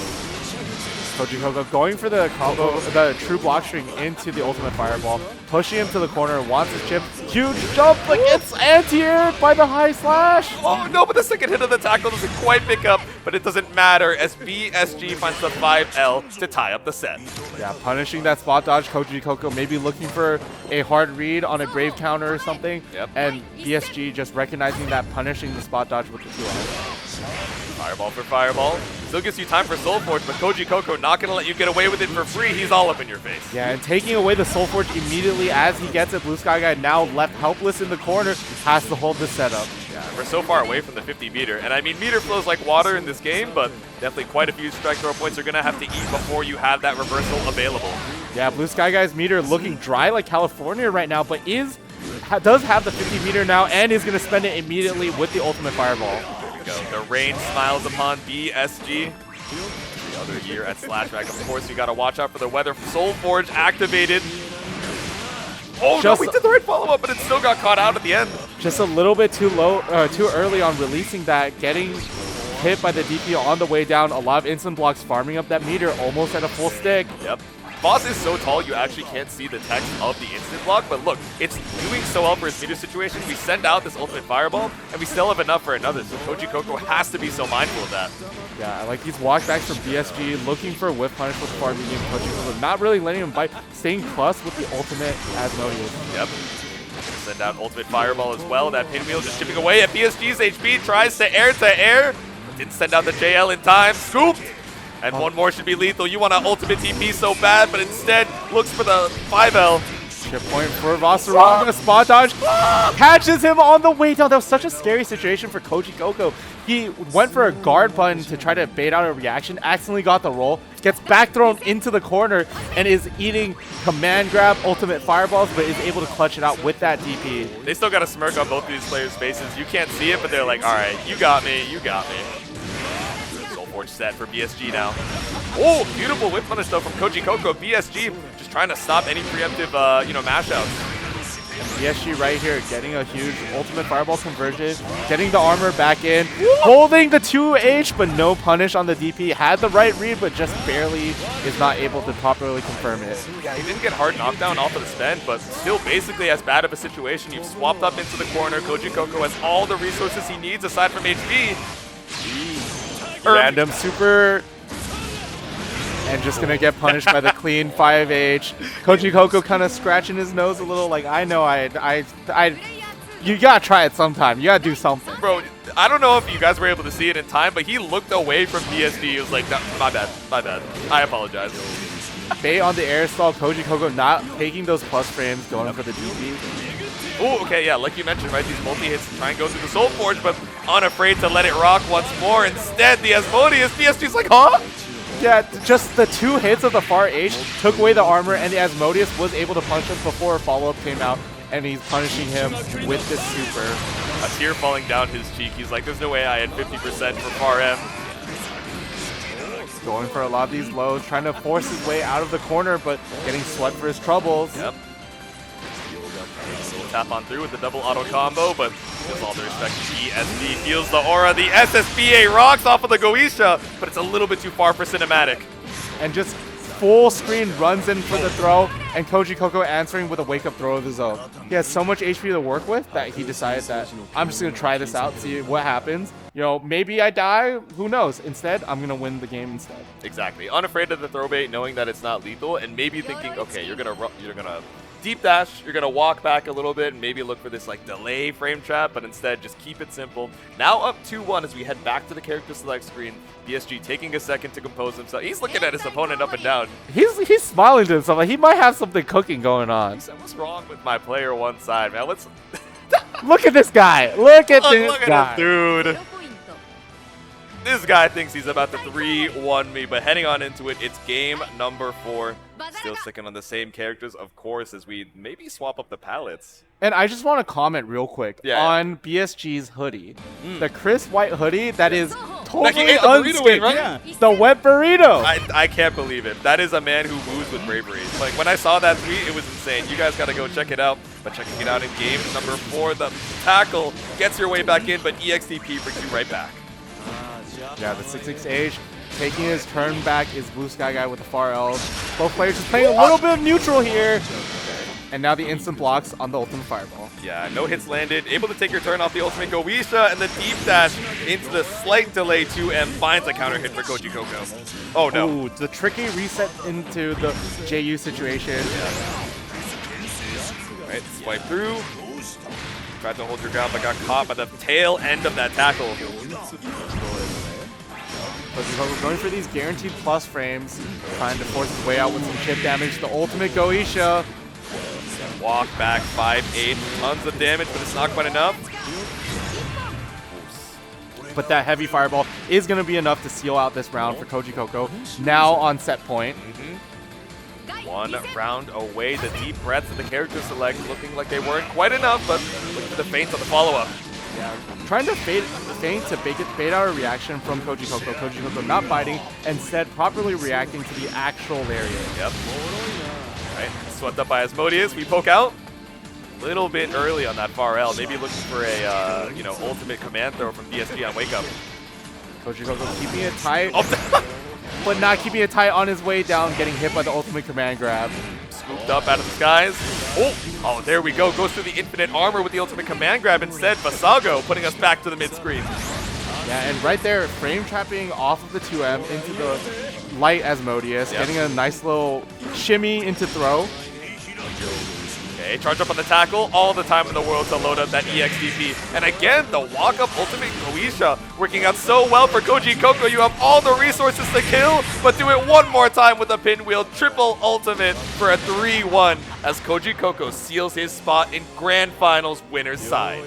Koji Koko going for the combo, the true block string into the ultimate fireball, pushing him to the corner, wants his chip, huge jump, but gets anti-aired by the high slash. Oh no, but the second hit of the tackle doesn't quite pick up, but it doesn't matter as BSG finds the 5L to tie up the set. Yeah, punishing that spot dodge. Koji Koko maybe looking for a hard read on a Brave counter or something. Yep. And BSG just recognizing that, punishing the spot dodge with the 2L. Fireball for fireball. Still gives you time for Soul Forge, but Koji Koko not going to let you get away with it for free. He's all up in your face. Yeah, and taking away the Soul Forge immediately as he gets it. Blue Sky Guy now left helpless in the corner, has to hold the setup. Yeah, we're so far away from the 50 meter. And I mean, meter flows like water in this game, but definitely quite a few strike throw points you're going to have to eat before you have that reversal available. Yeah, Blue Sky Guy's meter looking dry like California right now, but does have the 50 meter now and is going to spend it immediately with the ultimate fireball. The rain smiles upon BSG. The other year at Slashback, of course, you got to watch out for the weather. Soul Forge activated. Oh no, we did the right follow-up, but it still got caught out at the end. Just a little bit too early on releasing that, getting hit by the DP on the way down. A lot of instant blocks farming up that meter, almost at a full stick. Yep. Boss is so tall you actually can't see the text of the instant block, but look, it's doing so well for his meter situation. We send out this ultimate fireball, and we still have enough for another, so Koji Koko has to be so mindful of that. Yeah, I like these walkbacks from BSG, looking for a whiff punish with far medium Koji Koko, not really letting him bite, staying plus with the ultimate Asmodeus. Yep. Send out ultimate fireball as well. That pinwheel just chipping away at BSG's HP. Tries to air. Didn't send out the JL in time. Scooped. And one more should be lethal. You want an ultimate TP so bad, but instead looks for the 5L. Chip point for Vasaraga. Spot dodge. Catches him on the way down. That was such a scary situation for Koji Coco. He went for a guard button to try to bait out a reaction, accidentally got the roll, gets back thrown into the corner, and is eating command grab, ultimate fireballs, but is able to clutch it out with that DP. They still got a smirk on both of these players' faces. You can't see it, but they're like, all right, you got me. Soulforge set for BSG now. Oh, beautiful whip punish though from Koji Coco. BSG just trying to stop any preemptive, mash outs. BSG right here getting a huge ultimate fireball conversion, getting the armor back in, holding the 2H, but no punish on the DP. Had the right read, but just barely is not able to properly confirm it. Yeah, he didn't get hard knockdown off of the spend, but still basically as bad of a situation. You've swapped up into the corner. Koji Coco has all the resources he needs aside from HP. Random super, and just gonna get punished by the clean 5H. Koji Coco kind of scratching his nose a little, like, I know you gotta try it sometime. You gotta do something. Bro, I don't know if you guys were able to see it in time, but he looked away from BSD. He was like, no, my bad. I apologize. Bait on the air stall. Koji Coco not taking those plus frames, going for the DP. Oh, okay, yeah, like you mentioned, right? These multi-hits try and go through the Soulforge, but unafraid to let it rock once more. Instead, the Asmodeus, BSG's like, huh? Yeah, just the 2 hits of the far H took away the armor, and the Asmodeus was able to punch him before a follow-up came out, and he's punishing him with this super. A tear falling down his cheek. He's like, there's no way I had 50% for far M. Going for a lot of these lows, trying to force his way out of the corner, but getting swept for his troubles. Yep. He'll tap on through with the double auto combo, but with all due respect, ESD feels the aura. The SSBA rocks off of the Goisha, but it's a little bit too far for cinematic. And just full screen runs in for the throw, and Koji Coco answering with a wake-up throw of his own. He has so much HP to work with that he decided that I'm just going to try this out, see what happens. You know, maybe I die, who knows? Instead, I'm going to win the game instead. Exactly. Unafraid of the throw bait, knowing that it's not lethal, and maybe thinking, okay, you're gonna deep dash, you're gonna walk back a little bit and maybe look for this like delay frame trap, but instead just keep it simple. Now up 2-1 as we head back to the character select screen. BSG taking a second to compose himself. He's looking at his opponent up and down. He's smiling to himself, like he might have something cooking going on. What's wrong with my player one side, man? Let's look at this guy. Look at this guy. At him, dude. This guy thinks he's about to 3-1 me, but heading on into it, it's game number 4. Still sticking on the same characters, of course, as we maybe swap up the palettes. And I just want to comment real quick on BSG's hoodie. The crisp white hoodie that is totally unscathed. Right? The wet burrito. I can't believe it. That is a man who moves with bravery. Like, when I saw that tweet, it was insane. You guys got to go check it out. But checking it out in game number 4, the tackle gets your way back in, but EXTP brings you right back. Yeah, the 6-6H taking his turn back is Blue Sky Guy with the far L. Both players just playing a little bit of neutral here. And now the instant blocks on the ultimate fireball. Yeah, no hits landed. Able to take your turn off the ultimate Goisha, and the deep dash into the slight delay 2M finds a counter hit for Koji Coco. Oh no. Ooh, the tricky reset into the JU situation. Right, swipe through. Tried to hold your ground, but got caught by the tail end of that tackle. Going for these guaranteed plus frames, trying to force his way out with some chip damage. The ultimate Goisha. Walk back 5-8, tons of damage, but it's not quite enough. But that heavy fireball is going to be enough to seal out this round for Koji Coco. Now on set point. One round away, the deep breaths of the character select looking like they weren't quite enough, but look for the feints on the follow-up. Yeah, trying to feint to bait out a reaction from Koji Coco. Koji Coco not biting, instead properly reacting to the actual lariat. Yep. Right, swept up by Asmodeus. We poke out a little bit early on that far L. Maybe looking for a ultimate command throw from DSG on wake up. Koji Coco keeping it tight, but not keeping it tight on his way down, getting hit by the ultimate command grab. Scooped up out of the skies. Oh, there we go. Goes through the infinite armor with the ultimate command grab instead. Basago putting us back to the mid-screen. Yeah, and right there, frame trapping off of the 2M into the light Asmodeus, getting a nice little shimmy into throw. Okay, charge up on the tackle, all the time in the world to load up that EXDP. And again, the walk-up ultimate Goisha working out so well for Koji Coco. You have all the resources to kill, but do it one more time with a pinwheel. Triple ultimate for a 3-1 as Koji Coco seals his spot in Grand Finals winner's side.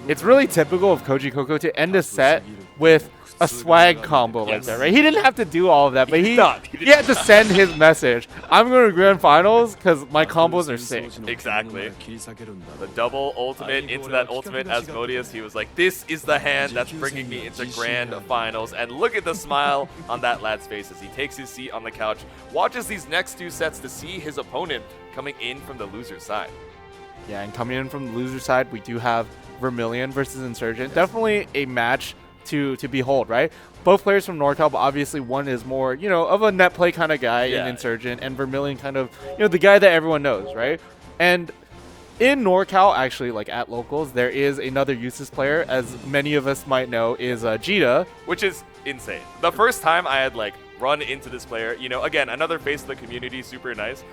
It's really typical of Koji Coco to end a set with a swag combo like that, right? He didn't have to do all of that, but he had to send his message. I'm going to Grand Finals because my combos are sick. Exactly. The double ultimate into that ultimate Asmodeus. He was like, this is the hand that's bringing me into Grand Finals. And look at the smile on that lad's face as he takes his seat on the couch, watches these next 2 sets to see his opponent coming in from the loser's side. Yeah, and coming in from the loser side, we do have Vermilion versus Insurgent. Definitely a match to behold, right? Both players from NorCal, but obviously one is more, you know, of a net play kind of guy in Insurgent, and Vermilion kind of, you know, the guy that everyone knows, right? And in NorCal, actually, like at locals, there is another useless player, as many of us might know, is Jita. Which is insane. The first time I had like run into this player, you know, again, another face of the community, super nice,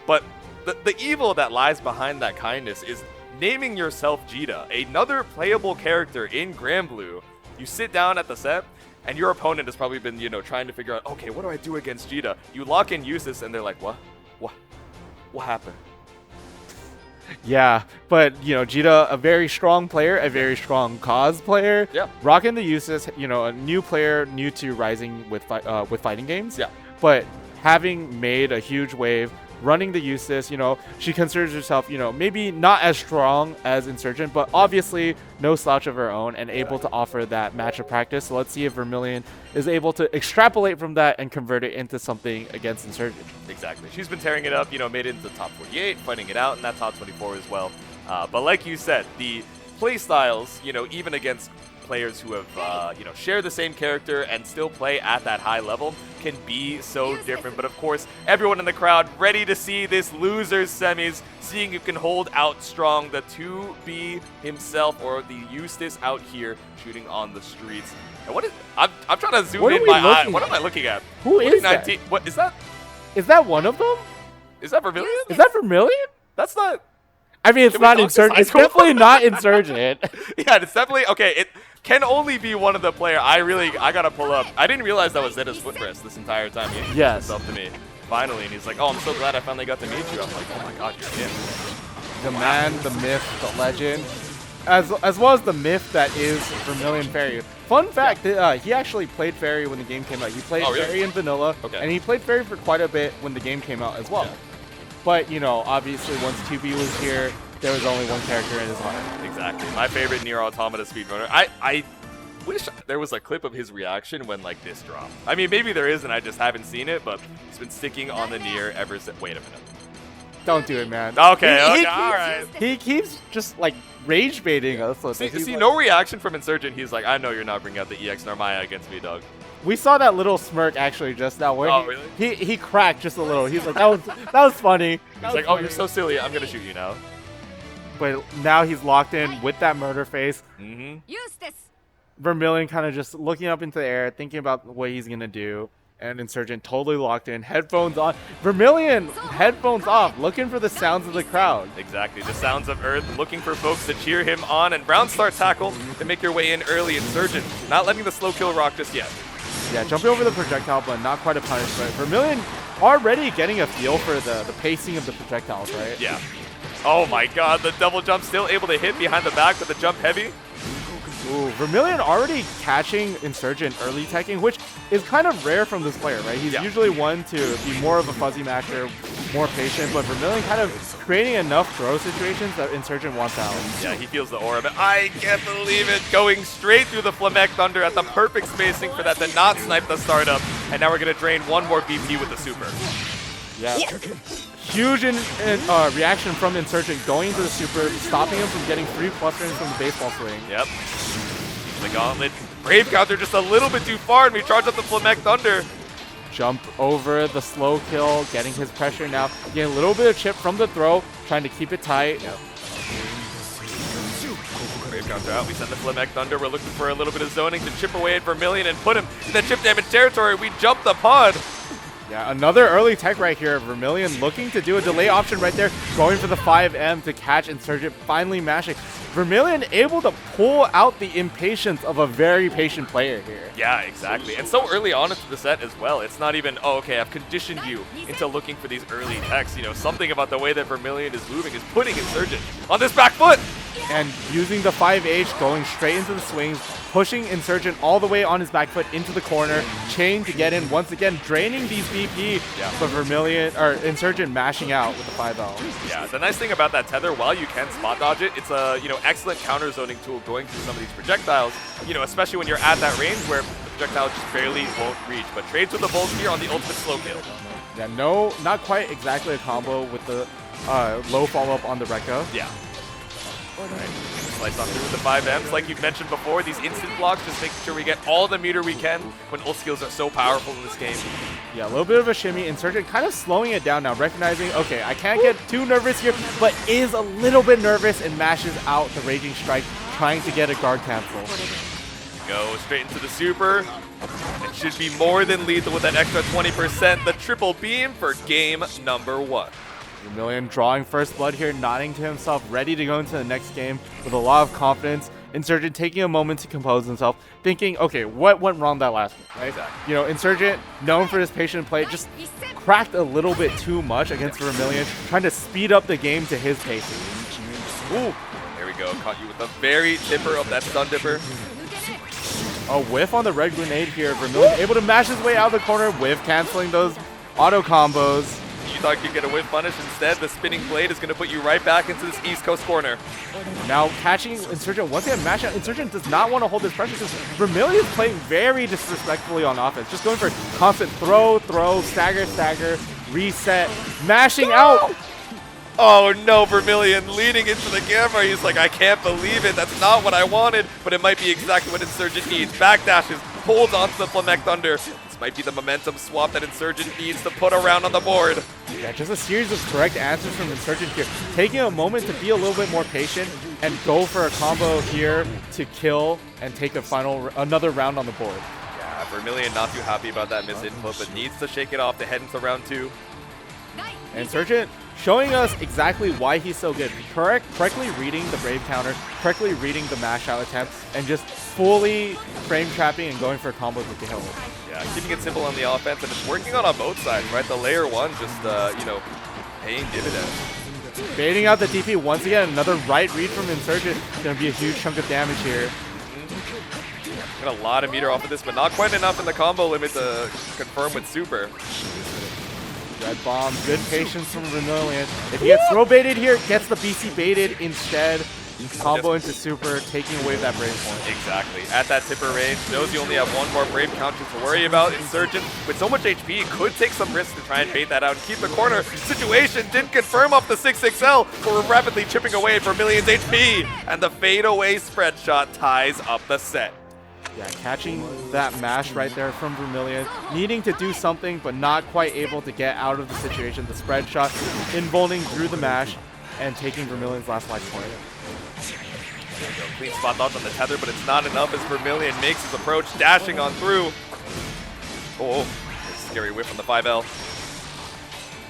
but the evil that lies behind that kindness is naming yourself Jita, another playable character in Granblue. You sit down at the set, and your opponent has probably been, you know, trying to figure out, okay, what do I do against Jita? You lock in Usis, and they're like, what happened? Yeah, but, you know, Jita, a very strong player, a very strong cause player. Yeah. Rocking the Usis, you know, a new player, new to Rising with fighting games. Yeah. But having made a huge wave, running the Usis, you know, she considers herself, you know, maybe not as strong as Insurgent, but obviously no slouch of her own and able to offer that match of practice. So let's see if Vermilion is able to extrapolate from that and convert it into something against Insurgent. Exactly. She's been tearing it up, you know, made it into the top 48, fighting it out in that top 24 as well. But like you said, the play styles, you know, even against players who have, you know, share the same character and still play at that high level can be so different. But of course, everyone in the crowd ready to see this losers semis, seeing who can hold out strong. The 2B himself, or the Eustace out here shooting on the streets. And what is? I'm trying to zoom in my eye. What am I looking at? Who is that? What is that? Is that one of them? Is that Vermilion? Is that Vermilion? That's not. I mean, it's not Insurgent. It's definitely not Insurgent. Yeah, it's definitely okay. It can only be one of the player. I gotta pull up. I didn't realize that was Zeta's foot rest this entire time. He introduced himself to me finally, and he's like, "Oh, I'm so glad I finally got to meet you." I'm like, "Oh my God, you're him." The man, the myth, the legend, as well as the myth that is Vermilion Fairy. Fun fact, he actually played Fairy when the game came out. He played Fairy in Vanilla, and he played Fairy for quite a bit when the game came out as well. Yeah. But, you know, obviously once 2B was here, there was only one character in his heart. Exactly. My favorite Nier Automata speedrunner. I wish there was a clip of his reaction when, like, this dropped. I mean, maybe there is, and I just haven't seen it, but he's been sticking on the Nier ever since. Wait a minute. Don't do it, man. Okay, all right. He keeps just, like, rage baiting us. See, like, no reaction from Insurgent. He's like, I know you're not bringing out the EX Narmaya against me, dog. We saw that little smirk actually just now. Where really? He cracked just a little. He's like, that was funny. He's like, oh, you're so silly. I'm gonna shoot you now. But now he's locked in with that murder face. Vermilion kind of just looking up into the air, thinking about what he's gonna do. And Insurgent totally locked in, headphones on. Vermilion, headphones off, looking for the sounds of the crowd. Exactly, the sounds of Earth, looking for folks to cheer him on. And Brown Star tackle to make your way in early. Insurgent not letting the slow kill rock just yet. Yeah, jumping over the projectile, but not quite a punish. But Vermilion already getting a feel for the pacing of the projectiles, right? Yeah. Oh my God, the double jump still able to hit behind the back, but the jump heavy. Ooh, Vermilion already catching Insurgent early teching, which is kind of rare from this player, right? He's usually one to be more of a fuzzy masher, more patient, but Vermilion kind of creating enough throw situations that Insurgent wants out. Yeah, he feels the aura, but I can't believe it. Going straight through the Flamek Thunder at the perfect spacing for that to not snipe the startup. And now we're going to drain one more BP with the super. Yeah. Huge reaction from Insurgent going into the super, stopping him from getting 3 clusters from the baseball swing. Yep. The gauntlet. Brave counter just a little bit too far, and we charge up the Flamek Thunder. Jump over the slow kill, getting his pressure now. Getting a little bit of chip from the throw, trying to keep it tight. Yep. Brave counter out. We send the Flamek Thunder. We're looking for a little bit of zoning to chip away at Vermilion and put him in the chip damage territory. We jump the pod. Yeah, another early tech right here. Vermilion looking to do a delay option right there, going for the 5M to catch Insurgent, finally mashing. Vermilion able to pull out the impatience of a very patient player here. Yeah, exactly. And so early on into the set as well. It's not even, oh, okay, I've conditioned you into looking for these early techs. You know, something about the way that Vermilion is moving is putting Insurgent on this back foot. And using the 5H, going straight into the swings, pushing Insurgent all the way on his back foot into the corner, chain to get in, once again draining these BP, but Vermilion, or Insurgent mashing out with the 5L. Yeah, the nice thing about that tether, while you can spot dodge it, it's a, you know, excellent counter zoning tool going through some of these projectiles, you know, especially when you're at that range where the projectile just barely won't reach, but trades with the bolts here on the ultimate slow kill. Yeah, no, not quite exactly a combo with the low follow-up on the Rekka. Yeah. Right. Slice on through with the 5Ms. Like you've mentioned before, these instant blocks, just making sure we get all the meter we can when ult skills are so powerful in this game. Yeah, a little bit of a shimmy. Insurgent kind of slowing it down now, recognizing, okay, I can't get too nervous here, but is a little bit nervous and mashes out the Raging Strike, trying to get a guard cancel. Go straight into the super. It should be more than lethal with that extra 20%. The triple beam for game number 1. Vermilion drawing first blood here, nodding to himself, ready to go into the next game with a lot of confidence. Insurgent taking a moment to compose himself, thinking, okay, what went wrong that last game, right? Exactly. You know, Insurgent, known for his patient play, just cracked a little bit too much against Vermilion, trying to speed up the game to his pace. Ooh, there we go. Caught you with the very tipper of that stun dipper. A whiff on the red grenade here. Vermilion able to mash his way out of the corner, whiff canceling those auto combos. You thought you'd get a whiff punish. Instead, the spinning blade is going to put you right back into this East Coast corner. Now catching Insurgent, once again, mash out. Insurgent does not want to hold this pressure because Vermilion is playing very disrespectfully on offense. Just going for constant throw, stagger, reset, mashing out. Oh no, Vermilion leading into the camera. He's like, I can't believe it. That's not what I wanted, but it might be exactly what Insurgent needs. Backdashes, holds onto the Flamec Thunder. This might be the momentum swap that Insurgent needs to put a round on the board. Yeah, just a series of correct answers from Insurgent here. Taking a moment to be a little bit more patient and go for a combo here to kill and take another round on the board. Yeah, Vermilion not too happy about that misinput, but needs to shake it off to head into round 2. Insurgent showing us exactly why he's so good. Correctly reading the Brave counter, correctly reading the mash out attempt, and just fully frame trapping and going for combos with the hill. Yeah, keeping it simple on the offense, and it's working on both sides, right? The layer 1 just, you know, paying dividends. Baiting out the DP once again. Another right read from Insurgent. Going to be a huge chunk of damage here. Got a lot of meter off of this, but not quite enough in the combo limit to confirm with super. Red bomb, good patience from Vermilion. If he gets throw baited here, gets the BC baited instead. Combo into super, taking away that Brave point. Exactly. At that tipper range, knows you only have one more Brave counter to worry about. Insurgent, with so much HP, could take some risks to try and bait that out and keep the corner. Situation didn't confirm off the 6XL, but we're rapidly chipping away at Vermilion's HP. And the fadeaway spread shot ties up the set. Yeah, catching that mash right there from Vermilion, needing to do something but not quite able to get out of the situation. The spread shot involving through the mash and taking Vermilion's last life point. Clean spot dodge on the tether, but it's not enough as Vermilion makes his approach, dashing on through. Oh, scary whiff on the 5L.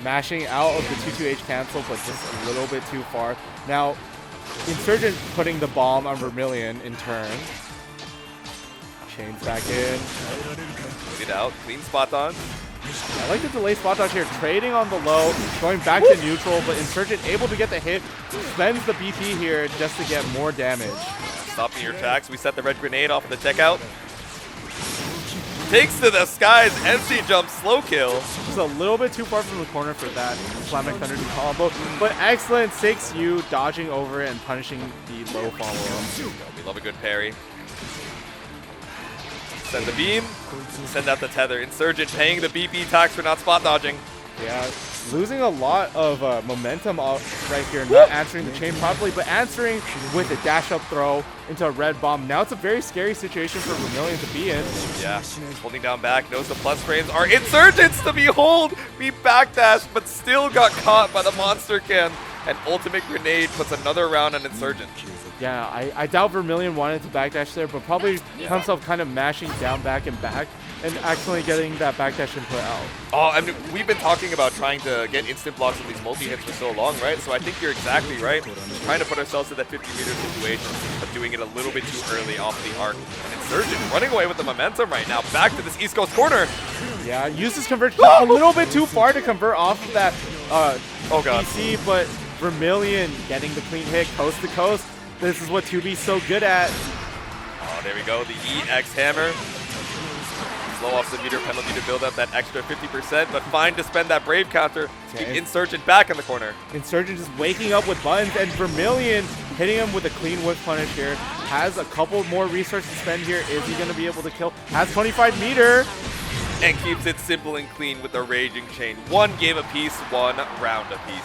Mashing out of the 2-2H cancel, but just a little bit too far. Now, Insurgent putting the bomb on Vermilion in turn. Chains back in. Put it out, clean spot on. I like the delay spot dodge here, trading on the low, going back to neutral, but Insurgent able to get the hit, spends the BP here just to get more damage. Stopping your attacks, we set the red grenade off of the tech out. Takes to the skies, empty jump, slow kill. Just a little bit too far from the corner for that Flamec Thunder combo, but excellent 6U dodging over it and punishing the low follow-up. We love a good parry. Send the beam, send out the tether. Insurgent paying the BP tax for not spot dodging. Yeah, losing a lot of momentum right here, not answering the chain properly, but answering with a dash up throw into a red bomb. Now it's a very scary situation for Vermilion to be in. Yeah, holding down back, knows the plus frames are Insurgents to behold. We backdashed, but still got caught by the monster can. and ultimate grenade puts another round on Insurgent. Yeah, I doubt Vermilion wanted to backdash there, but probably himself kind of mashing down, back, and back, and accidentally getting that backdash input out. Oh, I mean, we've been talking about trying to get instant blocks on these multi-hits for so long, right? So I think you're exactly right. Just trying to put ourselves in that 50-meter situation, but doing it a little bit too early off the arc. And Insurgent running away with the momentum right now. Back to this East Coast corner. Yeah, uses conversion a little bit too far to convert off of that Oh god. PC, but Vermilion getting the clean hit coast to coast. This is what 2B's so good at. Oh, there we go. The EX hammer. Slow off the meter penalty to build up that extra 50%, but fine to spend that Brave counter to keep Insurgent back in the corner. Insurgent just waking up with buttons, and Vermilion hitting him with a clean whip punish here. Has a couple more resources to spend here. Is he going to be able to kill? Has 25 meter. And keeps it simple and clean with the Raging Chain. 1 game apiece, 1 round apiece.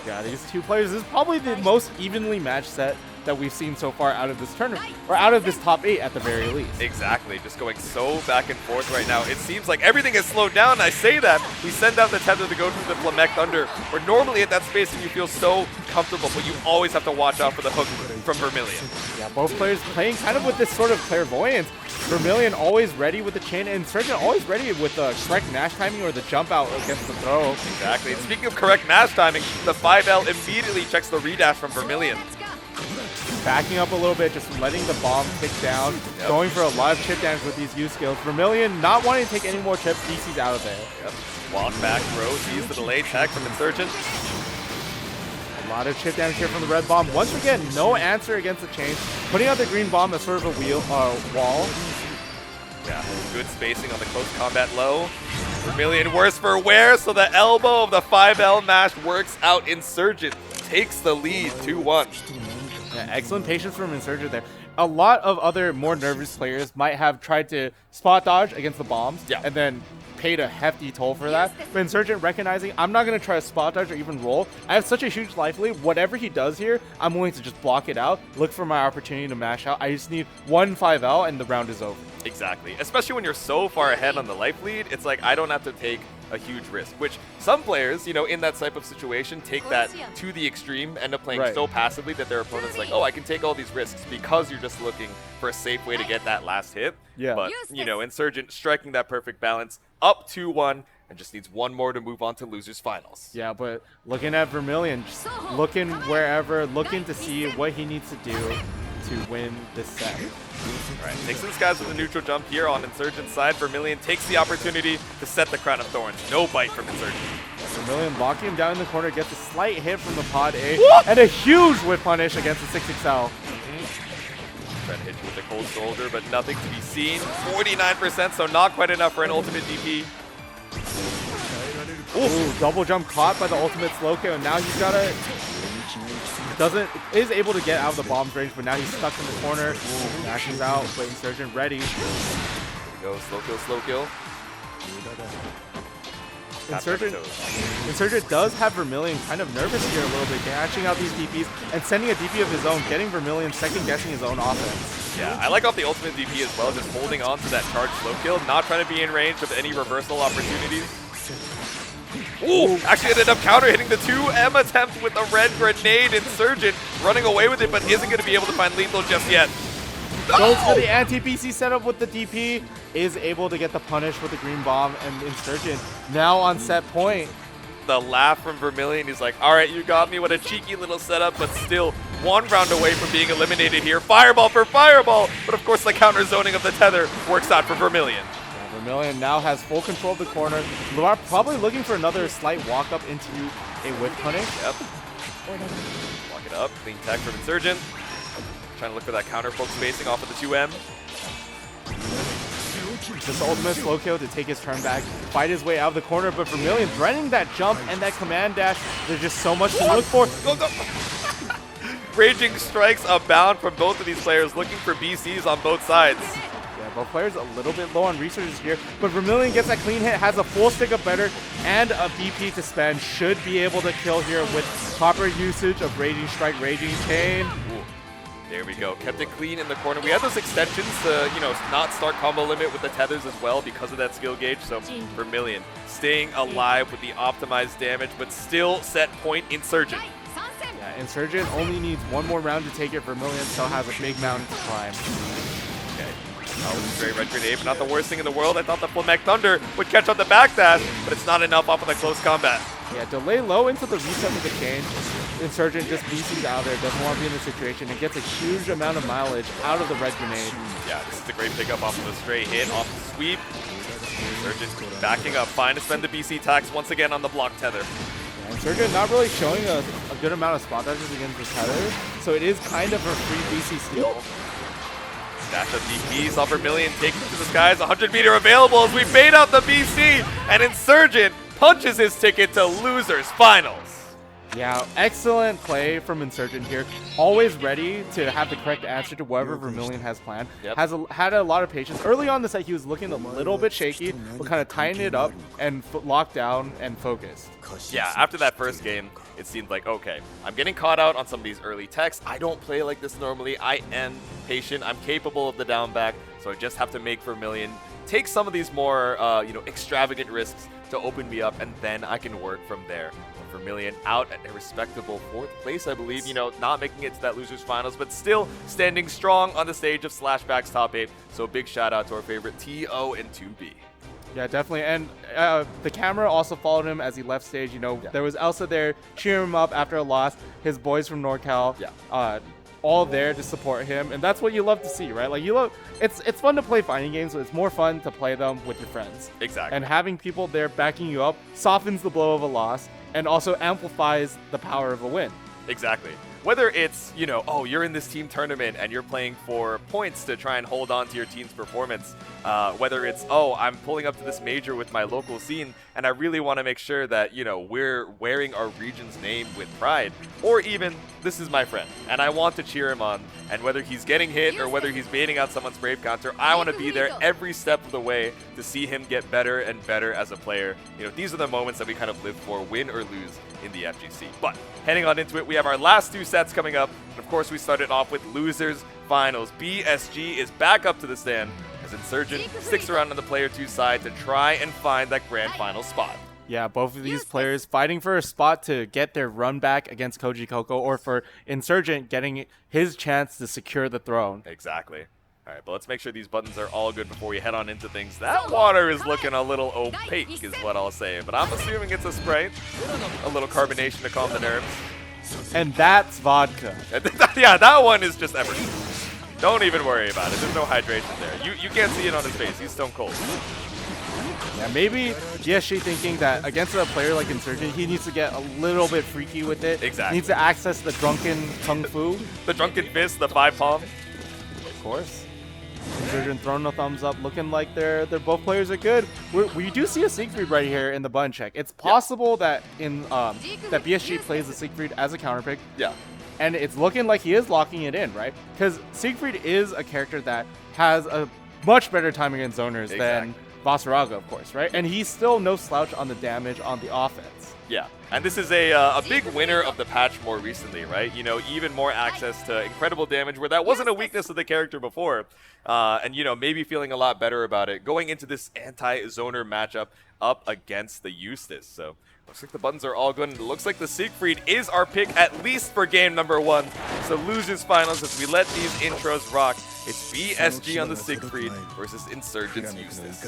Yeah, these two players, this is probably the most evenly matched set that we've seen so far out of this tournament, or out of this top 8 at the very least. Exactly, just going so back and forth right now. It seems like everything has slowed down. I say that. We send out the tether to go through the Flamec Thunder, where normally at that space you feel so comfortable, but you always have to watch out for the hook from Vermilion. Yeah, both players playing kind of with this sort of clairvoyance. Vermilion always ready with the chain, and Insurgent always ready with the correct mash timing or the jump out against the throw. Exactly. And speaking of correct mash timing, the 5L immediately checks the redash from Vermilion. Backing up a little bit, just letting the bomb tick down, going for a lot of chip damage with these U skills. Vermilion not wanting to take any more chips, DC's out of there. Yep. Walk back throw, sees the delay tech from Insurgent. A lot of chip damage here from the red bomb. Once again, no answer against the chain. Putting out the green bomb as sort of a wall. Yeah, good spacing on the close combat low. Vermilion worse for wear, so the elbow of the 5L mash works out. Insurgent takes the lead 2-1. Yeah, excellent patience from Insurgent there. A lot of other more nervous players might have tried to spot dodge against the bombs and then paid a hefty toll for that. But Insurgent recognizing, I'm not going to try to spot dodge or even roll. I have such a huge life lead. Whatever he does here, I'm willing to just block it out, look for my opportunity to mash out. I just need 1 5L and the round is over. Exactly. Especially when you're so far ahead on the life lead, it's like I don't have to take a huge risk, which some players, you know, in that type of situation take that to the extreme, end up playing so passively that their opponent's like, oh, I can take all these risks because you're just looking for a safe way to get that last hit. Yeah. But, you know, Insurgent striking that perfect balance, up 2-1, and just needs 1 more to move on to losers finals. Yeah, but looking at Vermilion, just looking wherever, looking to see what he needs to do to win this set. Alright, takes in skies with a neutral jump here on Insurgent's side. Vermilion takes the opportunity to set the Crown of Thorns. No bite from Insurgent. Vermilion locking him down in the corner, gets a slight hit from the pod A, and a huge whip punish against the 6XL. Trying to hit you with the cold shoulder, but nothing to be seen. 49%, so not quite enough for an ultimate DP. Ooh, double jump caught by the ultimate slow kill, and now he's got a... is able to get out of the bomb's range, but now he's stuck in the corner. Dashes out, but Insurgent ready. There we go, slow kill, slow kill. Insurgent does have Vermilion kind of nervous here a little bit, catching out these DPs and sending a DP of his own, getting Vermilion second-guessing his own offense. Yeah, I like off the ultimate DP as well, just holding on to that charged slow kill, not trying to be in range of any reversal opportunities. Ooh, actually ended up counter hitting the 2M attempt with a red grenade. Insurgent running away with it, but isn't going to be able to find lethal just yet. Goes for the anti-PC setup with the DP, is able to get the punish with the green bomb, and Insurgent now on set point. The laugh from Vermilion, he's like, all right, you got me, what a cheeky little setup, but still 1 round away from being eliminated here. Fireball for Fireball, but of course the counter zoning of the tether works out for Vermilion. Vermilion now has full control of the corner. Lamar probably looking for another slight walk up into a whip punish. Yep. Walk it up. Clean tech from Insurgent. Trying to look for that counter poke spacing off of the 2M. Just ultimate slow kill to take his turn back, fight his way out of the corner, but Vermilion threatening that jump and that command dash. There's just so much to look for. Go, go. Raging strikes abound from both of these players, looking for BCs on both sides. Both players a little bit low on resources here, but Vermilion gets that clean hit, has a full stick of better and a BP to spend. Should be able to kill here with proper usage of Raging Strike, Raging Chain. Ooh. There we go. Kept it clean in the corner. We had those extensions to, you know, not start combo limit with the tethers as well because of that skill gauge. So Vermilion staying alive with the optimized damage, but still set point Insurgent. Insurgent only needs one more round to take it. Vermilion still has a big mountain to climb. Okay. That was a great red grenade, but not the worst thing in the world. I thought the Flamek Thunder would catch on the backdash, but it's not enough off of the close combat. Yeah, delay low into the reset of the chain. Insurgent just BC's out there, doesn't want to be in the situation, and gets a huge amount of mileage out of the red grenade. Yeah, this is a great pickup off of the straight hit, off the sweep. Insurgent backing up, fine to spend the BC tax once again on the block tether. Yeah, Insurgent not really showing a good amount of spot dodges against the tether, so it is kind of a free BC steal. Dash up DPs off Vermilion, taking to the skies, 100-meter available as we fade out the BC, and Insurgent punches his ticket to losers finals. Yeah, excellent play from Insurgent here. Always ready to have the correct answer to whatever Vermilion has planned. Yep. Had a lot of patience. Early on the set, he was looking a little bit shaky, but kind of tying it up and locked down and focused. Yeah, after that first game, it seemed like, okay, I'm getting caught out on some of these early techs. I don't play like this normally. I am patient. I'm capable of the down back, so I just have to make Vermilion take some of these more, extravagant risks to open me up, and then I can work from there. Vermilion out at a respectable 4th place, I believe. Not making it to that losers finals, but still standing strong on the stage of Slashback's top 8. So a big shout out to our favorite TO and 2B. Yeah, definitely. And the camera also followed him as he left stage. There was Elsa there cheering him up after a loss. His boys from NorCal, all there to support him, and that's what you love to see, right? Like it's fun to play fighting games, but it's more fun to play them with your friends. Exactly. And having people there backing you up softens the blow of a loss and also amplifies the power of a win. Exactly. Whether it's, you're in this team tournament and you're playing for points to try and hold on to your team's performance, whether it's, I'm pulling up to this major with my local scene and I really want to make sure that, we're wearing our region's name with pride, or even, this is my friend and I want to cheer him on, and whether he's getting hit or whether he's baiting out someone's brave counter, I want to be there every step of the way to see him get better and better as a player. These are the moments that we kind of live for, win or lose in the FGC. But heading on into it, we have our last 2 sets coming up. And of course, we started off with losers finals. BSG is back up to the stand as Insurgent sticks around on the player 2 side to try and find that grand final spot. Yeah, both of these players fighting for a spot to get their run back against Koji Coco, or for Insurgent getting his chance to secure the throne. Exactly. All right, but let's make sure these buttons are all good before we head on into things. That water is looking a little opaque is what I'll say, but I'm assuming it's a Sprite. A little carbonation to calm the nerves. And that's vodka. Yeah, that one is just everything. Don't even worry about it. There's no hydration there. You can't see it on his face. He's stone cold. Yeah, maybe DSG thinking that against a player like Insurgent, he needs to get a little bit freaky with it. Exactly. Needs to access the drunken kung fu. The drunken fist, the 5-palm. Of course. Insurgent throwing a thumbs up, looking like they're both players are good. We do see a Siegfried right here in the button check. It's possible that that BSG plays the Siegfried as a counter pick. Yeah. And it's looking like he is locking it in, right? Because Siegfried is a character that has a much better time against zoners than Vasaraga, of course, right? And he's still no slouch on the damage on the offense. Yeah, and this is a big winner of the patch more recently, right? Even more access to incredible damage where that wasn't a weakness of the character before. And, maybe feeling a lot better about it going into this anti-zoner matchup up against the Eustace. So looks like the buttons are all good, and it looks like the Siegfried is our pick, at least for game number 1. So losers finals as we let these intros rock. It's BSG on the Siegfried versus Insurgent's Eustace.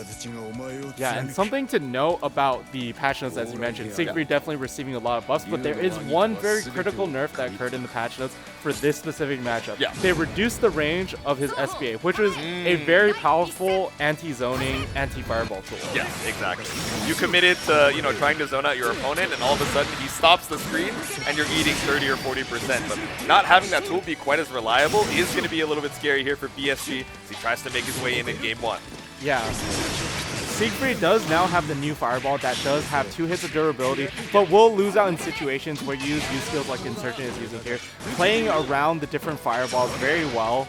Yeah, and something to note about the patch notes, as you mentioned, Siegfried definitely receiving a lot of buffs, but there is one very critical nerf that occurred in the patch notes for this specific matchup. Yeah. They reduced the range of his SBA, which was a very powerful anti-zoning, anti-fireball tool. Yes, exactly. You committed to, trying to zone out your opponent, and all of a sudden he stops the screen, and you're eating 30 or 40%. But not having that tool be quite as reliable is going to be a little bit scary here for BSG as he tries to make his way in game 1. Yeah. Siegfried does now have the new fireball that does have 2 hits of durability, but will lose out in situations where you use skills like Insurgent is using here, playing around the different fireballs very well.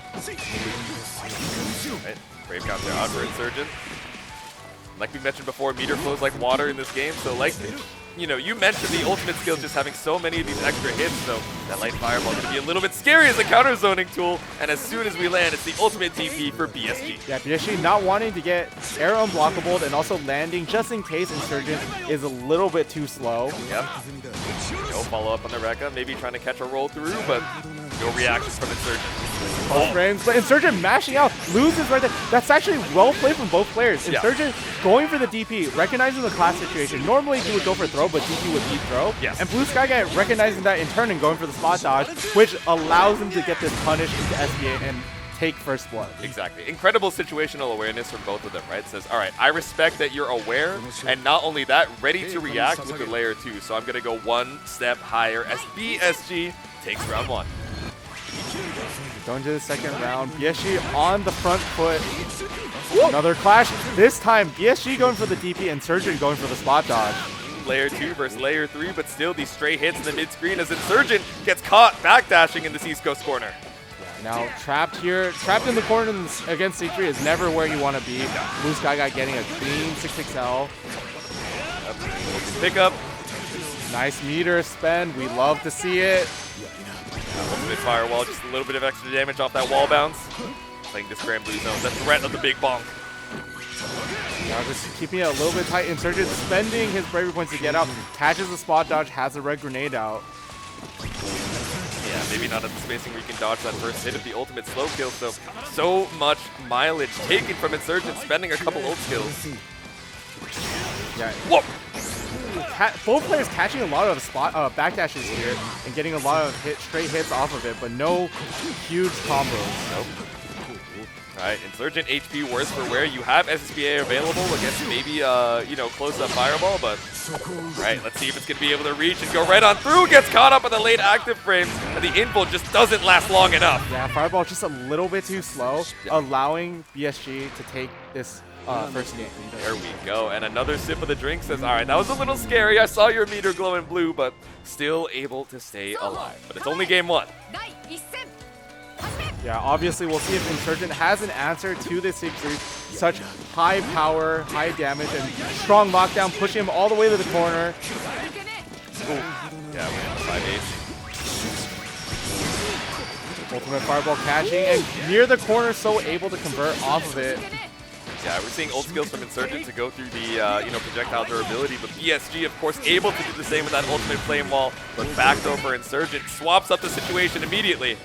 Right. Brave counter out for Insurgent. Like we mentioned before, meter flows like water in this game, so you mentioned the ultimate skills just having so many of these extra hits, so that light fireball is going to be a little bit scary as a counter zoning tool, and as soon as we land, it's the ultimate TP for BSG. Yeah, BSG not wanting to get air unblockable and also landing just in case Insurgent is a little bit too slow. Yep. No follow up on the Rekka, maybe trying to catch a roll through, but no reaction from Insurgent. Both frames, but Insurgent mashing out, loses right there. That's actually well played from both players. Insurgent going for the DP, recognizing the class situation. Normally he would go for throw, but DP would beat throw. Yes. And Blue Sky Guy recognizing that in turn and going for the spot dodge, which allows him to get this punish into SBA and take first blood. Exactly. Incredible situational awareness from both of them, right? Says, all right, I respect that you're aware, and not only that, ready to react with the layer 2. So I'm going to go one step higher as BSG takes round 1. Going to the second round, BSG on the front foot. Another clash. This time, BSG going for the DP, Insurgent going for the spot dodge. Layer 2 versus layer 3, but still these stray hits in the mid-screen as Insurgent gets caught backdashing in this East Coast corner. Now trapped here, trapped in the corner against C3 is never where you want to be. Blue Sky Guy getting a clean 6XL. Pick up. Nice meter spend, we love to see it. Ultimate Firewall, just a little bit of extra damage off that wall bounce. Playing this Granblue zone, the threat of the big bonk. Now just keeping it a little bit tight. Insurgent spending his bravery points to get out. Catches the spot dodge, has a red grenade out. Yeah, maybe not at the spacing where you can dodge that first hit of the ultimate slow kill, so much mileage taken from Insurgent, spending a couple ult skills. Yeah. Whoa! Both players catching a lot of spot backdashes here and getting a lot of straight hits off of it, but no huge combos. Nope. Alright, Insurgent HP worse for wear. You have SSBA available against maybe, you know, close-up Fireball, but... Right, let's see if it's going to be able to reach and go right on through. Gets caught up in the late active frames, and the info just doesn't last long enough. Yeah, Fireball just a little bit too slow, allowing BSG to take this first game. There we go, and another sip of the drink says, alright, that was a little scary. I saw your meter glowing blue, but still able to stay alive. But it's only game 1. Yeah, obviously we'll see if Insurgent has an answer to this C3. Such high power, high damage, and strong lockdown, pushing him all the way to the corner. Ooh. Yeah, we have 5-8. Ultimate Fireball catching, and near the corner, so able to convert off of it. Yeah, we're seeing ult skills from Insurgent to go through the you know, projectile durability, but BSG, of course, able to do the same with that ultimate flame wall, but backed over Insurgent, swaps up the situation immediately.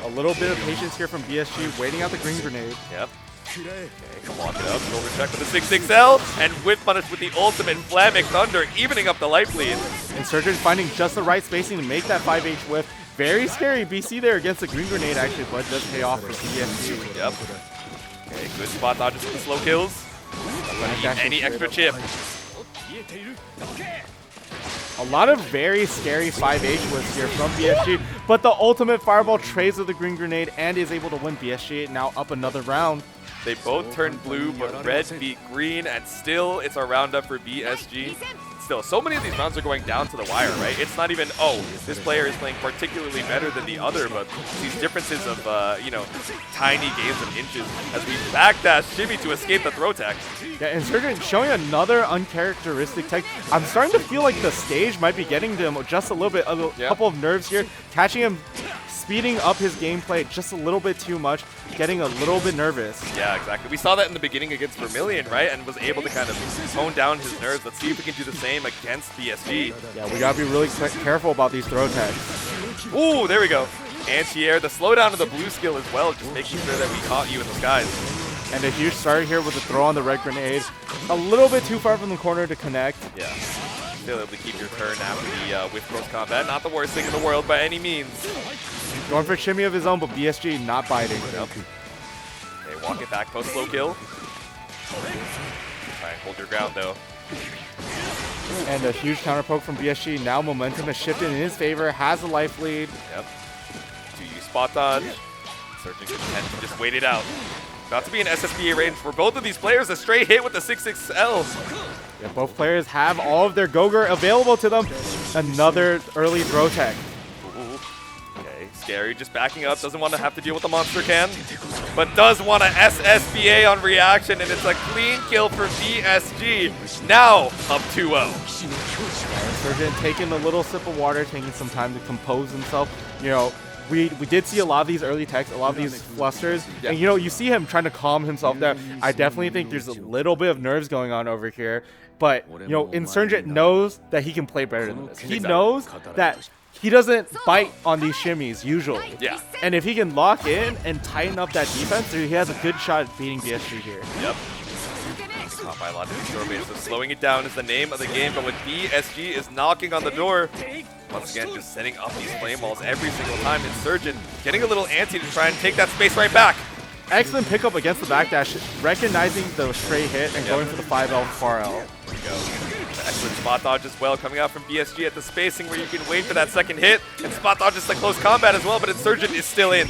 A little bit of patience here from BSG, waiting out the green grenade. Yep. Okay, come on, get up, shoulder check with the 6XL, and whip punish with the ultimate Flammic Thunder, evening up the life lead. Insurgent finding just the right spacing to make that 5H whiff. Very scary BC there against the green grenade, actually, but does pay off for BSG. Yep. Okay, good spot dodges with the slow kills. Any extra chip. A lot of very scary 5H whiffs here from BSG, but the ultimate Fireball trades with the green grenade and is able to win. BSG now up another round. They both turned blue, but red beat green, and still it's a round up for BSG. Still, so many of these rounds are going down to the wire, right? It's not even, oh, this player is playing particularly better than the other, but these differences of, you know, tiny gains of inches as we backdash Shimmy to escape the throw tech. Yeah, Insurgent showing another uncharacteristic tech. I'm starting to feel like the stage might be getting to him just a little bit, couple of nerves here, catching him, speeding up his gameplay just a little bit too much, getting a little bit nervous. Yeah, exactly. We saw that in the beginning against Vermilion, right? And was able to kind of tone down his nerves. Let's see if we can do the same against BSG. Yeah, we gotta be really careful about these throw techs. Ooh, there we go. Anti-air, the slowdown of the blue skill as well, just making sure that we caught you in the skies. And a huge start here with the throw on the red grenade. A little bit too far from the corner to connect. Yeah. Still able to keep your turn after the whiff cross combat. Not the worst thing in the world by any means. Going for shimmy of his own, but BSG not biting. Yep. Okay, walk it back, post slow kill. Try and hold your ground though. And a huge counter poke from BSG. Now momentum has shifted in his favor, has a life lead. Yep. 2U spot dodge. Searching for 10 to just wait it out. About to be an SSBA range for both of these players. A straight hit with the 6XL. Yeah, both players have all of their Gogurt available to them. Another early throw tech. Okay, scary, just backing up. Doesn't want to have to deal with the monster can, but does want to SSBA on reaction, and it's a clean kill for BSG. Now up 2-0. Insurgent taking a little sip of water, taking some time to compose himself. You know, we did see a lot of these early techs, a lot of these flusters, and you see him trying to calm himself down. I definitely think there's a little bit of nerves going on over here, but Insurgent knows that he can play better than this. He knows that he doesn't bite on these shimmies usually. Yeah. And if he can lock in and tighten up that defense, he has a good shot at beating BSG here. Yep. Caught by a lot of neutral base, so slowing it down is the name of the game, but when BSG is knocking on the door, once again, just setting up these flame walls every single time. Insurgent getting a little antsy to try and take that space right back. Excellent pickup against the backdash, recognizing the stray hit and going for the 5L far L. There we go. Excellent spot dodge as well, coming out from BSG at the spacing where you can wait for that second hit, and spot dodge is the close combat as well, but Insurgent is still in.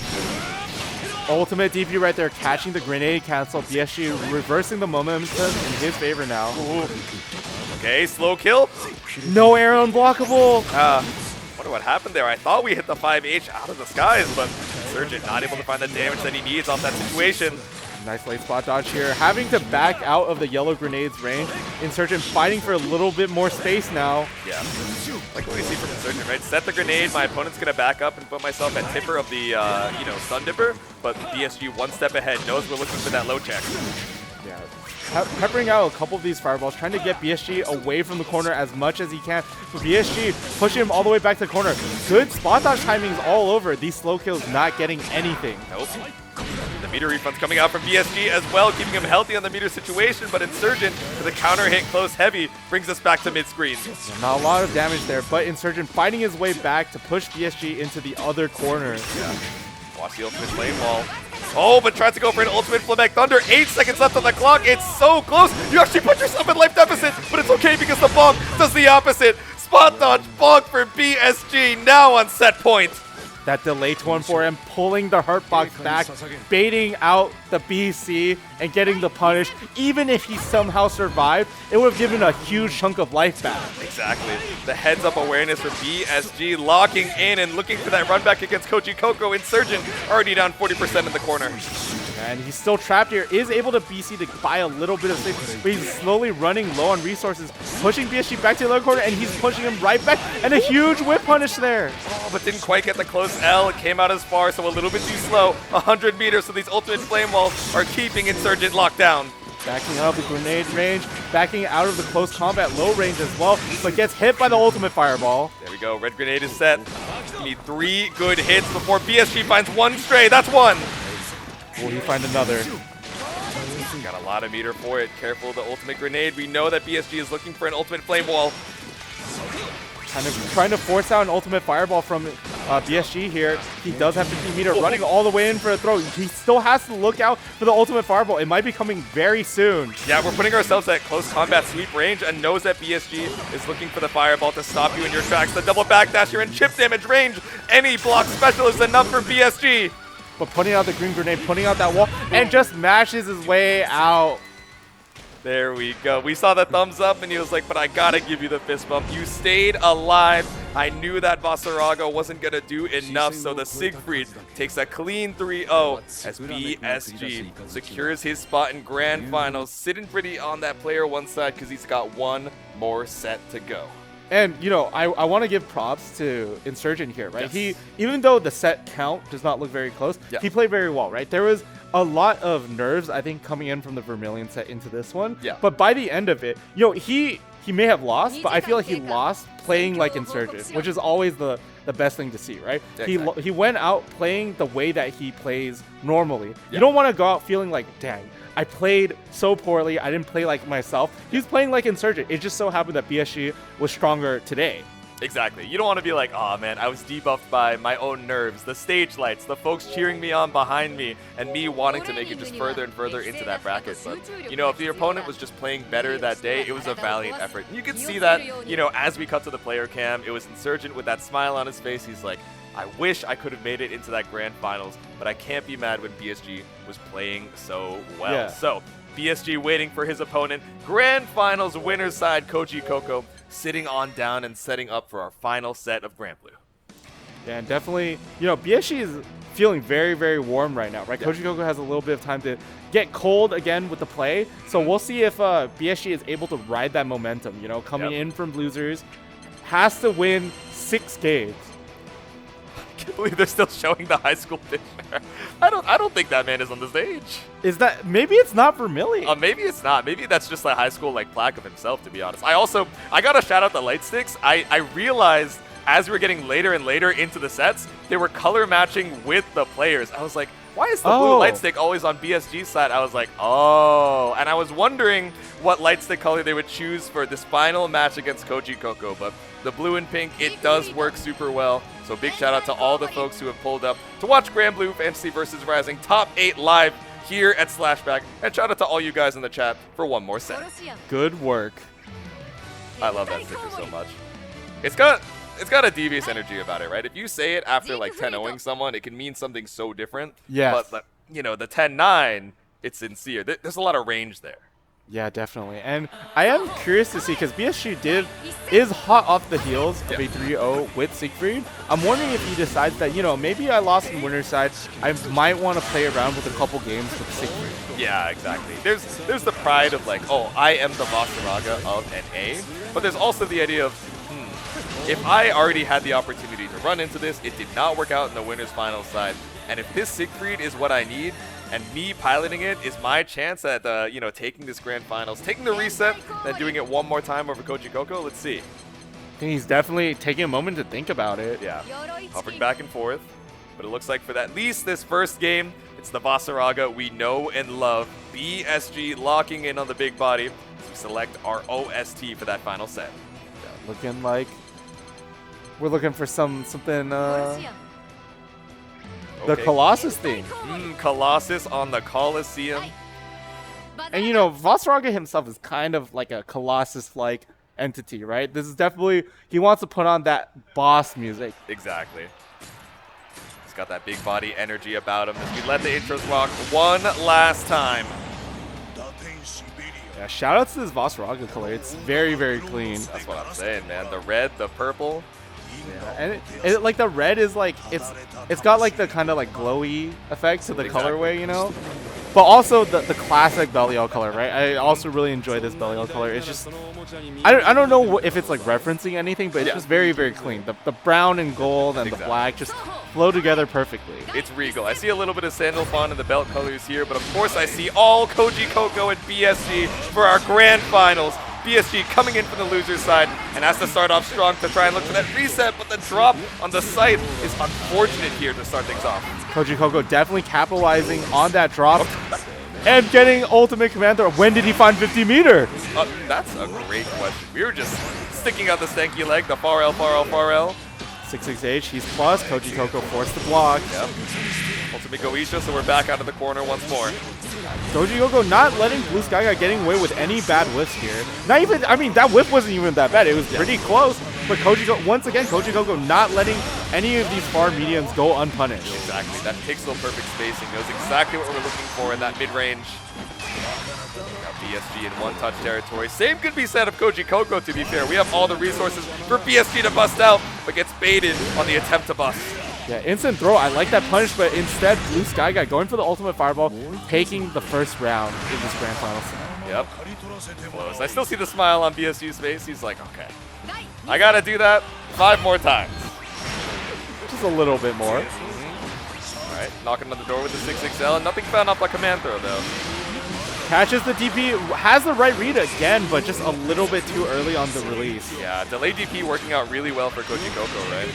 Ultimate DP right there, catching the grenade cancel. BSG reversing the momentum in his favor now. Ooh. Okay, slow kill. No air unblockable. Wonder what happened there. I thought we hit the 5H out of the skies, but Insurgent not able to find the damage that he needs off that situation. Nice late spot dodge here. Having to back out of the yellow grenade's range. Insurgent fighting for a little bit more space now. Yeah. Like what we see from Insurgent, right? Set the grenade, my opponent's going to back up and put myself at tipper of the, Sun Dipper, but BSG one step ahead, knows we're looking for that low check. Yeah. Peppering out a couple of these fireballs, trying to get BSG away from the corner as much as he can. But BSG pushing him all the way back to the corner. Good spot dodge timings all over. These slow kills not getting anything. Nope. The meter refunds coming out from BSG as well, keeping him healthy on the meter situation, but Insurgent with a counter hit close heavy brings us back to mid-screen. Not a lot of damage there, but Insurgent fighting his way back to push BSG into the other corner. Yeah. Watch the ultimate flame wall. Oh, but tries to go for an ultimate Flameback Thunder. 8 seconds left on the clock. It's so close. You actually put yourself in life deficit, but it's okay because the bonk does the opposite. Spot dodge bonk for BSG now on set point. That delay 2-1-4M pulling the hurt box back, baiting out the BC and getting the punish. Even if he somehow survived, it would have given a huge chunk of life back. Exactly. The heads up awareness for BSG locking in and looking for that run back against Koji Coco. Insurgent already down 40% in the corner. And he's still trapped here, is able to BC to buy a little bit of space, but he's slowly running low on resources, pushing BSG back to the other corner, and he's pushing him right back, and a huge whip punish there. Oh, but didn't quite get the close L. It came out as far, so a little bit too slow. 100 meters, so these ultimate flame walls are keeping Insurgent locked down. Backing out of the grenade range, backing out of the close combat low range as well, but gets hit by the ultimate fireball. There we go, red grenade is set. You need 3 good hits before BSG finds 1 stray. That's 1. Will he find another? Got a lot of meter for it. Careful of the ultimate grenade. We know that BSG is looking for an ultimate flame wall. Kind of trying to force out an ultimate fireball from BSG here. He does have 15 meter running all the way in for a throw. He still has to look out for the ultimate fireball. It might be coming very soon. Yeah, we're putting ourselves at close combat sweep range and knows that BSG is looking for the fireball to stop you in your tracks. The double backdash here in chip damage range. Any block special is enough for BSG. But putting out the green grenade, putting out that wall, and just mashes his way out. There we go. We saw the thumbs up, and he was like, but I gotta give you the fist bump. You stayed alive. I knew that Vasaraga wasn't gonna do enough, so the Siegfried takes a clean 3-0 as BSG secures his spot in Grand Finals, sitting pretty on that player one side because he's got 1 more set to go. And, I want to give props to Insurgent here, right? Yes. Even though the set count does not look very close, he played very well, right? There was a lot of nerves, I think, coming in from the Vermilion set into this one. Yeah. But by the end of it, he may have lost, but I feel like he lost playing like Insurgent, which is always the best thing to see, right? Yeah, exactly. He went out playing the way that he plays normally. Yeah. You don't want to go out feeling like, dang, I played so poorly. I didn't play like myself. He was playing like Insurgent. It just so happened that BSG was stronger today. Exactly. You don't want to be like, oh man, I was debuffed by my own nerves, the stage lights, the folks cheering me on behind me, and me wanting to make it just further and further into that bracket. But, if the opponent was just playing better that day, it was a valiant effort. And you can see that, as we cut to the player cam, it was Insurgent with that smile on his face. He's like, I wish I could have made it into that Grand Finals, but I can't be mad when BSG was playing so well. Yeah. So, BSG waiting for his opponent. Grand Finals winner's side, Koji Coco, sitting on down and setting up for our final set of Granblue. Yeah, and definitely, BSG is feeling very, very warm right now, right? Yeah. Koji Coco has a little bit of time to get cold again with the play. So we'll see if BSG is able to ride that momentum, coming in from losers. Has to win 6 games. can't believe they're still showing the high school picture. I don't think that man is on the stage. Is that maybe it's not Vermilion? Maybe it's not. Maybe that's just a high school like plaque of himself, to be honest. I gotta shout out the light sticks. I realized as we were getting later and later into the sets, they were color matching with the players. I was like, why is the blue light stick always on BSG's side? I was like, oh. And I was wondering what light stick color they would choose for this final match against Koji Coco. But the blue and pink, it does work super well. So big shout out to all the folks who have pulled up to watch Granblue Fantasy vs. Rising Top 8 live here at Slashback. And shout out to all you guys in the chat for one more set. Good work. I love that sticker so much. It's got a devious energy about it, right? If you say it after like 10-0ing someone, it can mean something so different. Yes. But the 10-9, it's sincere. There's a lot of range there. Yeah, definitely. And I am curious to see, because BSG is hot off the heels of a 3-0 with Siegfried. I'm wondering if he decides that, maybe I lost in winner's side. I might want to play around with a couple games with Siegfried. Yeah, exactly. There's the pride of like, oh, I am the Vasaraga of NA. But there's also the idea of, if I already had the opportunity to run into this, it did not work out in the winner's final side. And if this Siegfried is what I need, and me piloting it is my chance at, taking this grand finals, taking the reset, then doing it one more time over Koji Coco, let's see. I think he's definitely taking a moment to think about it. Yeah, hovering back and forth. But it looks like for at least this first game, it's the Vasaraga we know and love. BSG locking in on the big body as we select our OST for that final set. Yeah, looking like we're looking for something. The Colossus thing. Colossus on the Coliseum. And Vasaraga himself is kind of like a Colossus-like entity, right? This is definitely, he wants to put on that boss music. Exactly. He's got that big body energy about him as we let the intros rock one last time. Yeah, shout outs to this Vasaraga color. It's very, very clean. That's what I'm saying, man. The red, the purple. Yeah, and like the red is like it's got like the kind of like glowy effect to the colorway, but also the classic Belial color, right? I also really enjoy this Belial color. It's just I don't know if it's like referencing anything, but it's just very, very clean. The brown and gold and the black just flow together perfectly. It's regal. I see a little bit of Sandalphon in the belt colors here, but of course I see all Koji Coco and BSG for our grand finals. BSG coming in from the loser's side and has to start off strong to try and look for that reset, but the drop on the site is unfortunate here to start things off. Koji Coco definitely capitalizing on that drop and getting ultimate commander. When did he find 50 meter? That's a great question. We were just sticking out the stanky leg, the far L, far L, far L. 6-6H, he's plus. Koji Coco forced the block. Yep. Ultimate Goisha, so we're back out of the corner once more. Koji Coco not letting Blue Sky Guy getting away with any bad whiffs here. Not even, I mean, that whiff wasn't even that bad. It was pretty close. But once again, Koji Coco not letting any of these far mediums go unpunished. Exactly. That pixel perfect spacing knows exactly what we're looking for in that mid-range. BSG in one-touch territory. Same could be said of Koji Coco, to be fair. We have all the resources for BSG to bust out, but gets baited on the attempt to bust. Yeah, instant throw. I like that punish, but instead, Blue Sky Guy going for the ultimate fireball, taking the first round in this grand final set. Yep. Close. I still see the smile on BSG's face. He's like, okay, I gotta do that 5 more times. Just a little bit more. All right, knocking on the door with the 6XL, and nothing found off by command throw, though. Catches the DP, has the right read again, but just a little bit too early on the release. Yeah, delayed DP working out really well for Koji Coco, right?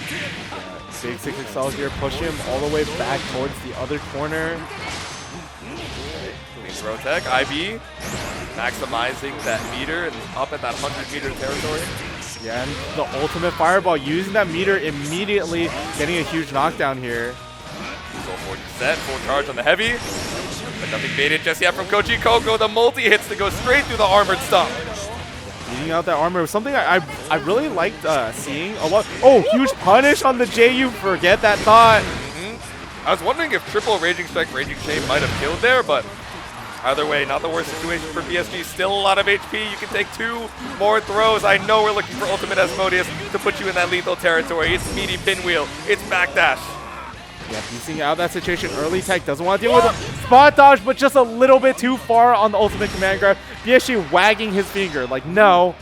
Big 6XL here, push him all the way back towards the other corner. Clean throw tech, IB, maximizing that meter and up at that 100-meter territory. Yeah, and the ultimate fireball, using that meter immediately, getting a huge knockdown here. So for set, full charge on the heavy. But nothing baited just yet from Koji Coco. The multi-hits to go straight through the armored stomp. Beating out that armor was something I really liked seeing a lot. Oh, huge punish on the JU. Forget that thought. I was wondering if triple Raging Strike, Raging Shame might have killed there, but either way, not the worst situation for BSG. Still a lot of HP. You can take 2 more throws. I know we're looking for Ultimate Asmodeus to put you in that lethal territory. It's meaty pinwheel. It's backdash. Yeah, piecing out that situation. Early tech doesn't want to deal with a spot dodge, but just a little bit too far on the ultimate command grab. BSG wagging his finger like, no.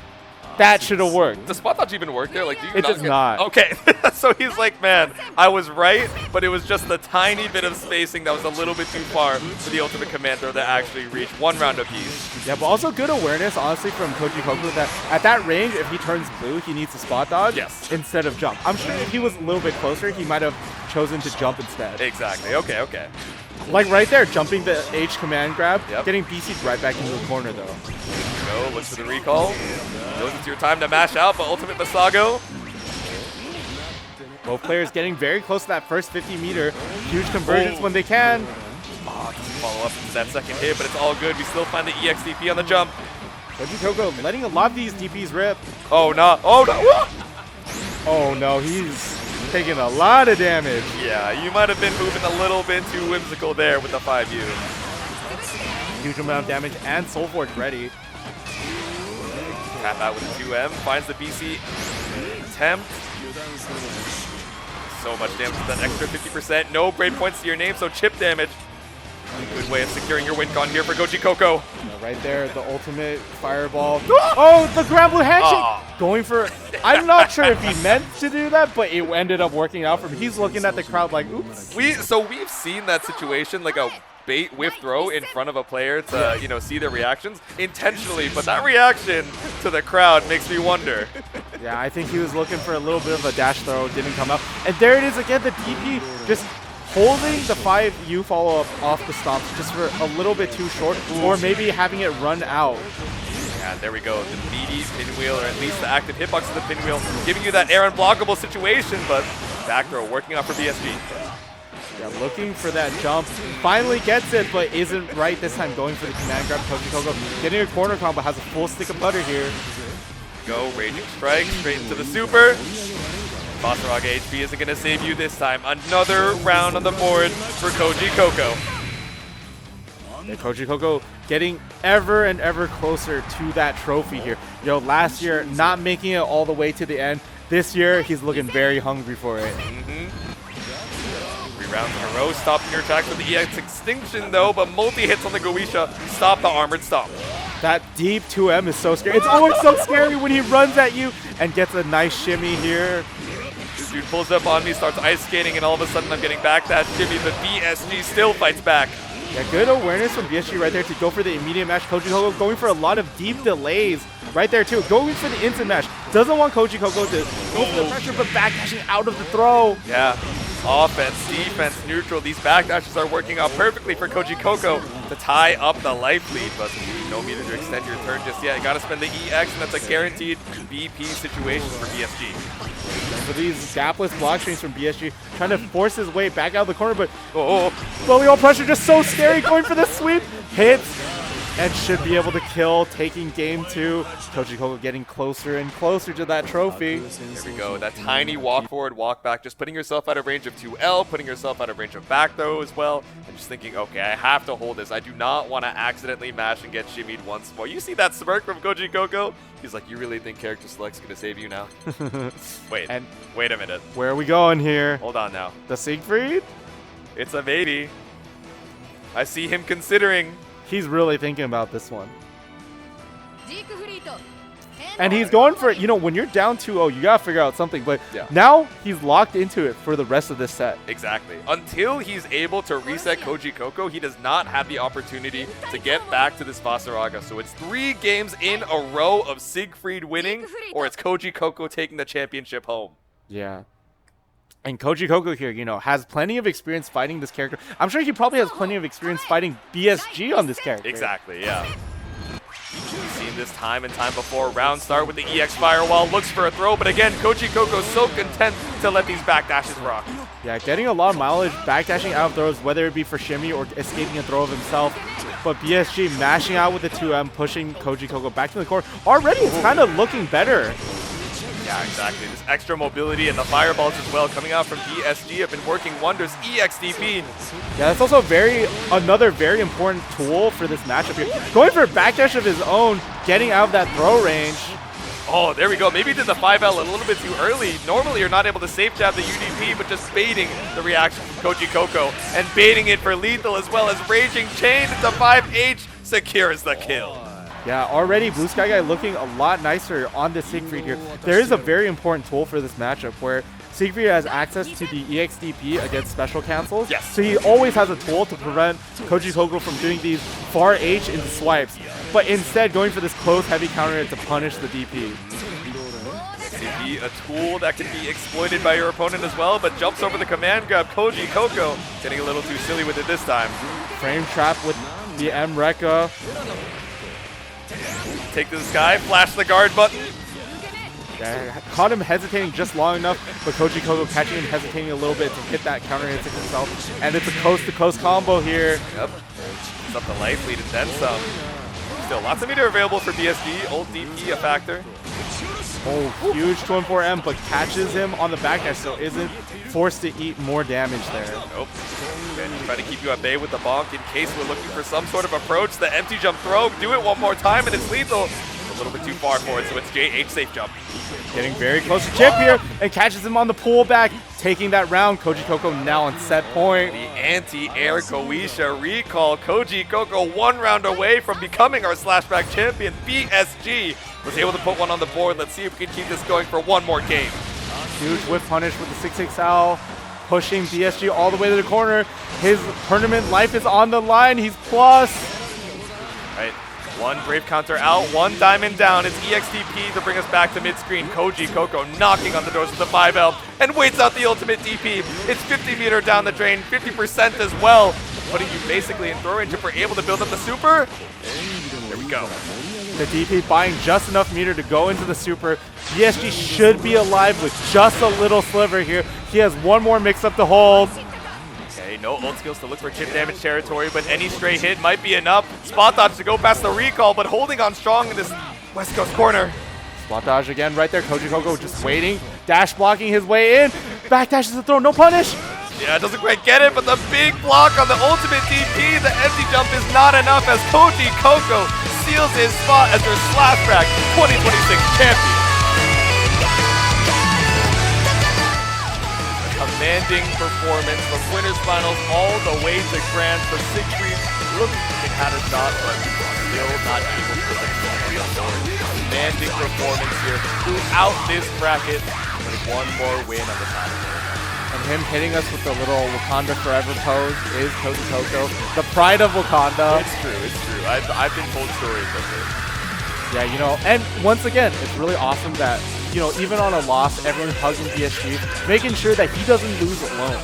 That should have worked. Does spot dodge even work there? Like, do you It does not. Okay, so he's like, man, I was right, but it was just the tiny bit of spacing that was a little bit too far for the ultimate command throw that actually reached 1 round apiece. Yeah, but also good awareness, honestly, from Koji Koko that at that range, if he turns blue, he needs to spot dodge instead of jump. I'm sure if he was a little bit closer, he might have chosen to jump instead. Exactly. Okay, okay. Like right there, jumping the H command grab, getting BC'd right back into the corner, though. Go, looks for the recall. Knows it's your time to mash out, but ultimate Masago. Both players getting very close to that first 50-meter. Huge convergence when they can. Oh, doesn't follow up into that second hit, but it's all good. We still find the EXDP on the jump. Koji Koko letting a lot of these DPs rip. Oh, no. Oh, no. Oh, no. He's taking a lot of damage. Yeah, you might have been moving a little bit too whimsical there with the 5U. Huge amount of damage and Soul Forge ready. Tap out with the 2M, finds the BC attempt. So much damage with that extra 50%. No breakpoints to your name, so chip damage. A good way of securing your win con here for Koji Koko. Yeah, right there, the ultimate fireball. Oh, the Granblue handshake! Going for, I'm not sure if he meant to do that, but it ended up working out for him. He's looking at the crowd like, oops. We've seen that situation, like a bait whiff throw in front of a player to, you know, see their reactions intentionally, but that reaction to the crowd makes me wonder. Yeah, I think he was looking for a little bit of a dash throw, didn't come out. And there it is again, the DP just holding the 5U follow-up off the stops just for a little bit too short, or maybe having it run out. And there we go, the BD pinwheel, or at least the active hitbox of the pinwheel, giving you that air unblockable situation, but back throw working out for BSG. Yeah, looking for that jump. Finally gets it, but isn't right this time. Going for the command grab. Koji Koko getting a corner combo, has a full stick of butter here. Go, Raging Strike, straight into the super. Basaraga HP isn't going to save you this time. Another round on the board for Koji Koko. Yeah, Koji Koko getting ever and ever closer to that trophy here. Yo, last year, not making it all the way to the end. This year, he's looking very hungry for it. 3 rounds in a row, stopping your attacks with the EX Extinction though, but multi-hits on the Goisha stop the armored stomp. That deep 2M is so scary. It's always so scary when he runs at you and gets a nice shimmy here. This dude pulls up on me, starts ice skating, and all of a sudden I'm getting back that shimmy, but BSG still fights back. Yeah, good awareness from BSG right there to go for the immediate match. Koji Koko going for a lot of deep delays right there too. Going for the instant match. Doesn't want Koji Koko to go for the pressure, but backdashing out of the throw. Yeah. Offense, defense, neutral. These backdashes are working out perfectly for Koji Koko to tie up the life lead, but no meter to extend your turn just yet. You gotta spend the EX, and that's a guaranteed BP situation for BSG. So these gapless block strings from BSG trying to force his way back out of the corner, but slowly all pressure, just so scary. Going for the sweep, hits, and should be able to kill, taking game 2. Koji Koko getting closer and closer to that trophy. There we go, that tiny walk forward, walk back, just putting yourself out of range of 2L, putting yourself out of range of back throw as well, and just thinking, okay, I have to hold this. I do not want to accidentally mash and get shimmied once more. You see that smirk from Koji Koko? He's like, you really think character select's going to save you now? Wait a minute. Where are we going here? Hold on now. The Siegfried? It's a maybe. I see him considering. He's really thinking about this one. And he's going for, you know, when you're down 2-0, you got to figure out something. But now he's locked into it for the rest of this set. Exactly. Until he's able to reset Koji Koko, he does not have the opportunity to get back to this Basaraga. So it's 3 games in a row of Siegfried winning, or it's Koji Koko taking the championship home. Yeah. And Koji Koko here, you know, has plenty of experience fighting this character. I'm sure he probably has plenty of experience fighting BSG on this character. Exactly, yeah. We've seen this time and time before. Round start with the EX Firewall, looks for a throw, but again, Koji Koko's so content to let these backdashes rock. Yeah, getting a lot of mileage, backdashing out of throws, whether it be for shimmy or escaping a throw of himself. But BSG mashing out with the 2M, pushing Koji Koko back to the court. Already, it's kind of looking better. Yeah, exactly. This extra mobility and the fireballs as well coming out from BSG have been working wonders. EXDP. Yeah, that's also another very important tool for this matchup here. Going for a backdash of his own, getting out of that throw range. Oh, there we go. Maybe he did the 5L a little bit too early. Normally, you're not able to safe jab the UDP, but just baiting the reaction from Koji Koko and baiting it for lethal as well as Raging Chain into 5H secures the kill. Yeah, already Blue Sky Guy looking a lot nicer on the Siegfried here. There is a very important tool for this matchup where Siegfried has access to the EXDP against special cancels. Yes. So he always has a tool to prevent Koji Koko from doing these far H into swipes, but instead going for this close heavy counter to punish the DP. CP, a tool that can be exploited by your opponent as well, but jumps over the command grab. Koji Koko getting a little too silly with it this time. Frame trap with the M Rekka. Take to the sky, flash the guard button. Yeah, caught him hesitating just long enough, but Koji Koko catching him hesitating a little bit to hit that counter hit himself. And it's a coast-to-coast combo here. Yep. It's up the life lead and then some. Still lots of meter available for BSG. Old DP a factor. Oh, huge 2-4M, but catches him on the back dash, so isn't forced to eat more damage there. Nope. And trying to keep you at bay with the bonk in case we're looking for some sort of approach. The empty jump throw, do it one more time, and it's lethal. A little bit too far for it, so it's JH safe jump. Getting very close to Chip here, and catches him on the pullback, taking that round. Koji Koko now on set point. The anti-air Koisha recall. Koji Koko 1 round away from becoming our Slashback champion. BSG was able to put one on the board. Let's see if we can keep this going for one more game. Huge whiff punish with the 6-6L, pushing BSG all the way to the corner. His tournament life is on the line. He's plus. Right. One Brave counter out, 1 diamond down. It's EXDP to bring us back to mid-screen. Koji Koko knocking on the doors with the 5L and waits out the ultimate DP. It's 50 meter down the drain, 50% as well, putting you basically in throw range if we're able to build up the super. There we go. The DP buying just enough meter to go into the super. BSG should be alive with just a little sliver here. He has one more mix-up to hold. Okay, no ult skills to look for chip damage territory, but any stray hit might be enough. Spot dodge to go past the recall, but holding on strong in this West Coast corner. Spot dodge again right there. Koji Koko just waiting. Dash blocking his way in. Back dash is the throw, no punish. Yeah, doesn't quite get it, but the big block on the ultimate DP, the empty jump is not enough as Koji Koko seals his spot as their Slashback 2026 champion. Commanding performance from winners finals all the way to grand for Siegfried. Looking to had a shot, but still not able to put the commanding performance here throughout this bracket. With one more win on the top. And him hitting us with the little Wakanda Forever pose is Koji Koko, the pride of Wakanda. It's true, it's true. I've been told stories of this. Yeah, you know, and once again, it's really awesome that, you know, even on a loss, everyone's hugging BSG, making sure that he doesn't lose alone.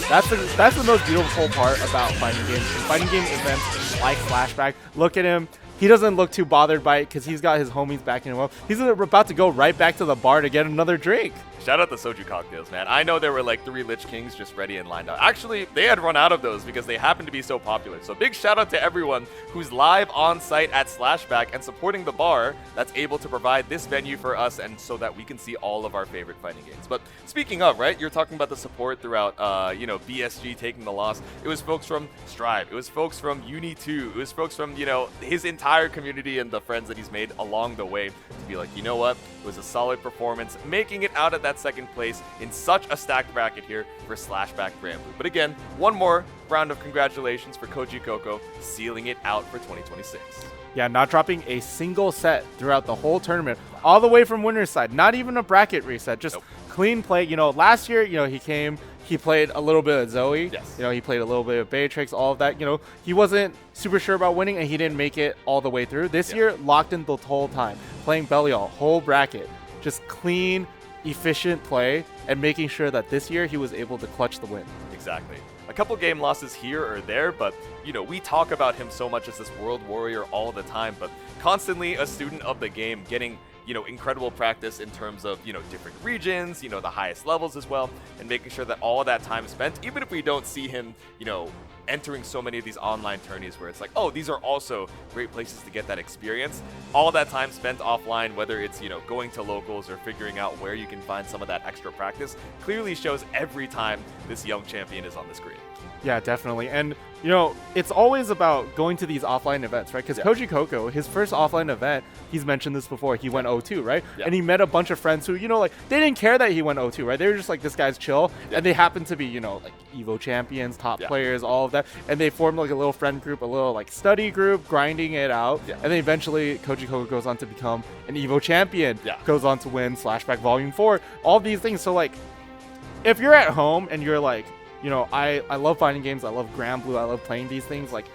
That's the most beautiful part about fighting games. In fighting game events like Slashback, look at him. He doesn't look too bothered by it because he's got his homies backing him up. He's about to go right back to the bar to get another drink. Shout out the soju cocktails, man. I know there were like 3 Lich Kings just ready and lined up. Actually, they had run out of those because they happened to be so popular. So big shout out to everyone who's live on site at Slashback and supporting the bar that's able to provide this venue for us and so that we can see all of our favorite fighting games. But speaking of, right, you're talking about the support throughout, you know, BSG taking the loss. It was folks from Strive. It was folks from Uni 2. It was folks from, you know, his entire community and the friends that he's made along the way to be like, you know what? It was a solid performance, making it out of that second place in such a stacked bracket here for Slashback Granblue. But again, one more round of congratulations for Koji Koko, sealing it out for 2026. Yeah, not dropping a single set throughout the whole tournament, all the way from winner's side. Not even a bracket reset, just clean play. You know, last year, you know, he played a little bit of Zoe. Yes. You know, he played a little bit of Beatrix, all of that. You know, he wasn't super sure about winning, and he didn't make it all the way through. This year, locked in the whole time, playing Belial, whole bracket, just clean, efficient play, and making sure that this year he was able to clutch the win. Exactly. A couple game losses here or there, but, you know, we talk about him so much as this world warrior all the time, but constantly a student of the game, getting, you know, incredible practice in terms of, you know, different regions, you know, the highest levels as well, and making sure that all that time spent, even if we don't see him, you know, entering so many of these online tourneys where it's like, oh, these are also great places to get that experience. All that time spent offline, whether it's, you know, going to locals or figuring out where you can find some of that extra practice, clearly shows every time this young champion is on the screen. Yeah, definitely. And, you know, it's always about going to these offline events, right? Because Koji Coco, his first offline event, he's mentioned this before, he went 0-2, right? Yeah. And he met a bunch of friends who, you know, like, they didn't care that he went 0-2, right? They were just like, this guy's chill. And they happened to be, you know, like, EVO champions, top players, all of that. And they formed, like, a little friend group, a little, like, study group, grinding it out. And then eventually, Koji Coco goes on to become an EVO champion, goes on to win Slashback Volume 4, all these things. So, like, if you're at home and you're like, you know, I love fighting games, I love Granblue, I love playing these things, like,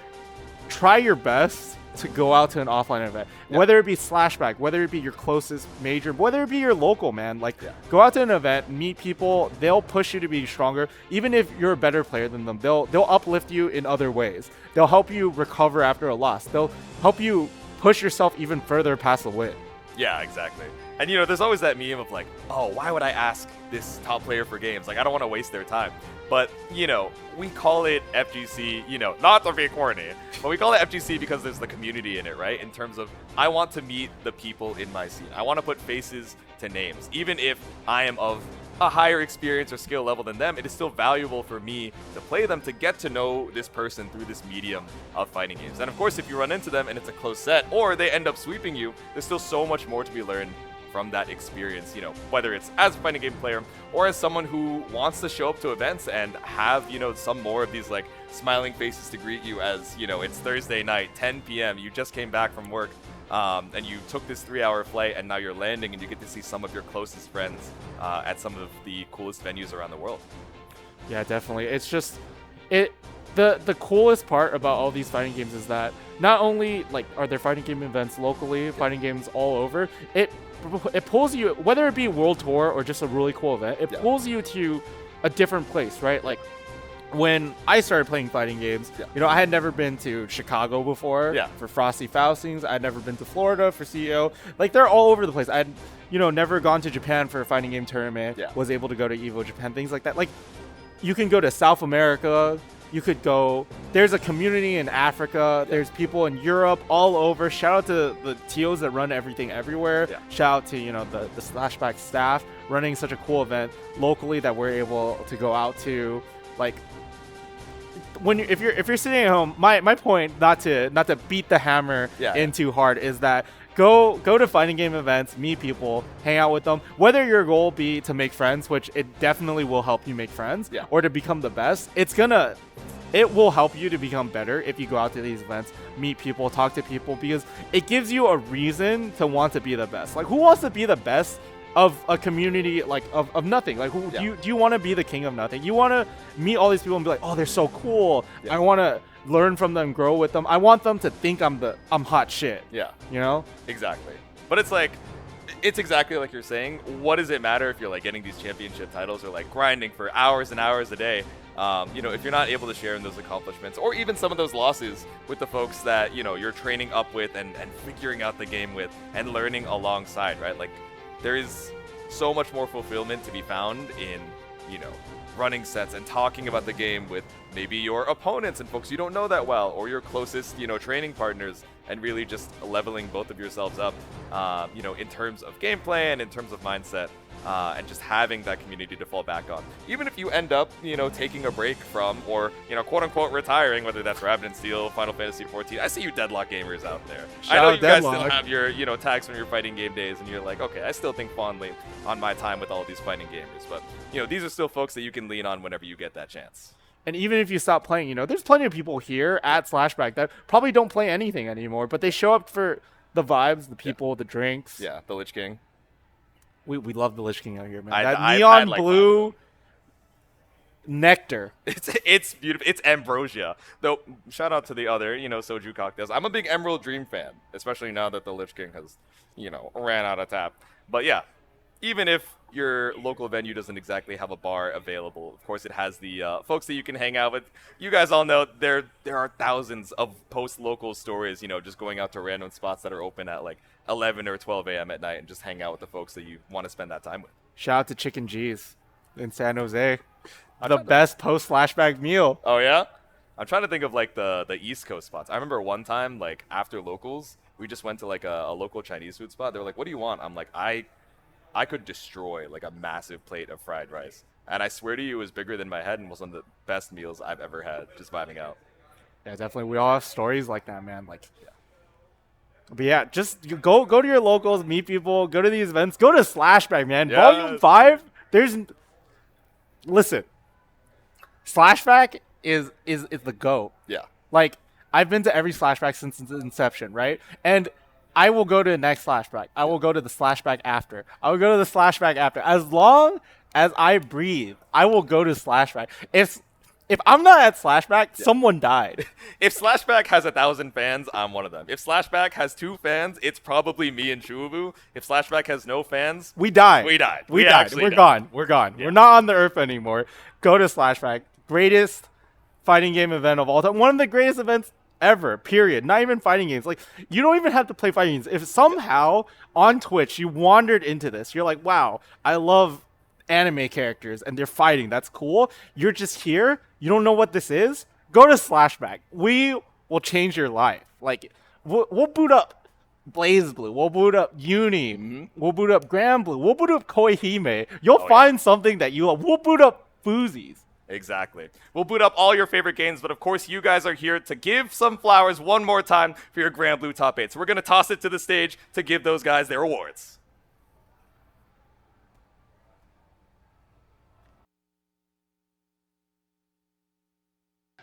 try your best to go out to an offline event. Whether it be Slashback, whether it be your closest major, whether it be your local, man. Like, go out to an event, meet people, they'll push you to be stronger. Even if you're a better player than them, they'll uplift you in other ways. They'll help you recover after a loss. They'll help you push yourself even further past the win. Yeah, exactly. And, you know, there's always that meme of like, oh, why would I ask this top player for games? Like, I don't want to waste their time. But, you know, we call it FGC, you know, not to be corny, but we call it FGC because there's the community in it, right? In terms of, I want to meet the people in my scene. I want to put faces to names. Even if I am of a higher experience or skill level than them, it is still valuable for me to play them, to get to know this person through this medium of fighting games. And of course, if you run into them and it's a close set, or they end up sweeping you, there's still so much more to be learned from that experience, you know, whether it's as a fighting game player or as someone who wants to show up to events and have, you know, some more of these like smiling faces to greet you as, you know, it's Thursday night, 10 p.m., you just came back from work, and you took this 3-hour flight and now you're landing and you get to see some of your closest friends at some of the coolest venues around the world. Yeah, definitely. It's just, the coolest part about all these fighting games is that not only like are there fighting game events locally, fighting games all over, it pulls you, whether it be World Tour or just a really cool event, it pulls you to a different place, right? Like, when I started playing fighting games, you know, I had never been to Chicago before for Frosty Faustings. I had never been to Florida for CEO. Like, they're all over the place. I had, you know, never gone to Japan for a fighting game tournament, was able to go to EVO Japan, things like that. Like, you can go to South America. You could go, there's a community in Africa, there's people in Europe, all over. Shout out to the TOs that run everything everywhere. Shout out to, you know, the Slashback staff running such a cool event locally that we're able to go out to. Like, when if you're sitting at home, my point, not to beat the hammer in too hard, is that go to fighting game events, meet people, hang out with them. Whether your goal be to make friends, which it definitely will help you make friends, or to become the best, it will help you to become better if you go out to these events, meet people, talk to people, because it gives you a reason to want to be the best. Like, who wants to be the best of a community, like, of nothing? Like, who do you want to be the king of nothing? You want to meet all these people and be like, oh, they're so cool. I want to learn from them, grow with them. I want them to think I'm hot shit. You know? Exactly. But it's like, it's exactly like you're saying. What does it matter if you're like getting these championship titles or like grinding for hours and hours a day? You know, if you're not able to share in those accomplishments or even some of those losses with the folks that, you know, you're training up with and figuring out the game with and learning alongside, right? Like, there is so much more fulfillment to be found in, you know, running sets and talking about the game with maybe your opponents and folks you don't know that well, or your closest, you know, training partners, and really just leveling both of yourselves up, you know, in terms of gameplay and in terms of mindset, and just having that community to fall back on. Even if you end up, you know, taking a break from, or, you know, quote unquote retiring, whether that's Rabbit and Steel, Final Fantasy 14. I see you Deadlock gamers out there. I know you guys still have your, you know, tags from your fighting game days, and you're like, okay, I still think fondly on my time with all of these fighting gamers. But, you know, these are still folks that you can lean on whenever you get that chance. And even if you stop playing, you know, there's plenty of people here at Slashback that probably don't play anything anymore, but they show up for the vibes, the people, the drinks. Yeah, the Lich King. We love the Lich King out here, man. That neon blue nectar. It's beautiful. It's ambrosia. Though, shout out to the other, you know, soju cocktails. I'm a big Emerald Dream fan, especially now that the Lich King has, you know, ran out of tap. But yeah, even if your local venue doesn't exactly have a bar available, of course it has the folks that you can hang out with. You guys all know there are thousands of post-local stories, you know, just going out to random spots that are open at like 11 or 12 a.m. at night and just hang out with the folks that you want to spend that time with. Shout out to Chicken G's in San Jose. The best post-Slashback meal. Oh, yeah? I'm trying to think of like the East Coast spots. I remember one time, like after locals, we just went to like a local Chinese food spot. They were like, what do you want? I'm like, I could destroy like a massive plate of fried rice. And I swear to you, it was bigger than my head and was one of the best meals I've ever had, just vibing out. Yeah, definitely. We all have stories like that, man. Like, but yeah, just go to your locals, meet people, go to these events, go to Slashback, man. Yes. Volume 5. Listen, Slashback is the GOAT. Yeah. Like, I've been to every Slashback since its inception, right? And I will go to the next Slashback. I will go to the Slashback after. I will go to the Slashback after. As long as I breathe, I will go to Slashback. If I'm not at Slashback, someone died. If Slashback has 1,000 fans, I'm one of them. If Slashback has 2 fans, it's probably me and Shuabu. If Slashback has no fans, we died. We died. We died. We're gone. We're gone. Yeah. We're not on the earth anymore. Go to Slashback. Greatest fighting game event of all time. One of the greatest events ever, period. Not even fighting games. Like, you don't even have to play fighting games. If somehow on Twitch you wandered into this, you're like, wow, I love anime characters and they're fighting. That's cool. You're just here. You don't know what this is. Go to Slashback. We will change your life. Like, we'll boot up BlazBlue. We'll boot up Uni. Mm-hmm. We'll boot up Granblue. We'll boot up Koihime. You'll find something that you love. We'll boot up Foozies. Exactly. We'll boot up all your favorite games, but of course you guys are here to give some flowers one more time for your Granblue top 8. So we're going to toss it to the stage to give those guys their awards.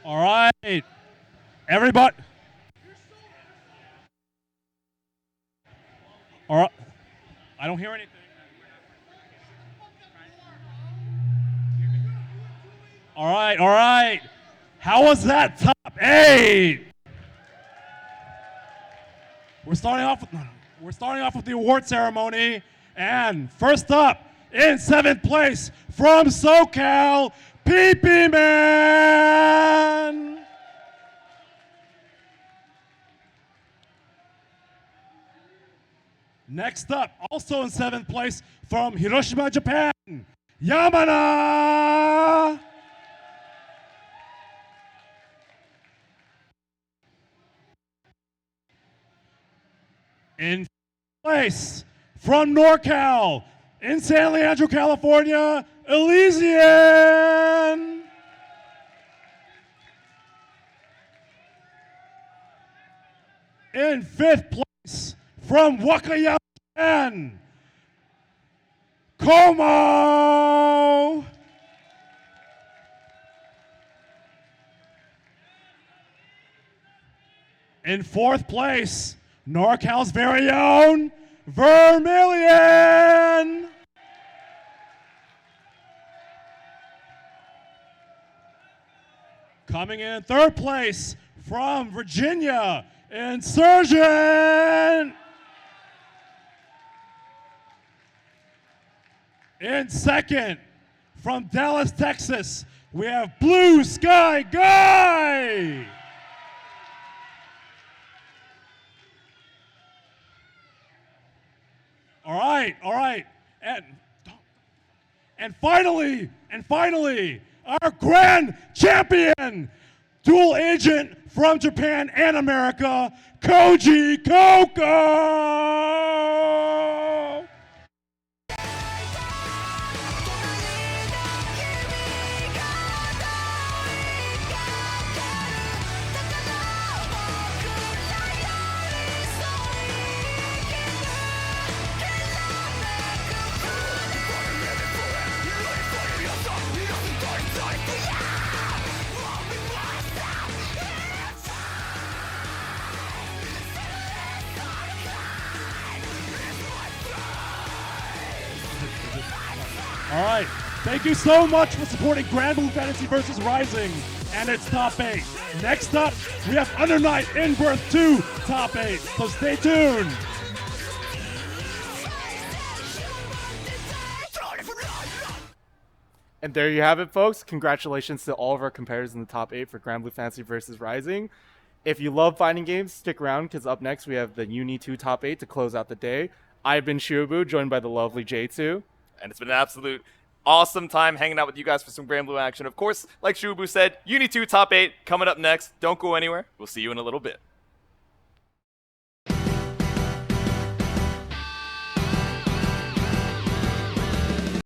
All right, everybody. All right, I don't hear anything. All right. How was that top 8? We're starting off with the award ceremony, and first up in 7th place from SoCal, PP Man. Next up, also in 7th place from Hiroshima, Japan, Yamana. In place from NorCal, in San Leandro, California, Elysian. In 5th place from Wakayama, Japan, Como. In 4th place, NorCal's very own Vermilion. Coming in 3rd place from Virginia, Insurgent. In 2nd, from Dallas, Texas, we have Blue Sky Guy. All right. And finally, our grand champion, dual agent from Japan and America, Koji Coco. All right. Thank you so much for supporting Granblue Fantasy vs. Rising and its top 8. Next up, we have Under Night in Birth 2 top 8. So stay tuned. And there you have it, folks. Congratulations to all of our competitors in the top 8 for Granblue Fantasy vs. Rising. If you love fighting games, stick around because up next we have the Uni 2 top 8 to close out the day. I've been Shuabu, joined by the lovely J2. And it's been an absolute awesome time hanging out with you guys for some Granblue action. Of course, like Shuabu said, Uni 2 top 8 coming up next. Don't go anywhere. We'll see you in a little bit.